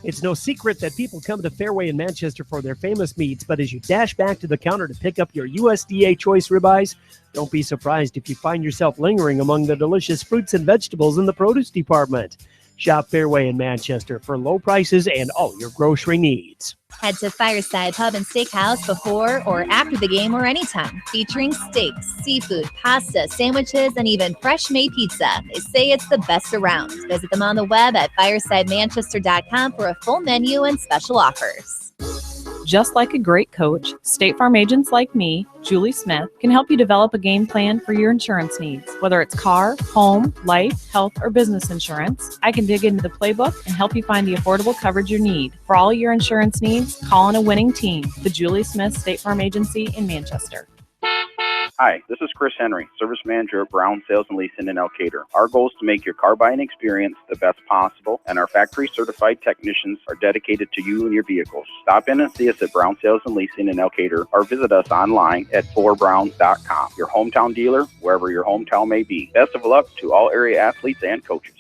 It's no secret that people come to Fairway in Manchester for their famous meats, but as you dash back to the counter to pick up your USDA choice ribeyes, don't be surprised if you find yourself lingering among the delicious fruits and vegetables in the produce department. Shop Fairway in Manchester for low prices and all your grocery needs. Head to Fireside Pub and Steakhouse before or after the game or anytime, featuring steaks, seafood, pasta, sandwiches, and even fresh-made pizza. They say it's the best around. Visit them on the web at firesidemanchester.com for a full menu and special offers. Just like a great coach, State Farm agents like me, Julie Smith, can help you develop a game plan for your insurance needs. Whether it's car, home, life, health, or business insurance, I can dig into the playbook and help you find the affordable coverage you need. For all your insurance needs, call on a winning team. The Julie Smith State Farm Agency in Manchester. Hi, this is Chris Henry, Service Manager of Brown Sales and Leasing in Elkader. Our goal is to make your car buying experience the best possible, and our factory-certified technicians are dedicated to you and your vehicles. Stop in and see us at Brown Sales and Leasing in Elkader, or visit us online at 4browns.com. Your hometown dealer, wherever your hometown may be. Best of luck to all area athletes and coaches.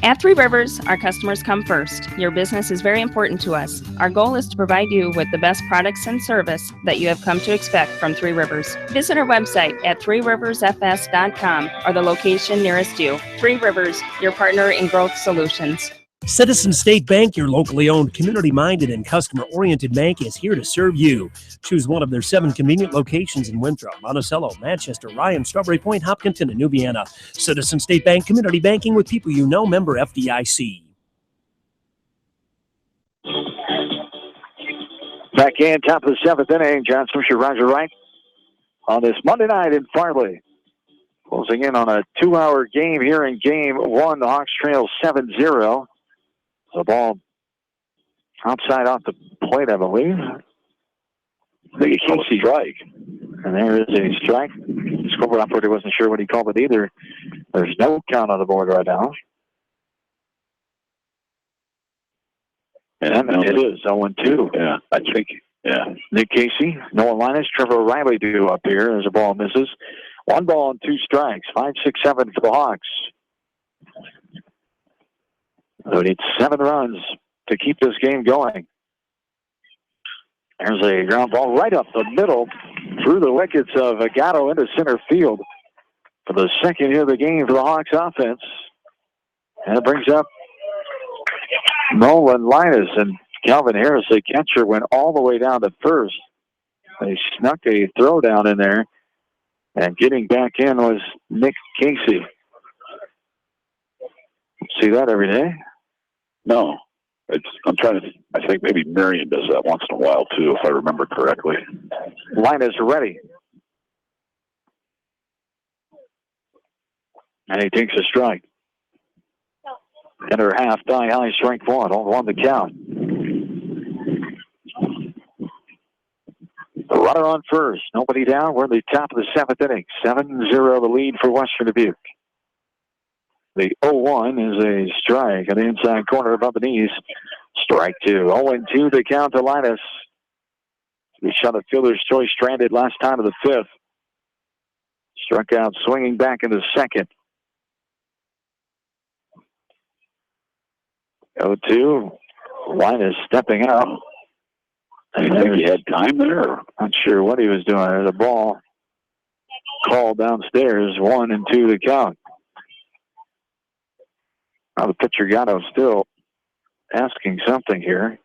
At Three Rivers, our customers come first. Your business is very important to us. Our goal is to provide you with the best products and service that you have come to expect from Three Rivers. Visit our website at threeriversfs.com or the location nearest you. Three Rivers, your partner in growth solutions. Citizen State Bank, your locally owned, community-minded, and customer-oriented bank, is here to serve you. Choose one of their 7 convenient locations in Winthrop, Monticello, Manchester, Ryan, Strawberry Point, Hopkinton, and New Vienna. Citizen State Bank, community banking with people you know, member FDIC. Back in, top of the 7th inning, John Swisher, Roger Wright on this Monday night in Farley. Closing in on a 2-hour game here in Game 1. The Hawks trail 7-0. The ball outside off the plate, I believe. I think he called a strike. And there is a strike. The scoreboard operator wasn't sure what he called it either. There's no count on the board right now. And it is 0-2. Yeah, I think, yeah. Nick Casey, Noah Linus, Trevor O'Reilly due up here as the ball misses. 1 ball and 2 strikes. 5-6-7 for the Hawks. So we need 7 runs to keep this game going. There's a ground ball right up the middle through the wickets of Agato into center field for the second hit of the game for the Hawks offense. And it brings up Nolan Linus, and Calvin Harris, the catcher, went all the way down to first. They snuck a throw down in there, and getting back in was Nick Casey. See that every day? No. I'm trying to, I think maybe Marion does that once in a while too, if I remember correctly. Linus ready. And he takes a strike. Enter half, die high, strike 1. All on the count. The runner on first. Nobody down. We're in the top of the 7th inning. 7-0 the lead for Western Dubuque. The 0-1 is a strike on the inside corner above the knees. Strike 2. 0-2 the count to Linus. He shot a fielder's choice stranded last time of the 5th. Struck out swinging back in the 2nd. 0-2. Linus stepping up. I think he had time there. Not sure what he was doing. There's a ball called downstairs. 1-2 the count. Now the pitcher Gatto still asking something here.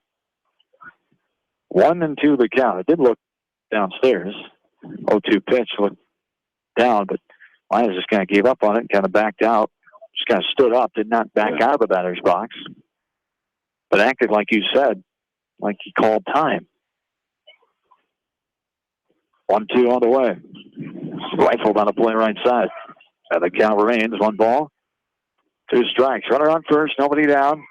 1-2 the count. It did look downstairs. 0-2 pitch looked down, but Linus just kind of gave up on it and kind of backed out. Just kind of stood up, did not back out of the batter's box, but acted like you said, like he called time. 1-2 on the way. Rifled on the play right side. And the count remains 1 ball, 2 strikes. Runner on first, nobody down.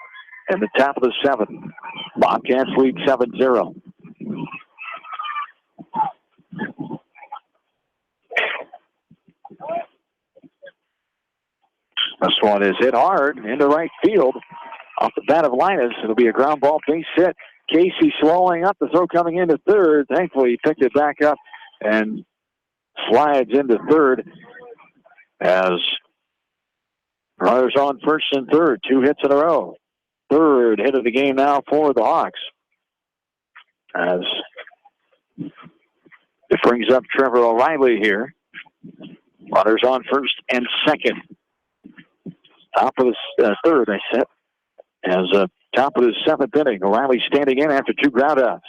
And the top of the 7th. Bobcats lead 7-0. This one is hit hard into right field. Off the bat of Linus. It'll be a ground ball, base hit. Casey swallowing up the throw coming into third. Thankfully, he picked it back up and slides into third as runners on first and third. 2 hits in a row. 3rd hit of the game now for the Hawks. As it brings up Trevor O'Reilly here. Runners on first and second. Top of the third, I said. As top of the seventh inning, O'Reilly standing in after 2 groundouts.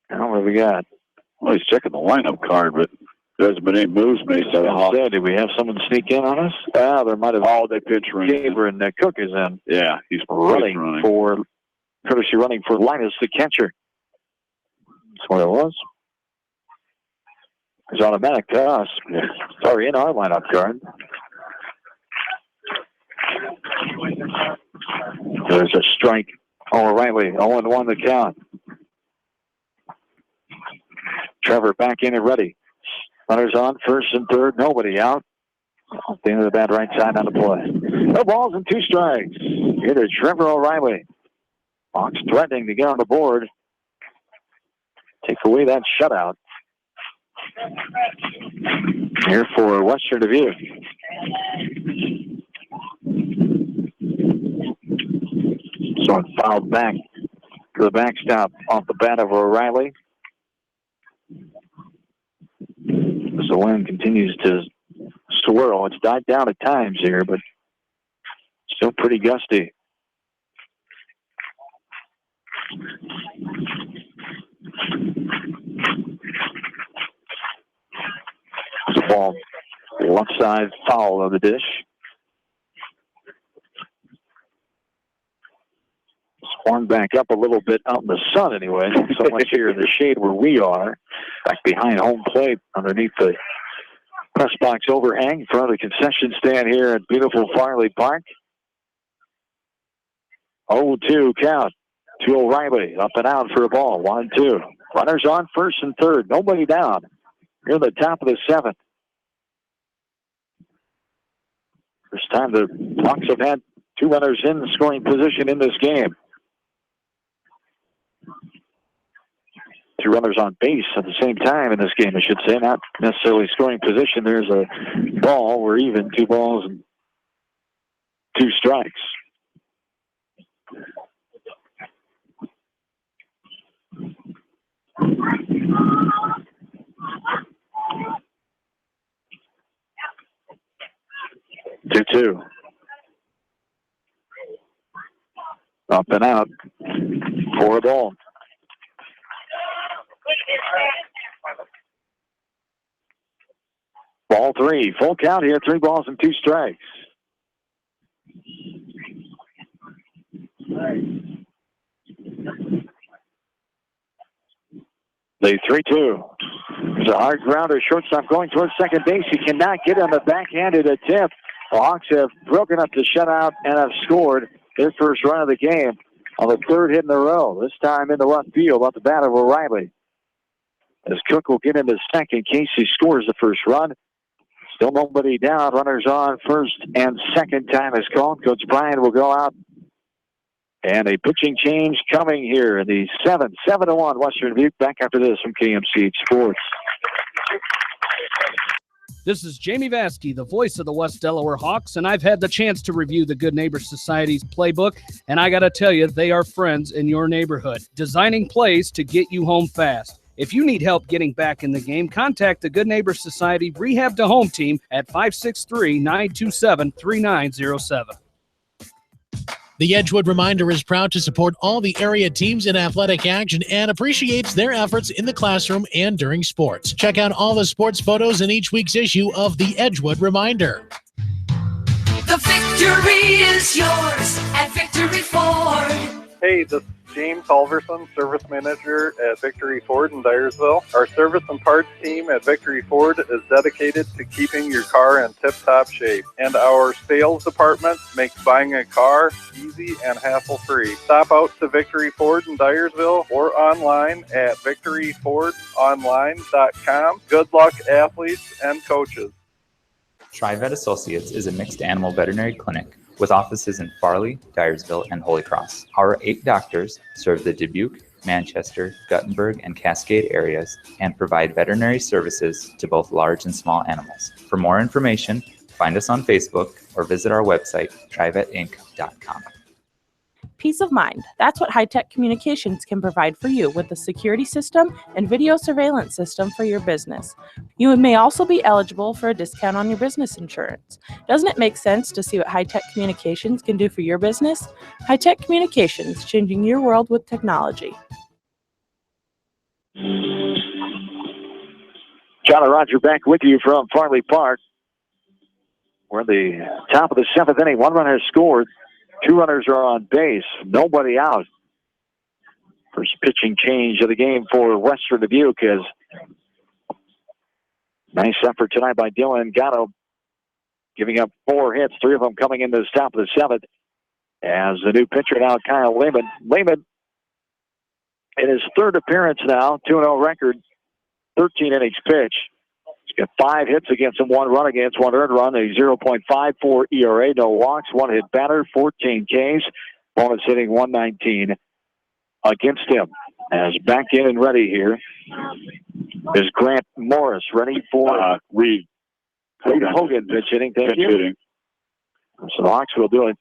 Now what do we got? Well, he's checking the lineup card, but there hasn't been any moves made. So did we have someone sneak in on us? There might have. Oh, they pitch running. Gabriel and Cook is in. Yeah, he's running for Linus, the catcher. That's what it was. It's automatic to us. Yeah. Sorry, in our lineup card. There's a strike. O'Reilly, 0-1 the count. Trevor back in and ready. Runners on, first and third, nobody out. At the end of the bat, right side on the play. No balls and 2 strikes. Here to Trevor O'Reilly. Hawks threatening to get on the board. Take away that shutout. Here for Western Dubuque. So it's fouled back to the backstop off the bat of O'Reilly. As the wind continues to swirl, it's died down at times here, but still pretty gusty. It's a ball left side foul of the dish. Swung back up a little bit out in the sun anyway. So much here in the shade where we are. Back behind home plate underneath the press box overhang in front of the concession stand here at beautiful Farley Park. 0-2 count to O'Reilly. Up and out for a ball. 1-2. Runners on first and third. Nobody down. Here at the top of the seventh. First time the Hawks have had 2 runners in the scoring position in this game. 2 runners on base at the same time in this game, I should say. Not necessarily scoring position. There's a ball. We're even. 2 balls and 2 strikes. Two. Up and out for a ball. Ball 3. Full count here. 3 balls and 2 strikes. The 3-2. There's a hard grounder. Shortstop going towards second base. He cannot get on the backhanded attempt. The Hawks have broken up the shutout and have scored their first run of the game on the 3rd hit in a row. This time in the left field off the bat of O'Reilly. As Cook will get into second, Casey scores the first run. Still nobody down. Runners on first and second. Time is called. Coach Bryan will go out. And a pitching change coming here in the 7-1 Western Dubuque. Back after this from KMCH Sports. This is Jamie Vaskey, the voice of the West Delaware Hawks, and I've had the chance to review the Good Neighbor Society's playbook, and I got to tell you, they are friends in your neighborhood, designing plays to get you home fast. If you need help getting back in the game, contact the Good Neighbor Society Rehab to Home team at 563-927-3907. The Edgewood Reminder is proud to support all the area teams in athletic action and appreciates their efforts in the classroom and during sports. Check out all the sports photos in each week's issue of the Edgewood Reminder. The victory is yours at Victory Ford. Hey, this is James Halverson, Service Manager at Victory Ford in Dyersville. Our service and parts team at Victory Ford is dedicated to keeping your car in tip-top shape. And our sales department makes buying a car easy and hassle-free. Stop out to Victory Ford in Dyersville or online at victoryfordonline.com. Good luck, athletes and coaches. TriVet Associates is a mixed animal veterinary clinic with offices in Farley, Dyersville, and Holy Cross. Our 8 doctors serve the Dubuque, Manchester, Guttenberg, and Cascade areas and provide veterinary services to both large and small animals. For more information, find us on Facebook or visit our website, trivetinc.com. Peace of mind. That's what high-tech communications can provide for you with a security system and video surveillance system for your business. You may also be eligible for a discount on your business insurance. Doesn't it make sense to see what high-tech communications can do for your business? High-tech communications, changing your world with technology. John and Roger back with you from Farley Park. We're at the top of the 7th inning. One runner has scored. 2 runners are on base. Nobody out. First pitching change of the game for Western Dubuque is nice effort tonight by Dylan Gatto, giving up 4 hits, 3 of them coming into the top of the 7th. As the new pitcher now, Kyle Lehman. Lehman, in his 3rd appearance now, 2-0 record, 13 innings pitched. He's got 5 hits against him, 1 run against, 1 earned run, a 0.54 ERA, no walks, 1 hit batter, 14 Ks, bonus hitting 119 against him. As back in and ready here is Grant Morris, ready for Reed Hogan pitch hitting. Thank you. So the Hawks will do it.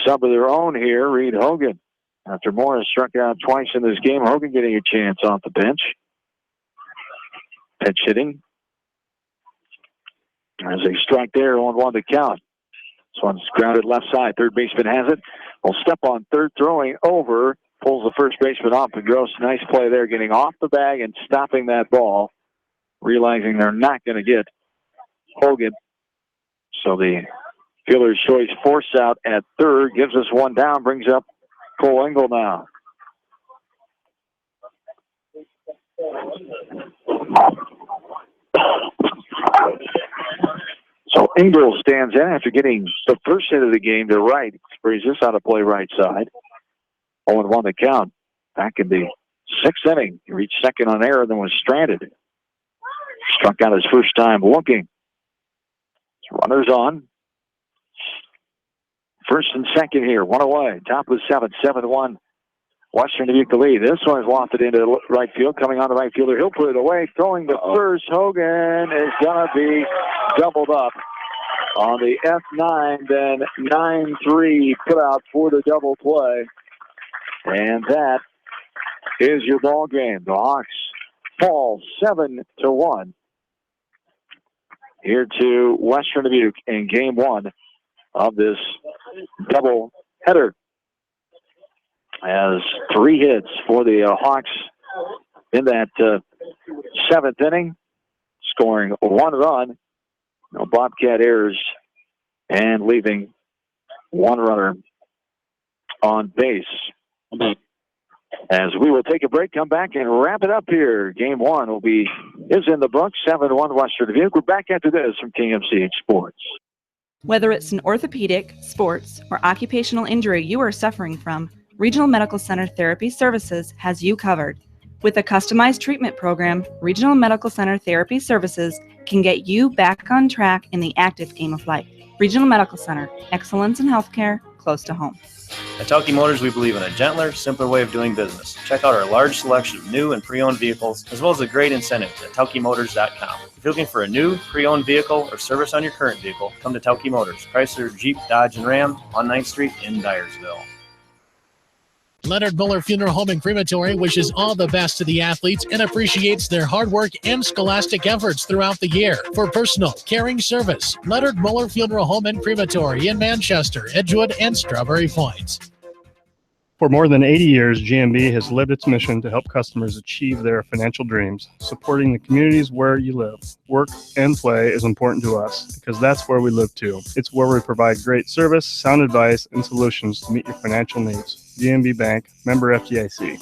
Sub of their own here, Reed Hogan. After Morris struck out twice in this game, Hogan getting a chance off the bench. Pitch hitting. As they strike there, 1-1 to count. This one's grounded left side. Third baseman has it. Will step on third, throwing over. Pulls the first baseman off. And Gross, nice play there, getting off the bag and stopping that ball. Realizing they're not going to get Hogan. So the fielder's choice force out at third. Gives us 1 down. Brings up Cole Engel now. So Engel stands in after getting the first hit of the game to right. Brings this out of play right side. 0-1 to count. Back in the 6th inning. He reached second on error, then was stranded. Struck out his first time looking. Runners on. First and second here. 1 away. Top of the 7th. 7-1. Western Dubuque the lead. This one is lofted into right field. Coming on the right fielder. He'll put it away. Throwing the first. Hogan is going to be doubled up on the F9. Then 9-3 put out for the double play. And that is your ball game. The Hawks fall 7-1 here to Western Dubuque in game 1 of this double header. As 3 hits for the Hawks in that 7th inning, scoring 1 run, no Bobcat errors, and leaving 1 runner on base. As we will take a break, come back and wrap it up here. Game 1 is in the books, 7-1 Western Dubuque. We're back after this from KMCH Sports. Whether it's an orthopedic, sports, or occupational injury you are suffering from, Regional Medical Center Therapy Services has you covered. With a customized treatment program, Regional Medical Center Therapy Services can get you back on track in the active game of life. Regional Medical Center, excellence in healthcare, close to home. At Telke Motors, we believe in a gentler, simpler way of doing business. Check out our large selection of new and pre-owned vehicles, as well as a great incentive at TelkeMotors.com. If you're looking for a new, pre-owned vehicle or service on your current vehicle, come to Telke Motors, Chrysler, Jeep, Dodge, and Ram on 9th Street in Dyersville. Leonard Muller Funeral Home and Crematory wishes all the best to the athletes and appreciates their hard work and scholastic efforts throughout the year. For personal, caring service, Leonard Muller Funeral Home and Crematory in Manchester, Edgewood, and Strawberry Point. For more than 80 years, GMB has lived its mission to help customers achieve their financial dreams. Supporting the communities where you live, work, and play is important to us because that's where we live too. It's where we provide great service, sound advice, and solutions to meet your financial needs. GMB Bank, member FDIC.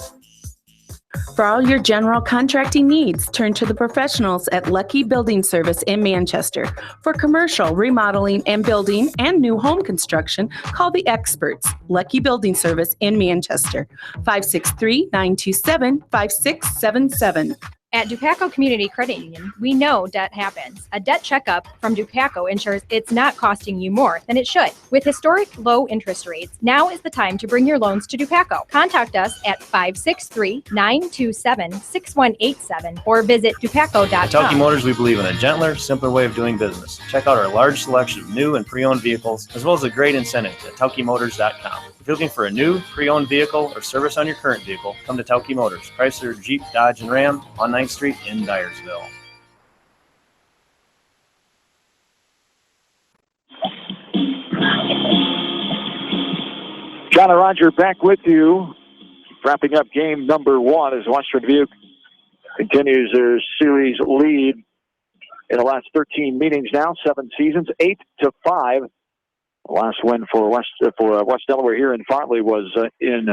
For all your general contracting needs, turn to the professionals at Lucky Building Service in Manchester. For commercial, remodeling, and building and new home construction, call the experts. Lucky Building Service in Manchester. 563-927-5677. At Dupaco Community Credit Union, we know debt happens. A debt checkup from Dupaco ensures it's not costing you more than it should. With historic low interest rates, now is the time to bring your loans to Dupaco. Contact us at 563-927-6187 or visit dupaco.com. At Telke Motors, we believe in a gentler, simpler way of doing business. Check out our large selection of new and pre-owned vehicles, as well as a great incentive at TelkeMotors.com. If If you're looking for a new, pre-owned vehicle or service on your current vehicle, come to Tauke Motors, Chrysler, Jeep, Dodge, and Ram on 9th Street in Dyersville. John and Roger back with you, wrapping up game number 1 as Western Dubuque continues their series lead in the last 13 meetings now, 7 seasons, 8-5. The last win for West Delaware here in Farley was in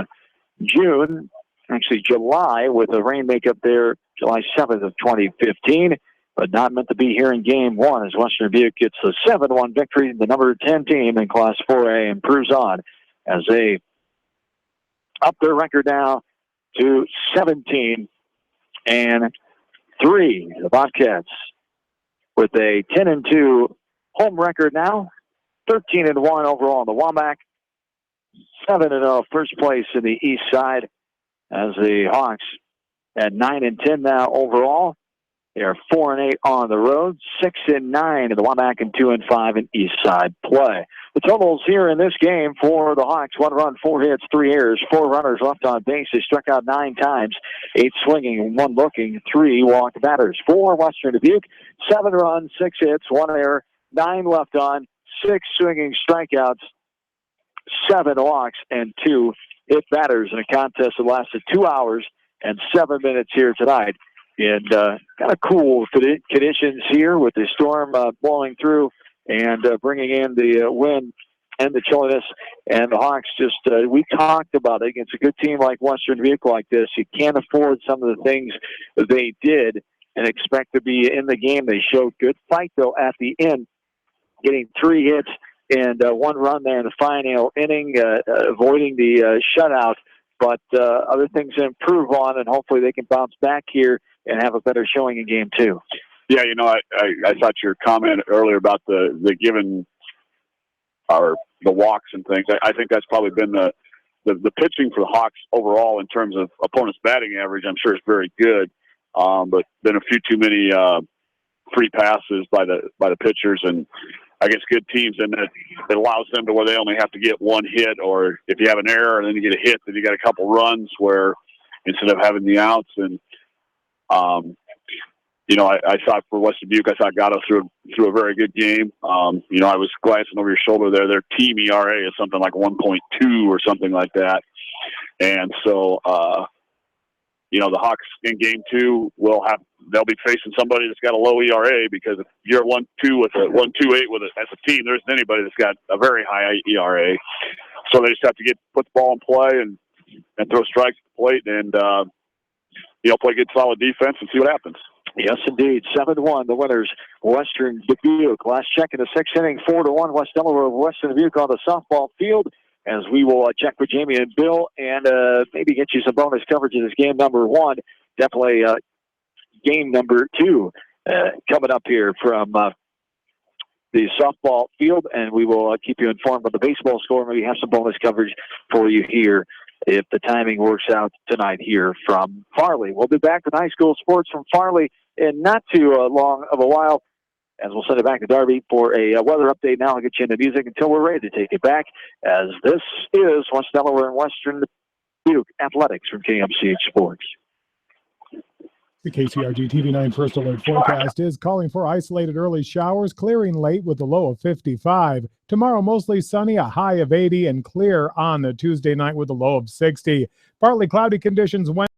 June, actually July, with a rain makeup there, July 7th of 2015, but not meant to be here in game 1 as Western Dubuque gets a 7-1 victory. The number 10 team in Class 4A improves on as they up their record now to 17-3. The Bobcats with a 10-2 home record now, 13-1 overall in the WAMAC, 7-0 first place in the East Side, as the Hawks at 9-10 now overall. They are 4-8 on the road, 6-9 in the WAMAC, and 2-5 in East Side play. The totals here in this game for the Hawks: 1 run, 4 hits, 3 errors, 4 runners left on base. They struck out 9 times, 8 swinging, 1 looking, 3 walked batters. For Western Dubuque, 7 runs, 6 hits, 1 error, 9 left on, 6 swinging strikeouts, 7 walks, and 2 hit batters in a contest that lasted 2 hours and 7 minutes here tonight. And kind of cool conditions here with the storm blowing through and bringing in the wind and the chilliness. And the Hawks just, we talked about it. Against a good team like Western Dubuque like this, you can't afford some of the things that they did and expect to be in the game. They showed good fight, though, at the end, getting 3 hits and 1 run there in the final inning, avoiding the shutout. But other things to improve on, and hopefully they can bounce back here and have a better showing in game 2. Yeah, you know, I thought your comment earlier about the given or the walks and things. I think that's probably been the pitching for the Hawks overall in terms of opponents' batting average. I'm sure it's very good, but been a few too many free passes by the pitchers, and I guess good teams, and it allows them to where they only have to get 1 hit, or if you have an error and then you get a hit, then you got a couple runs where instead of having the outs. And you know, I thought for Western Dubuque, I thought Gatto threw a very good game. You know, I was glancing over your shoulder there. Their team ERA is something like 1.2 or something like that. And so, you know, the Hawks in game 2 they'll be facing somebody that's got a low ERA, because if you're at 1.2 with a 1.28 as a team, there isn't anybody that's got a very high ERA. So they just have to put the ball in play and throw strikes at the plate and, you know, play good solid defense and see what happens. Yes, indeed. 7-1, the winners, Western Dubuque. Last check in the 6th inning, 4-1, West Delaware of Western Dubuque on the softball field. As we will check with Jamie and Bill and maybe get you some bonus coverage in this game number 1. Definitely game number 2 coming up here from the softball field, and we will keep you informed of the baseball score. Maybe have some bonus coverage for you here if the timing works out tonight here from Farley. We'll be back with high school sports from Farley in not too long of a while, as we'll send it back to Darby for a weather update. Now I'll get you into music until we're ready to take it back, as this is West Delaware and Western Dubuque Athletics from KMCH Sports. The KCRG TV9 First Alert forecast is calling for isolated early showers, clearing late with a low of 55. Tomorrow, mostly sunny, a high of 80, and clear on the Tuesday night with a low of 60. Partly cloudy conditions Wednesday.